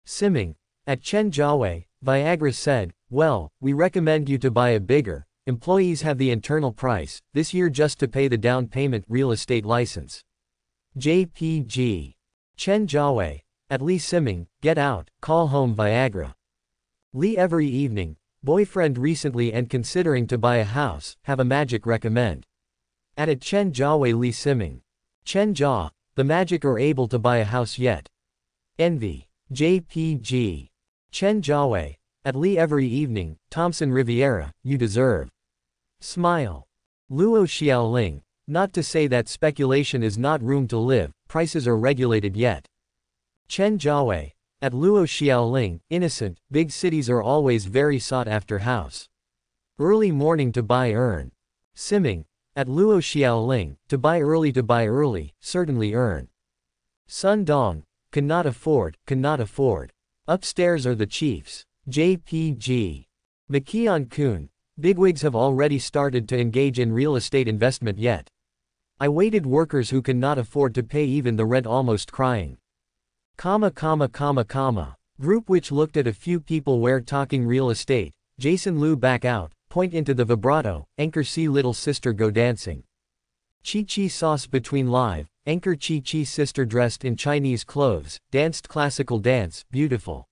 Simming. At Chen Jiawei, Viagra said, well, we recommend you to buy a bigger, employees have the internal price, this year just to pay the down payment real estate license. JPG. Chen Jiawei. At Li Siming, get out, call home Viagra. Li every evening, boyfriend recently and considering to buy a house, have a magic recommend. At Chen Jiawei Li Siming. Chen Jia, the magic are able to buy a house yet. Envy. JPG. Chen Jiawei. At Li every evening, Thompson Riviera, you deserve. Smile. Luo Xiaoling. Not to say that speculation is not room to live, prices are regulated yet. Chen Jiawei. At Luo Xiaoling, innocent, big cities are always very sought after house. Early morning to buy earn. Siming. At Luo Xiaoling, to buy early, certainly earn. Sun Dong. Cannot afford. Upstairs are the chiefs. JPG. Makian Kun. Bigwigs have already started to engage in real estate investment yet. I waited workers who cannot afford to pay even the rent almost crying. Group which looked at a few people where talking real estate, Jason Liu back out, point into the vibrato, anchor see little sister go dancing. Chi sauce between live, anchor Chi sister dressed in Chinese clothes, danced classical dance, beautiful.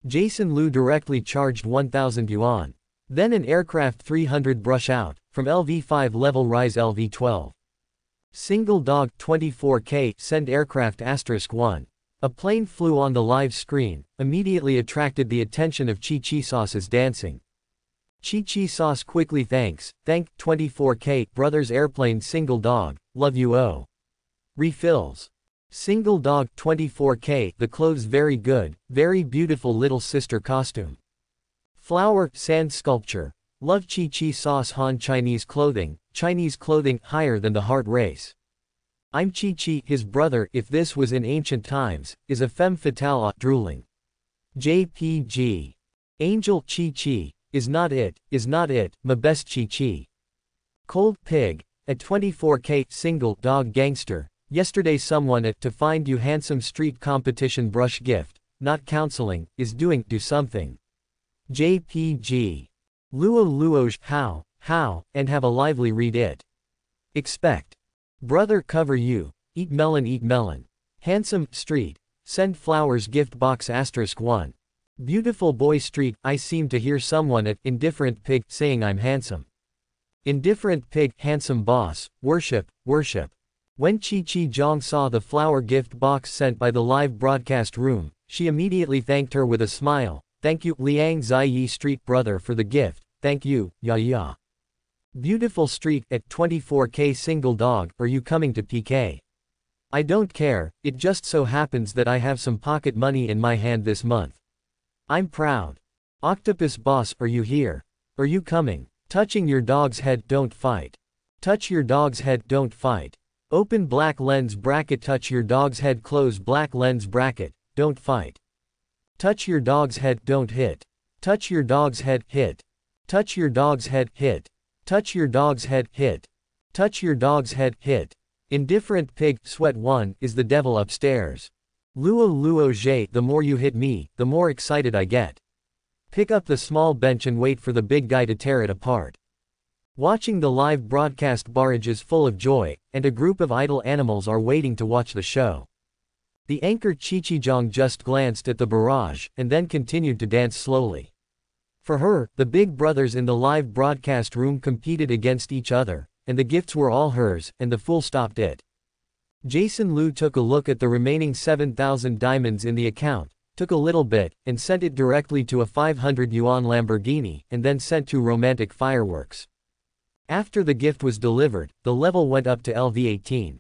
Jason Liu directly charged 1,000 yuan. Then an aircraft 300 brush out, from LV5 level rise LV12. Single dog 24K send aircraft *1. A plane flew on the live screen, immediately attracted the attention of Chi sauce's dancing. Chi sauce quickly thank 24K brothers airplane single dog, love you oh. Refills. Single dog 24K the clothes very good, very beautiful little sister costume. Flower, sand sculpture. Love Chi sauce Han Chinese clothing higher than the heart race. I'm Chi his brother if this was in ancient times, is a femme fatale drooling. JPG. Angel Chi is not it, my best Chi. Cold pig, at 24K single dog gangster. Yesterday someone at to find you handsome street competition brush gift, not counseling, is doing do something. JPG. Luoj how, and have a lively read it. Expect. Brother cover you, eat melon. Handsome, street, send flowers gift box *1. Beautiful boy street, I seem to hear someone at indifferent pig saying I'm handsome. Indifferent pig, handsome boss, worship. When Chi Zhang saw the flower gift box sent by the live broadcast room, she immediately thanked her with a smile. Thank you, Liang Ziyi street brother for the gift, thank you, ya. Beautiful street, at 24K single dog, are you coming to PK? I don't care, it just so happens that I have some pocket money in my hand this month. I'm proud. Octopus boss, are you here? Are you coming? Touching your dog's head, don't fight. Touch your dog's head, don't fight. Open black lens bracket, touch your dog's head, close black lens bracket, don't fight. Touch your dog's head, don't hit. Touch your dog's head, hit. Touch your dog's head, hit. Touch your dog's head, hit. Touch your dog's head, hit. Indifferent pig, sweat 1, is the devil upstairs. Luo Zhe, the more you hit me, the more excited I get. Pick up the small bench and wait for the big guy to tear it apart. Watching the live broadcast barrage is full of joy, and a group of idle animals are waiting to watch the show. The anchor Chichijong just glanced at the barrage, and then continued to dance slowly. For her, the big brothers in the live broadcast room competed against each other, and the gifts were all hers, and the fool stopped it. Jason Liu took a look at the remaining 7,000 diamonds in the account, took a little bit, and sent it directly to a 500 yuan Lamborghini, and then sent 2 romantic fireworks. After the gift was delivered, the level went up to LV18.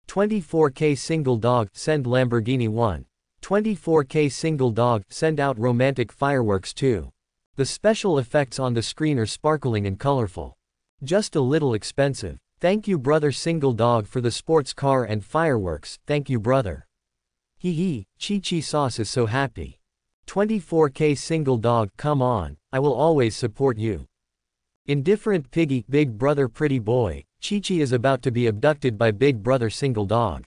24K single dog, send Lamborghini 1. 24K single dog, send out romantic fireworks 2. The special effects on the screen are sparkling and colorful. Just a little expensive. Thank you brother single dog for the sports car and fireworks, thank you brother. Hee, Chi sauce is so happy. 24K single dog, come on, I will always support you. Indifferent piggy, big brother pretty boy, Chi is about to be abducted by big brother single dog.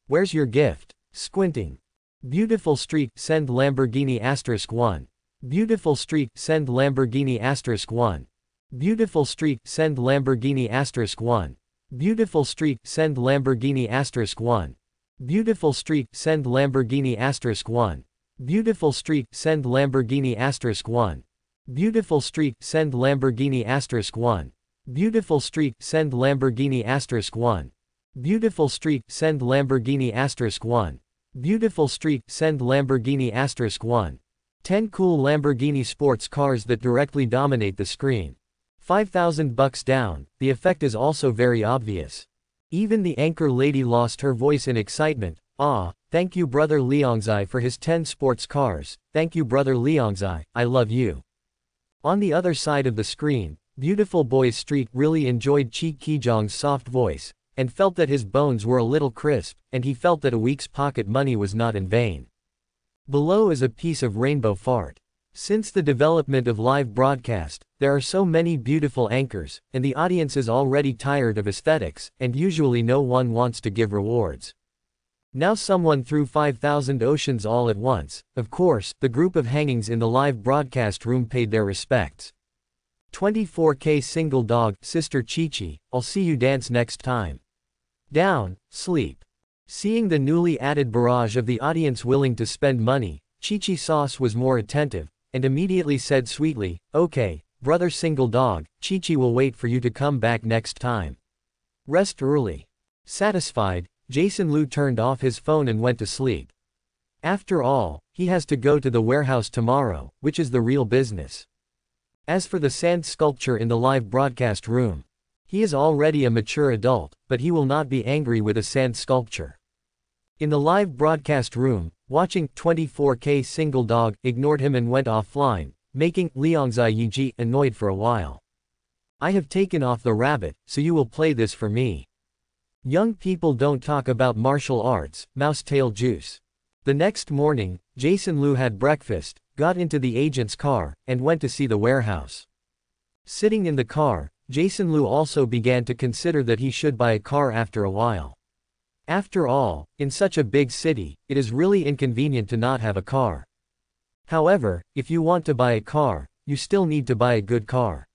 Where's your gift? Squinting. Beautiful street, send Lamborghini *1. Beautiful street, send Lamborghini *1. Beautiful street, send Lamborghini *1. Beautiful street, send Lamborghini *1. Beautiful street, send Lamborghini *1. Beautiful street, send Lamborghini *1. Beautiful street, send Lamborghini *1. Beautiful street, send Lamborghini *1. Beautiful street, send Lamborghini *1. Beautiful street, send Lamborghini *1. 10 cool Lamborghini sports cars that directly dominate the screen. $5,000 down, the effect is also very obvious. Even the anchor lady lost her voice in excitement. Ah, thank you brother Liangzai for his 10 sports cars, thank you brother Liangzai, I love you. On the other side of the screen, beautiful boy Street really enjoyed Qi Qizhang's soft voice, and felt that his bones were a little crisp, and he felt that a week's pocket money was not in vain. Below is a piece of rainbow fart. Since the development of live broadcast, there are so many beautiful anchors, and the audience is already tired of aesthetics, and usually no one wants to give rewards. Now someone threw 5,000 oceans all at once. Of course, the group of hangings in the live broadcast room paid their respects. 24K single dog, Sister Chi-Chi, I'll see you dance next time. Down, sleep. Seeing the newly added barrage of the audience willing to spend money, Chi-Chi Sauce was more attentive, and immediately said sweetly, okay, brother single dog, Chi-Chi will wait for you to come back next time. Rest early. Satisfied, Jason Lu turned off his phone and went to sleep. After all, he has to go to the warehouse tomorrow, which is the real business. As for the sand sculpture in the live broadcast room, he is already a mature adult, but he will not be angry with a sand sculpture. In the live broadcast room, watching 24K single dog ignored him and went offline, making Liangzai Yiji annoyed for a while. I have taken off the rabbit, so you will play this for me. Young people don't talk about martial arts, mousetail juice. The next morning, Jason Lu had breakfast, got into the agent's car, and went to see the warehouse. Sitting in the car, Jason Lu also began to consider that he should buy a car after a while. After all, in such a big city, it is really inconvenient to not have a car. However, if you want to buy a car, you still need to buy a good car.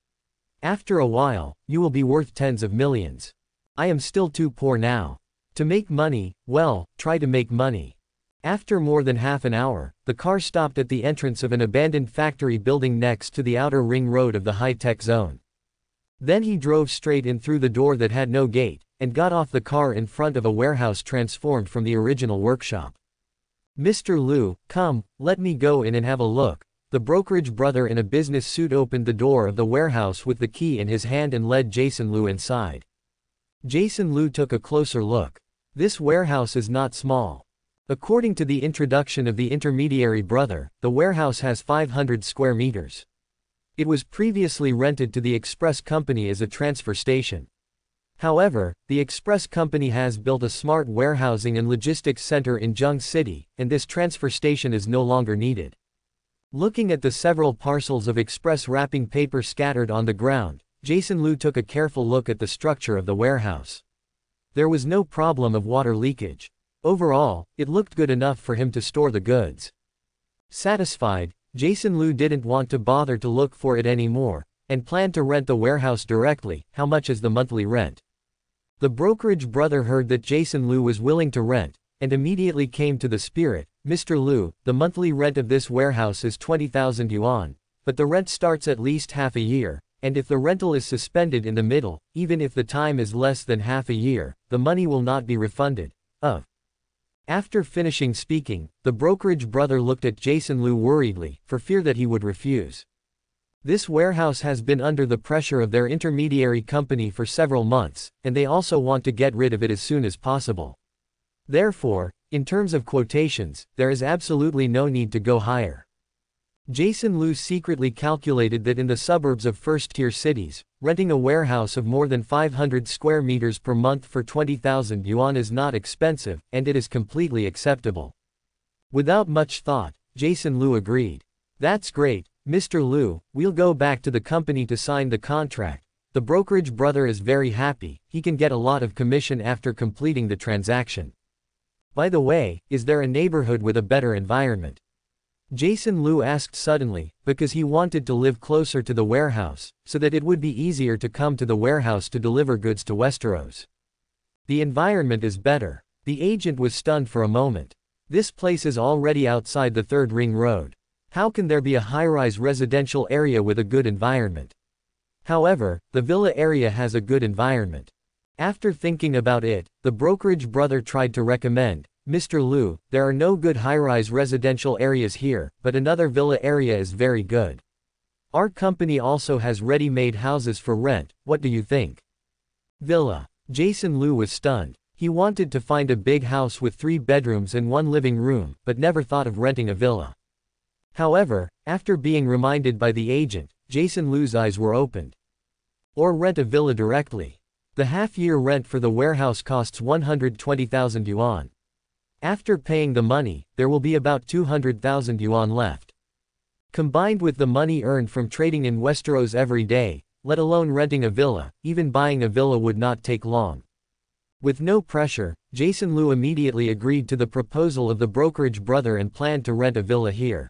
After a while, you will be worth tens of millions. I am still too poor now. To make money, well, try to make money. After more than half an hour, the car stopped at the entrance of an abandoned factory building next to the outer ring road of the high-tech zone. Then he drove straight in through the door that had no gate, and got off the car in front of a warehouse transformed from the original workshop. Mr. Lu, come, let me go in and have a look. The brokerage brother in a business suit opened the door of the warehouse with the key in his hand and led Jason Lu inside. Jason Lu took a closer look. This warehouse is not small. According to the introduction of the intermediary brother, the warehouse has 500 square meters. It was previously rented to the express company as a transfer station. However, the express company has built a smart warehousing and logistics center in Zheng City, and this transfer station is no longer needed. Looking at the several parcels of express wrapping paper scattered on the ground, Jason Lu took a careful look at the structure of the warehouse. There was no problem of water leakage. Overall, it looked good enough for him to store the goods. Satisfied, Jason Lu didn't want to bother to look for it anymore, and planned to rent the warehouse directly. How much is the monthly rent? The brokerage brother heard that Jason Lu was willing to rent, and immediately came to the spirit. Mr. Lu, the monthly rent of this warehouse is 20,000 yuan, but the rent starts at least half a year, and if the rental is suspended in the middle, even if the time is less than half a year, the money will not be refunded. After finishing speaking, the brokerage brother looked at Jason Lu worriedly, for fear that he would refuse. This warehouse has been under the pressure of their intermediary company for several months, and they also want to get rid of it as soon as possible. Therefore, in terms of quotations, there is absolutely no need to go higher. Jason Lu secretly calculated that in the suburbs of first-tier cities, renting a warehouse of more than 500 square meters per month for 20,000 yuan is not expensive, and it is completely acceptable. Without much thought, Jason Lu agreed. That's great, Mr. Lu, we'll go back to the company to sign the contract. The brokerage brother is very happy, he can get a lot of commission after completing the transaction. By the way, is there a neighborhood with a better environment? Jason Liu asked suddenly, because he wanted to live closer to the warehouse, so that it would be easier to come to the warehouse to deliver goods to Westeros. The environment is better. The agent was stunned for a moment. This place is already outside the Third Ring Road. How can there be a high-rise residential area with a good environment? However, the villa area has a good environment. After thinking about it, the brokerage brother tried to recommend, Mr. Liu, there are no good high-rise residential areas here, but another villa area is very good. Our company also has ready-made houses for rent, what do you think? Villa. Jason Liu was stunned. He wanted to find a big house with 3 bedrooms and 1 living room, but never thought of renting a villa. However, after being reminded by the agent, Jason Liu's eyes were opened. Or rent a villa directly. The half-year rent for the warehouse costs 120,000 yuan. After paying the money, there will be about 200,000 yuan left. Combined with the money earned from trading in Westeros every day, let alone renting a villa, even buying a villa would not take long. With no pressure, Jason Liu immediately agreed to the proposal of the brokerage brother and planned to rent a villa here.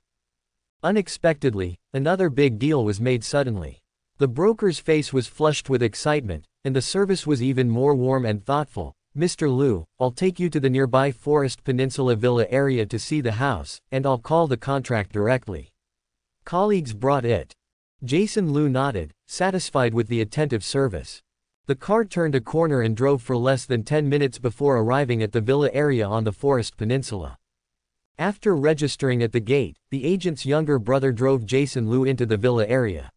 Unexpectedly, another big deal was made suddenly. The broker's face was flushed with excitement, and the service was even more warm and thoughtful. Mr. Liu, I'll take you to the nearby Forest Peninsula Villa area to see the house, and I'll call the contract directly. Colleagues brought it. Jason Liu nodded, satisfied with the attentive service. The car turned a corner and drove for less than 10 minutes before arriving at the villa area on the Forest Peninsula. After registering at the gate, the agent's younger brother drove Jason Liu into the villa area.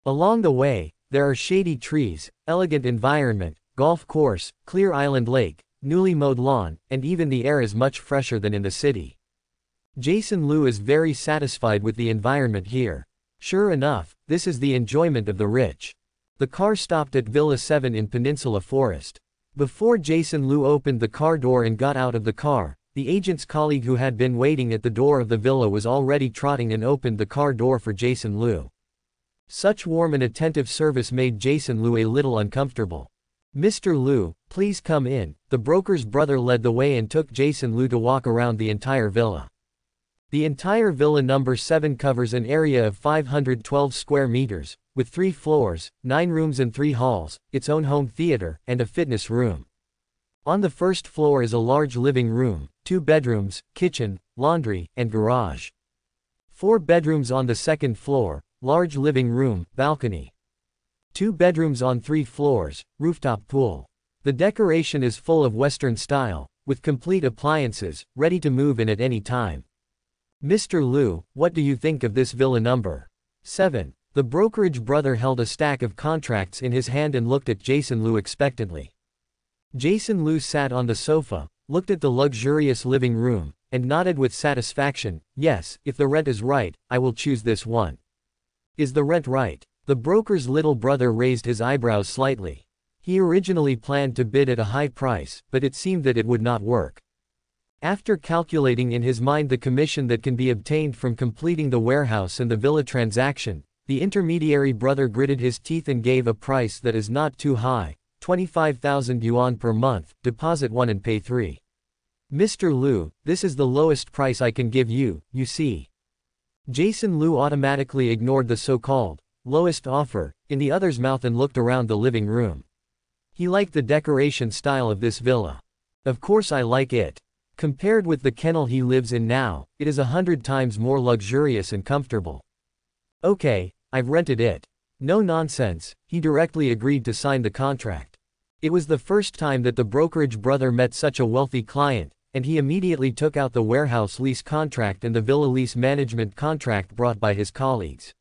Along the way, there are shady trees, elegant environment, golf course, clear island lake, newly mowed lawn, and even the air is much fresher than in the city. Jason Liu is very satisfied with the environment here. Sure enough, this is the enjoyment of the rich. The car stopped at Villa 7 in Peninsula Forest. Before Jason Liu opened the car door and got out of the car, the agent's colleague who had been waiting at the door of the villa was already trotting and opened the car door for Jason Liu. Such warm and attentive service made Jason Liu a little uncomfortable. Mr. Liu, please come in. The broker's brother led the way and took Jason Liu to walk around the entire villa. The entire villa number 7 covers an area of 512 square meters, with 3 floors, 9 rooms and 3 halls, its own home theater, and a fitness room. On the first floor is a large living room, 2 bedrooms, kitchen, laundry, and garage. 4 bedrooms on the second floor, large living room, balcony. 2 bedrooms on 3 floors, rooftop pool. The decoration is full of Western style, with complete appliances, ready to move in at any time. Mr. Liu, what do you think of this villa number 7? The brokerage brother held a stack of contracts in his hand and looked at Jason Liu expectantly. Jason Liu sat on the sofa, looked at the luxurious living room, and nodded with satisfaction. Yes, if the rent is right, I will choose this one. Is the rent right? The broker's little brother raised his eyebrows slightly. He originally planned to bid at a high price, but it seemed that it would not work. After calculating in his mind the commission that can be obtained from completing the warehouse and the villa transaction, the intermediary brother gritted his teeth and gave a price that is not too high, 25,000 yuan per month, deposit 1 and pay 3. Mr. Liu, this is the lowest price I can give you, you see. Jason Liu automatically ignored the so-called lowest offer in the other's mouth and looked around the living room. He liked the decoration style of this villa. Of course I like it. Compared with the kennel he lives in now, it is 100 times more luxurious and comfortable. Okay, I've rented it. No nonsense, he directly agreed to sign the contract. It was the first time that the brokerage brother met such a wealthy client, and he immediately took out the warehouse lease contract and the villa lease management contract brought by his colleagues.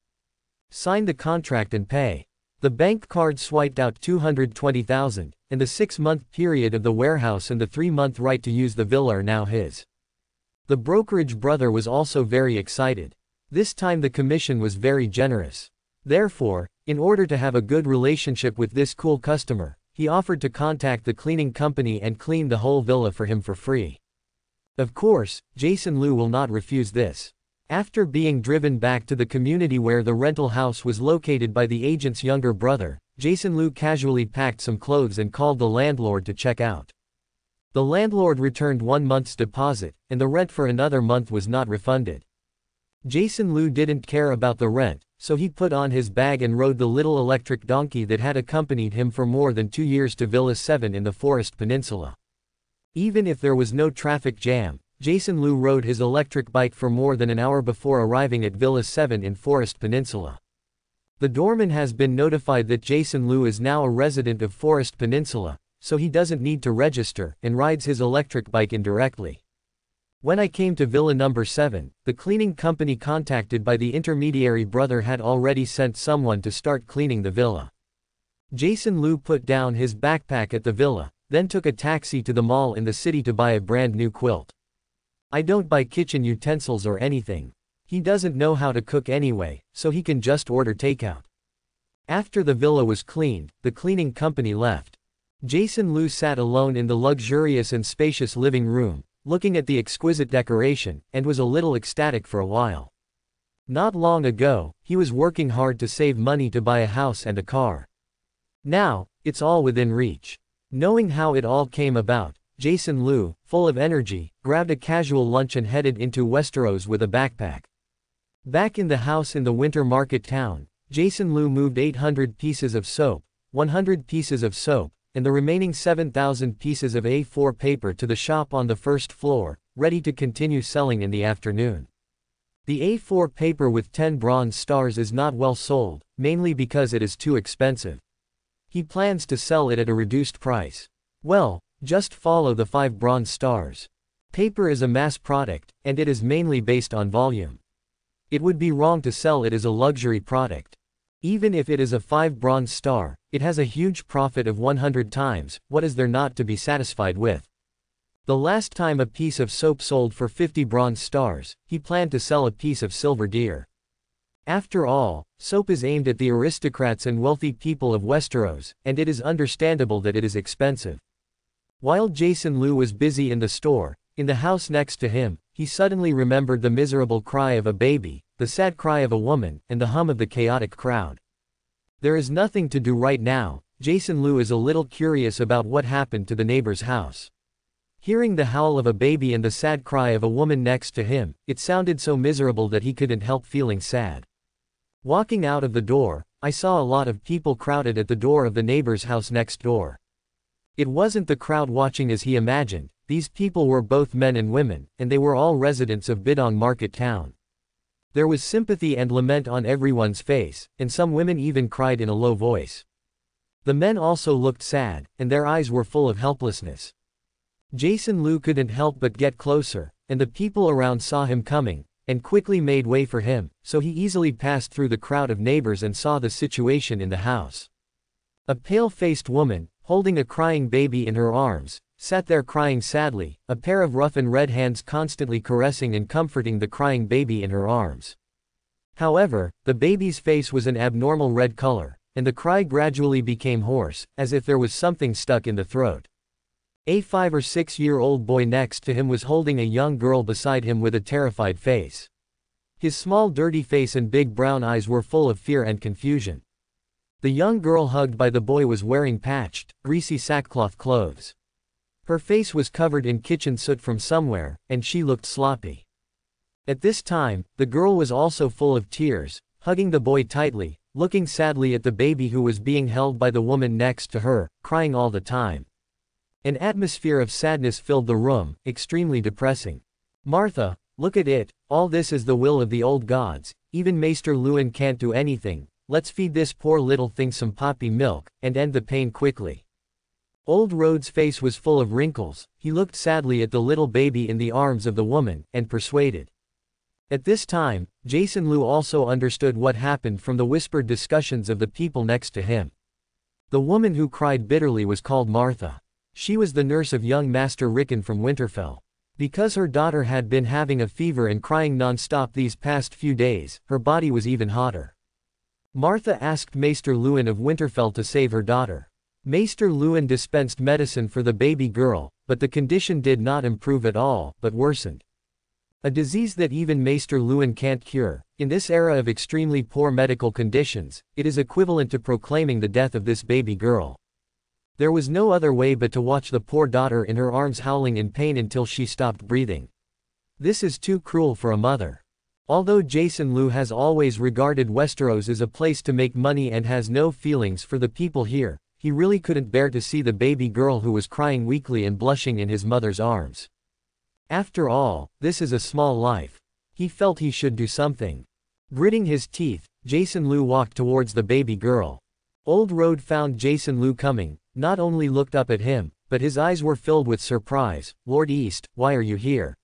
Sign the contract and pay. The bank card swiped out 220,000, and the 6-month period of the warehouse and the 3-month right to use the villa are now his. The brokerage brother was also very excited. This time the commission was very generous. Therefore, in order to have a good relationship with this cool customer, he offered to contact the cleaning company and clean the whole villa for him for free. Of course, Jason Liu will not refuse this. After being driven back to the community where the rental house was located by the agent's younger brother, Jason Liu casually packed some clothes and called the landlord to check out. The landlord returned 1 month's deposit, and the rent for another month was not refunded. Jason Lu didn't care about the rent, so he put on his bag and rode the little electric donkey that had accompanied him for more than 2 years to Villa 7 in the Forest Peninsula. Even if there was no traffic jam, Jason Lu rode his electric bike for more than an hour before arriving at Villa 7 in Forest Peninsula. The doorman has been notified that Jason Lu is now a resident of Forest Peninsula, so he doesn't need to register, and rides his electric bike indirectly. When I came to Villa number 7, the cleaning company contacted by the intermediary brother had already sent someone to start cleaning the villa. Jason Lu put down his backpack at the villa, then took a taxi to the mall in the city to buy a brand new quilt. I don't buy kitchen utensils or anything. He doesn't know how to cook anyway, so he can just order takeout. After the villa was cleaned, the cleaning company left. Jason Lu sat alone in the luxurious and spacious living room, looking at the exquisite decoration, and was a little ecstatic for a while. Not long ago, he was working hard to save money to buy a house and a car. Now, it's all within reach. Knowing how it all came about, Jason Lu, full of energy, grabbed a casual lunch and headed into Westeros with a backpack. Back in the house in the winter market town, Jason Lu moved 800 pieces of soap, 100 pieces of soap, and the remaining 7,000 pieces of A4 paper to the shop on the first floor, ready to continue selling in the afternoon. The A4 paper with 10 bronze stars is not well sold, mainly because it is too expensive. He plans to sell it at a reduced price. Well, just follow the 5 bronze stars. Paper is a mass product, and it is mainly based on volume. It would be wrong to sell it as a luxury product. Even if it is a 5 bronze star, it has a huge profit of 100 times, what is there not to be satisfied with? The last time a piece of soap sold for 50 bronze stars, he planned to sell a piece of silver deer. After all, soap is aimed at the aristocrats and wealthy people of Westeros, and it is understandable that it is expensive. While Jason Lu was busy in the store, in the house next to him, he suddenly remembered the miserable cry of a baby, the sad cry of a woman, and the hum of the chaotic crowd. There is nothing to do right now. Jason Lu is a little curious about what happened to the neighbor's house. Hearing the howl of a baby and the sad cry of a woman next to him, it sounded so miserable that he couldn't help feeling sad. Walking out of the door, I saw a lot of people crowded at the door of the neighbor's house next door. It wasn't the crowd watching as he imagined. These people were both men and women, and they were all residents of Bidong Market Town. There was sympathy and lament on everyone's face, and some women even cried in a low voice. The men also looked sad, and their eyes were full of helplessness. Jason Lu couldn't help but get closer, and the people around saw him coming, and quickly made way for him, so he easily passed through the crowd of neighbors and saw the situation in the house. A pale-faced woman, holding a crying baby in her arms, sat there crying sadly, a pair of rough and red hands constantly caressing and comforting the crying baby in her arms. However, the baby's face was an abnormal red color, and the cry gradually became hoarse, as if there was something stuck in the throat. A 5 or 6-year-old boy next to him was holding a young girl beside him with a terrified face. His small dirty face and big brown eyes were full of fear and confusion. The young girl hugged by the boy was wearing patched, greasy sackcloth clothes. Her face was covered in kitchen soot from somewhere, and she looked sloppy. At this time, the girl was also full of tears, hugging the boy tightly, looking sadly at the baby who was being held by the woman next to her, crying all the time. An atmosphere of sadness filled the room, extremely depressing. "Martha, look at it, all this is the will of the old gods, even Maester Luwin can't do anything, let's feed this poor little thing some poppy milk, and end the pain quickly." Old Rhodes' face was full of wrinkles. He looked sadly at the little baby in the arms of the woman, and persuaded. At this time, Jason Lu also understood what happened from the whispered discussions of the people next to him. The woman who cried bitterly was called Martha. She was the nurse of young Master Rickon from Winterfell. Because her daughter had been having a fever and crying non-stop these past few days, her body was even hotter. Martha asked Maester Luwin of Winterfell to save her daughter. Maester Luwin dispensed medicine for the baby girl, but the condition did not improve at all, but worsened. A disease that even Maester Luwin can't cure. In this era of extremely poor medical conditions, it is equivalent to proclaiming the death of this baby girl. There was no other way but to watch the poor daughter in her arms howling in pain until she stopped breathing. This is too cruel for a mother. Although Jason Lu has always regarded Westeros as a place to make money and has no feelings for the people here, he really couldn't bear to see the baby girl who was crying weakly and blushing in his mother's arms. After all, this is a small life. He felt he should do something. Gritting his teeth, Jason Lu walked towards the baby girl. Old Road found Jason Lu coming, not only looked up at him, but his eyes were filled with surprise. "Lord East, why are you here?"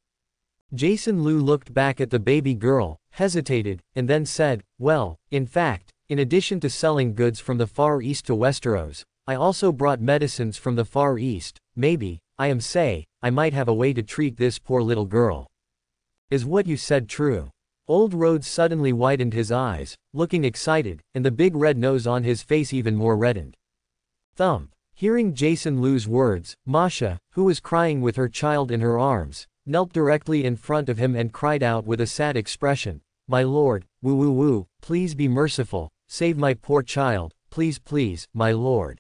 Jason Lu looked back at the baby girl, hesitated, and then said, "Well, in fact, in addition to selling goods from the Far East to Westeros, I also brought medicines from the Far East. Maybe, I might have a way to treat this poor little girl." "Is what you said true?" Old Road suddenly widened his eyes, looking excited, and the big red nose on his face even more reddened. Thump. Hearing Jason Lu's words, Masha, who was crying with her child in her arms, knelt directly in front of him and cried out with a sad expression, "My lord, woo woo woo, please be merciful, save my poor child, please please, my lord."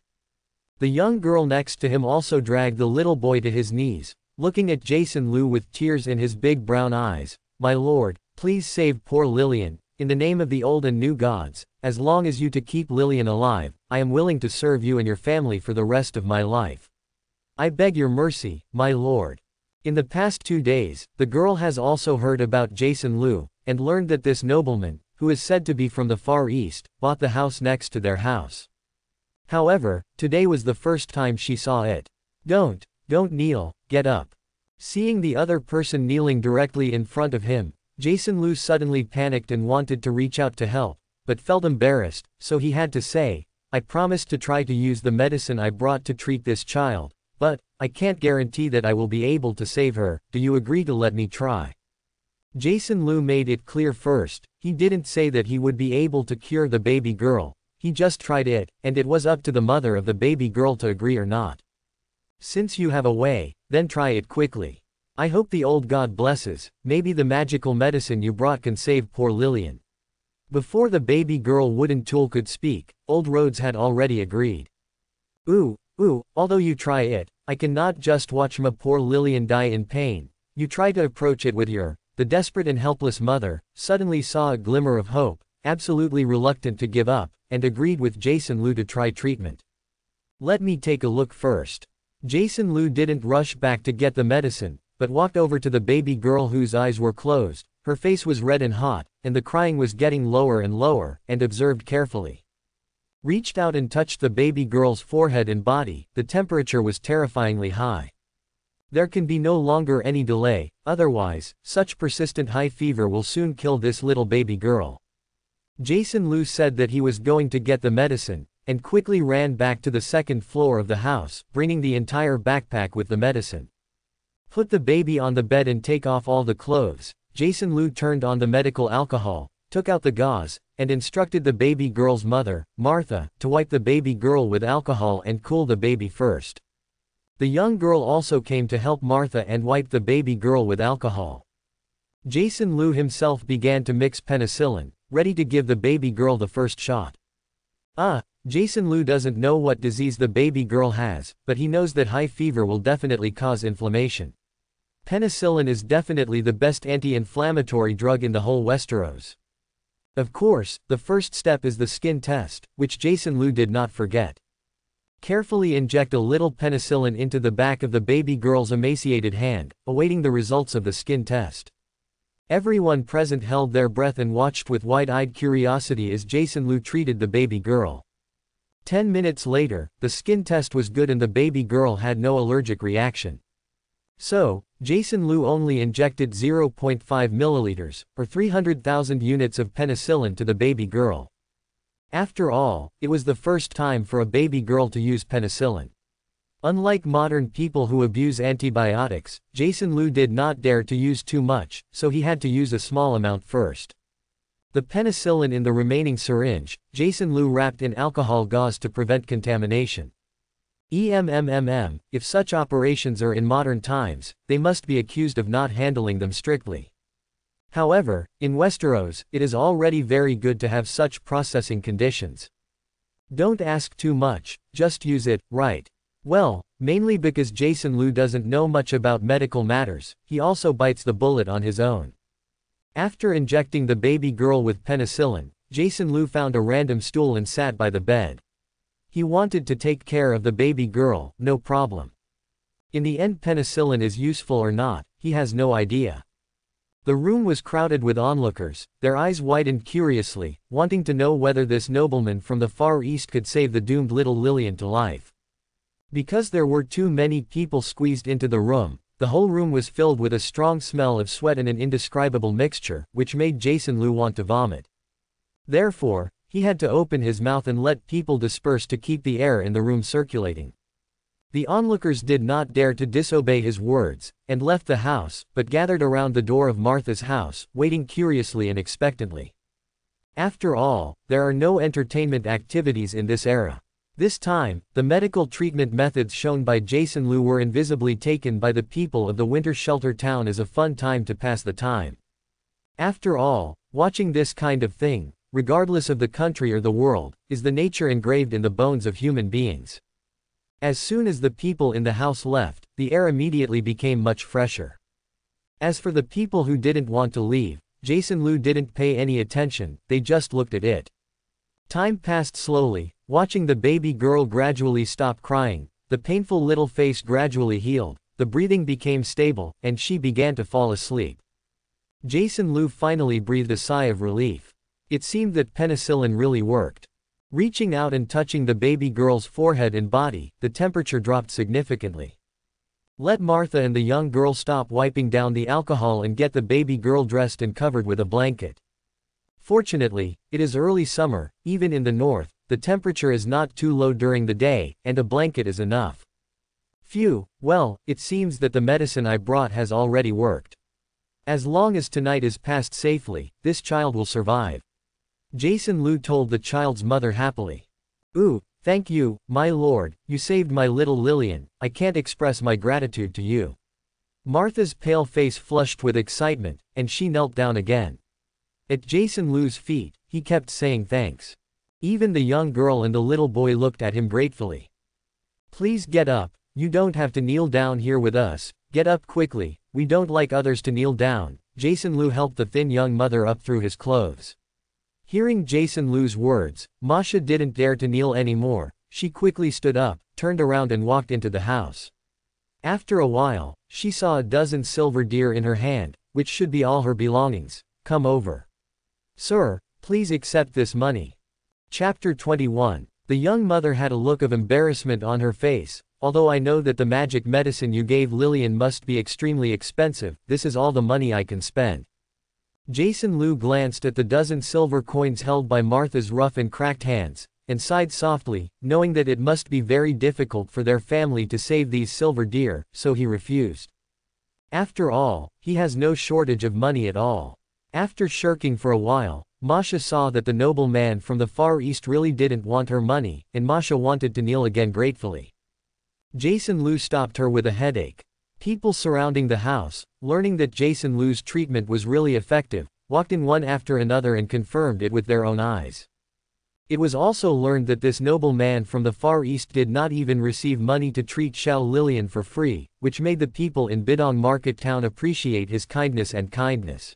The young girl next to him also dragged the little boy to his knees, looking at Jason Lu with tears in his big brown eyes. "My lord, please save poor Lillian, in the name of the old and new gods, as long as you to keep Lillian alive, I am willing to serve you and your family for the rest of my life. I beg your mercy, my lord." In the past 2 days, the girl has also heard about Jason Lu, and learned that this nobleman, who is said to be from the Far East, bought the house next to their house. However, today was the first time she saw it. Don't kneel, get up." Seeing the other person kneeling directly in front of him, Jason Lu suddenly panicked and wanted to reach out to help, but felt embarrassed, so he had to say, "I promised to try to use the medicine I brought to treat this child, but I can't guarantee that I will be able to save her. Do you agree to let me try?" Jason Lu made it clear first, he didn't say that he would be able to cure the baby girl, he just tried it, and it was up to the mother of the baby girl to agree or not. "Since you have a way, then try it quickly. I hope the old god blesses, maybe the magical medicine you brought can save poor Lillian." Before the baby girl Wooden Tool could speak, Old Rhodes had already agreed. Ooh, although you try it, I cannot just watch my poor Lillian die in pain. You try to approach it with the desperate and helpless mother, suddenly saw a glimmer of hope, absolutely reluctant to give up, and agreed with Jason Lu to try treatment. "Let me take a look first." Jason Lu didn't rush back to get the medicine, but walked over to the baby girl whose eyes were closed, her face was red and hot, and the crying was getting lower and lower, and observed carefully. Reached out and touched the baby girl's forehead and body, the temperature was terrifyingly high. There can be no longer any delay, otherwise, such persistent high fever will soon kill this little baby girl. Jason Lu said that he was going to get the medicine, and quickly ran back to the second floor of the house, bringing the entire backpack with the medicine. "Put the baby on the bed and take off all the clothes." Jason Lu turned on the medical alcohol, took out the gauze, and instructed the baby girl's mother, Martha, to wipe the baby girl with alcohol and cool the baby first. The young girl also came to help Martha and wipe the baby girl with alcohol. Jason Lu himself began to mix penicillin, ready to give the baby girl the first shot. Jason Lu doesn't know what disease the baby girl has, but he knows that high fever will definitely cause inflammation. Penicillin is definitely the best anti-inflammatory drug in the whole Westeros. Of course, the first step is the skin test, which Jason Lu did not forget. Carefully inject a little penicillin into the back of the baby girl's emaciated hand, awaiting the results of the skin test. Everyone present held their breath and watched with wide-eyed curiosity as Jason Lu treated the baby girl. 10 minutes later, the skin test was good and the baby girl had no allergic reaction. So, Jason Lu only injected 0.5 milliliters, or 300,000 units of penicillin to the baby girl. After all, it was the first time for a baby girl to use penicillin. Unlike modern people who abuse antibiotics, Jason Lu did not dare to use too much, so he had to use a small amount first. The penicillin in the remaining syringe, Jason Lu wrapped in alcohol gauze to prevent contamination. If such operations are in modern times, they must be accused of not handling them strictly. However, in Westeros, it is already very good to have such processing conditions. Don't ask too much, just use it, right? Well, mainly because Jason Lu doesn't know much about medical matters, he also bites the bullet on his own. After injecting the baby girl with penicillin, Jason Lu found a random stool and sat by the bed. He wanted to take care of the baby girl, no problem. In the end, penicillin is useful or not, he has no idea. The room was crowded with onlookers, their eyes widened curiously, wanting to know whether this nobleman from the Far East could save the doomed little Lillian to life. Because there were too many people squeezed into the room, the whole room was filled with a strong smell of sweat and an indescribable mixture, which made Jason Lu want to vomit. Therefore, he had to open his mouth and let people disperse to keep the air in the room circulating. The onlookers did not dare to disobey his words, and left the house, but gathered around the door of Martha's house, waiting curiously and expectantly. After all, there are no entertainment activities in this era. This time, the medical treatment methods shown by Jason Lu were invisibly taken by the people of the winter shelter town as a fun time to pass the time. After all, watching this kind of thing, regardless of the country or the world, is the nature engraved in the bones of human beings. As soon as the people in the house left, the air immediately became much fresher. As for the people who didn't want to leave, Jason Lu didn't pay any attention, they just looked at it. Time passed slowly, watching the baby girl gradually stop crying, the painful little face gradually healed, the breathing became stable, and she began to fall asleep. Jason Lu finally breathed a sigh of relief. It seemed that penicillin really worked. Reaching out and touching the baby girl's forehead and body, the temperature dropped significantly. Let Martha and the young girl stop wiping down the alcohol and get the baby girl dressed and covered with a blanket. Fortunately, it is early summer, even in the north, the temperature is not too low during the day, and a blanket is enough. Phew, well, it seems that the medicine I brought has already worked. As long as tonight is passed safely, this child will survive. Jason Lu told the child's mother happily. Ooh, thank you, my lord, you saved my little Lillian, I can't express my gratitude to you. Martha's pale face flushed with excitement, and she knelt down again. At Jason Lu's feet, he kept saying thanks. Even the young girl and the little boy looked at him gratefully. Please get up, you don't have to kneel down here with us, get up quickly, we don't like others to kneel down. Jason Lu helped the thin young mother up through his clothes. Hearing Jason Lu's words, Masha didn't dare to kneel anymore, she quickly stood up, turned around and walked into the house. After a while, she saw a dozen silver deer in her hand, which should be all her belongings. Come over. Sir, please accept this money. Chapter 21. The young mother had a look of embarrassment on her face. Although I know that the magic medicine you gave Lillian must be extremely expensive, this is all the money I can spend. Jason Lu glanced at the dozen silver coins held by Martha's rough and cracked hands, and sighed softly, knowing that it must be very difficult for their family to save these silver deer, so he refused. After all, he has no shortage of money at all. After shirking for a while, Masha saw that the noble man from the Far East really didn't want her money, and Masha wanted to kneel again gratefully. Jason Lu stopped her with a headache. People surrounding the house, learning that Jason Lu's treatment was really effective, walked in one after another and confirmed it with their own eyes. It was also learned that this noble man from the Far East did not even receive money to treat Xiao Lillian for free, which made the people in Bidong Market Town appreciate his kindness and kindness.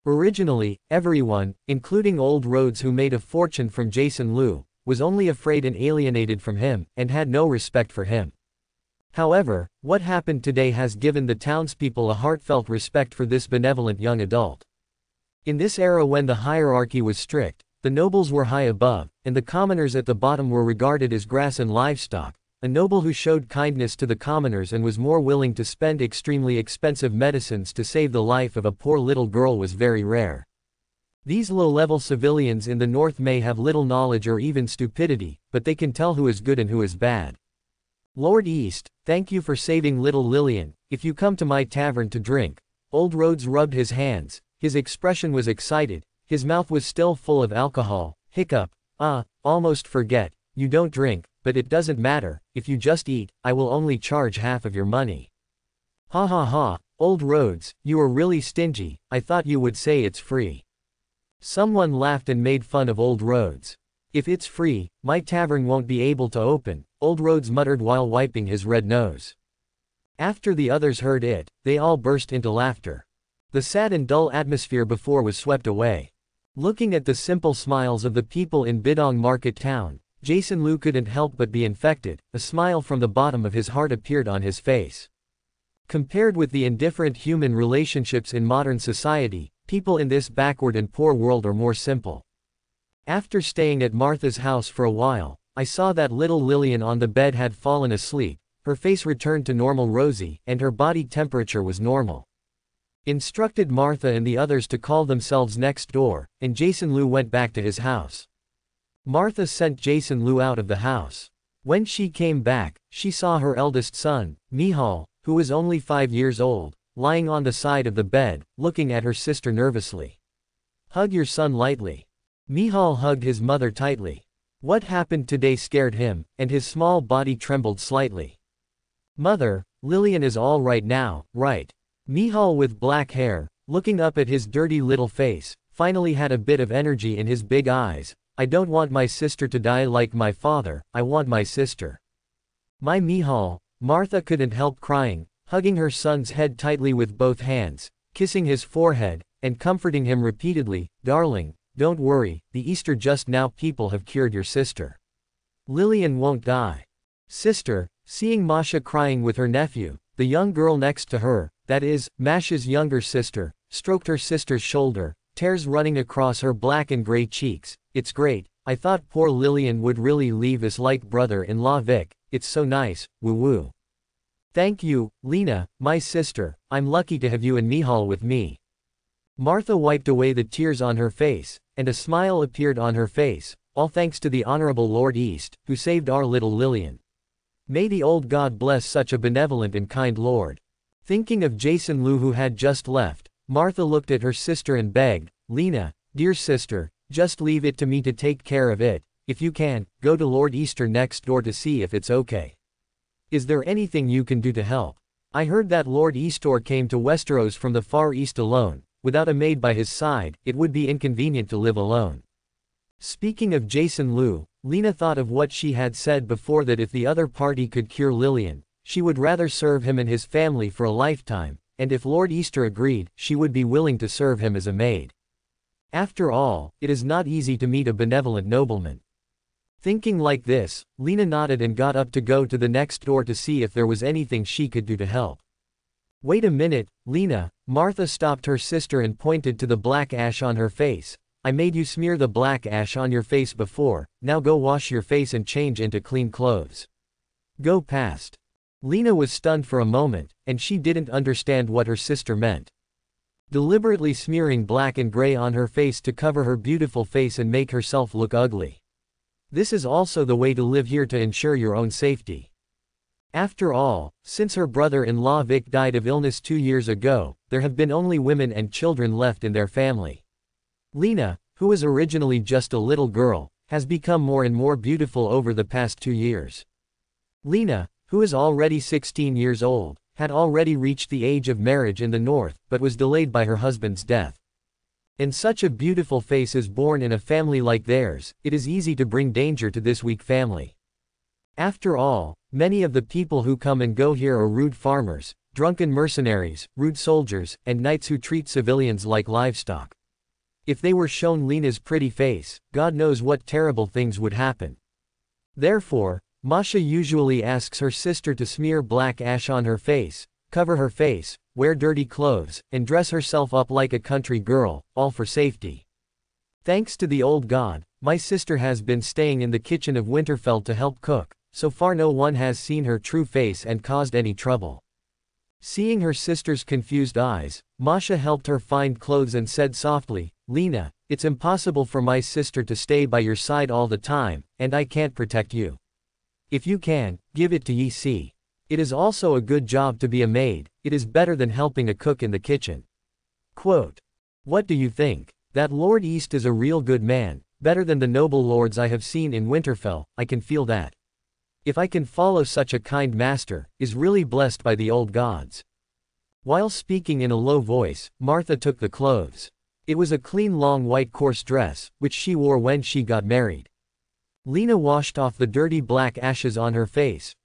Originally, everyone, including Old Rhodes who made a fortune from Jason Lu, was only afraid and alienated from him, and had no respect for him. However, what happened today has given the townspeople a heartfelt respect for this benevolent young adult. In this era when the hierarchy was strict, the nobles were high above, and the commoners at the bottom were regarded as grass and livestock, a noble who showed kindness to the commoners and was more willing to spend extremely expensive medicines to save the life of a poor little girl was very rare. These low-level civilians in the north may have little knowledge or even stupidity, but they can tell who is good and who is bad. Lord East, thank you for saving little Lillian. If you come to my tavern to drink. Old Rhodes rubbed his hands, his expression was excited, his mouth was still full of alcohol. Hiccup, almost forget, you don't drink, but it doesn't matter, if you just eat, I will only charge half of your money. Ha ha ha, Old Rhodes, you are really stingy, I thought you would say it's free. Someone laughed and made fun of Old Rhodes. If it's free, my tavern won't be able to open, Old Rhodes muttered while wiping his red nose. After the others heard it, they all burst into laughter. The sad and dull atmosphere before was swept away. Looking at the simple smiles of the people in Bidong Market Town, Jason Lu couldn't help but be infected. A smile from the bottom of his heart appeared on his face. Compared with the indifferent human relationships in modern society, people in this backward and poor world are more simple. After staying at Martha's house for a while, I saw that little Lillian on the bed had fallen asleep, her face returned to normal rosy, and her body temperature was normal. Instructed Martha and the others to call themselves next door, and Jason Lu went back to his house. Martha sent Jason Lu out of the house. When she came back, she saw her eldest son, Mihal, who was only 5 years old, lying on the side of the bed, looking at her sister nervously. "Hug your son lightly." Mihal hugged his mother tightly. What happened today scared him, and his small body trembled slightly. "Mother, Lillian is all right now, right?" Mihal with black hair, looking up at his dirty little face, finally had a bit of energy in his big eyes. "I don't want my sister to die like my father, I want my sister." "My Mihal." Martha couldn't help crying, hugging her son's head tightly with both hands, kissing his forehead, and comforting him repeatedly. "Darling, don't worry, the Easter just now people have cured your sister. Lillian won't die." "Sister," seeing Masha crying with her nephew, the young girl next to her, that is, Masha's younger sister, stroked her sister's shoulder, tears running across her black and gray cheeks. "It's great, I thought poor Lillian would really leave us like brother-in-law Vic, it's so nice, woo-woo." "Thank you, Lena, my sister, I'm lucky to have you and Mihal with me." Martha wiped away the tears on her face, and a smile appeared on her face, all thanks to the Honorable Lord East, who saved our little Lillian. May the old God bless such a benevolent and kind Lord. Thinking of Jason Lu who had just left, Martha looked at her sister and begged, "Lena, dear sister, just leave it to me to take care of it. If you can, go to Lord Easter next door to see if it's okay. Is there anything you can do to help? I heard that Lord Eastor came to Westeros from the Far East alone. Without a maid by his side, it would be inconvenient to live alone." Speaking of Jason Lu, Lena thought of what she had said before, that if the other party could cure Lillian, she would rather serve him and his family for a lifetime, and if Lord Easter agreed, she would be willing to serve him as a maid. After all, it is not easy to meet a benevolent nobleman. Thinking like this, Lena nodded and got up to go to the next door to see if there was anything she could do to help. "Wait a minute, Lena," Martha stopped her sister and pointed to the black ash on her face. "I made you smear the black ash on your face before, now go wash your face and change into clean clothes. Go past." Lena was stunned for a moment, and she didn't understand what her sister meant. Deliberately smearing black and gray on her face to cover her beautiful face and make herself look ugly. This is also the way to live here to ensure your own safety. After all, since her brother-in-law Vic died of illness 2 years ago, there have been only women and children left in their family. Lena, who was originally just a little girl, has become more and more beautiful over the past 2 years. Lena, who is already 16 years old, had already reached the age of marriage in the north, but was delayed by her husband's death. And such a beautiful face is born in a family like theirs, it is easy to bring danger to this weak family. After all, many of the people who come and go here are rude farmers, drunken mercenaries, rude soldiers, and knights who treat civilians like livestock. If they were shown Lena's pretty face, God knows what terrible things would happen. Therefore, Masha usually asks her sister to smear black ash on her face, cover her face, wear dirty clothes, and dress herself up like a country girl, all for safety. Thanks to the old God, my sister has been staying in the kitchen of Winterfell to help cook. So far no one has seen her true face and caused any trouble. Seeing her sister's confused eyes, Masha helped her find clothes and said softly, "Lena, it's impossible for my sister to stay by your side all the time, and I can't protect you. If you can, give it to ye see. It is also a good job to be a maid, it is better than helping a cook in the kitchen." Quote. What do you think? That Lord East is a real good man, better than the noble lords I have seen in Winterfell, I can feel that. If I can follow such a kind master, is really blessed by the old gods. While speaking in a low voice, Martha took the clothes. It was a clean long white coarse dress, which she wore when she got married. Lena washed off the dirty black ashes on her face,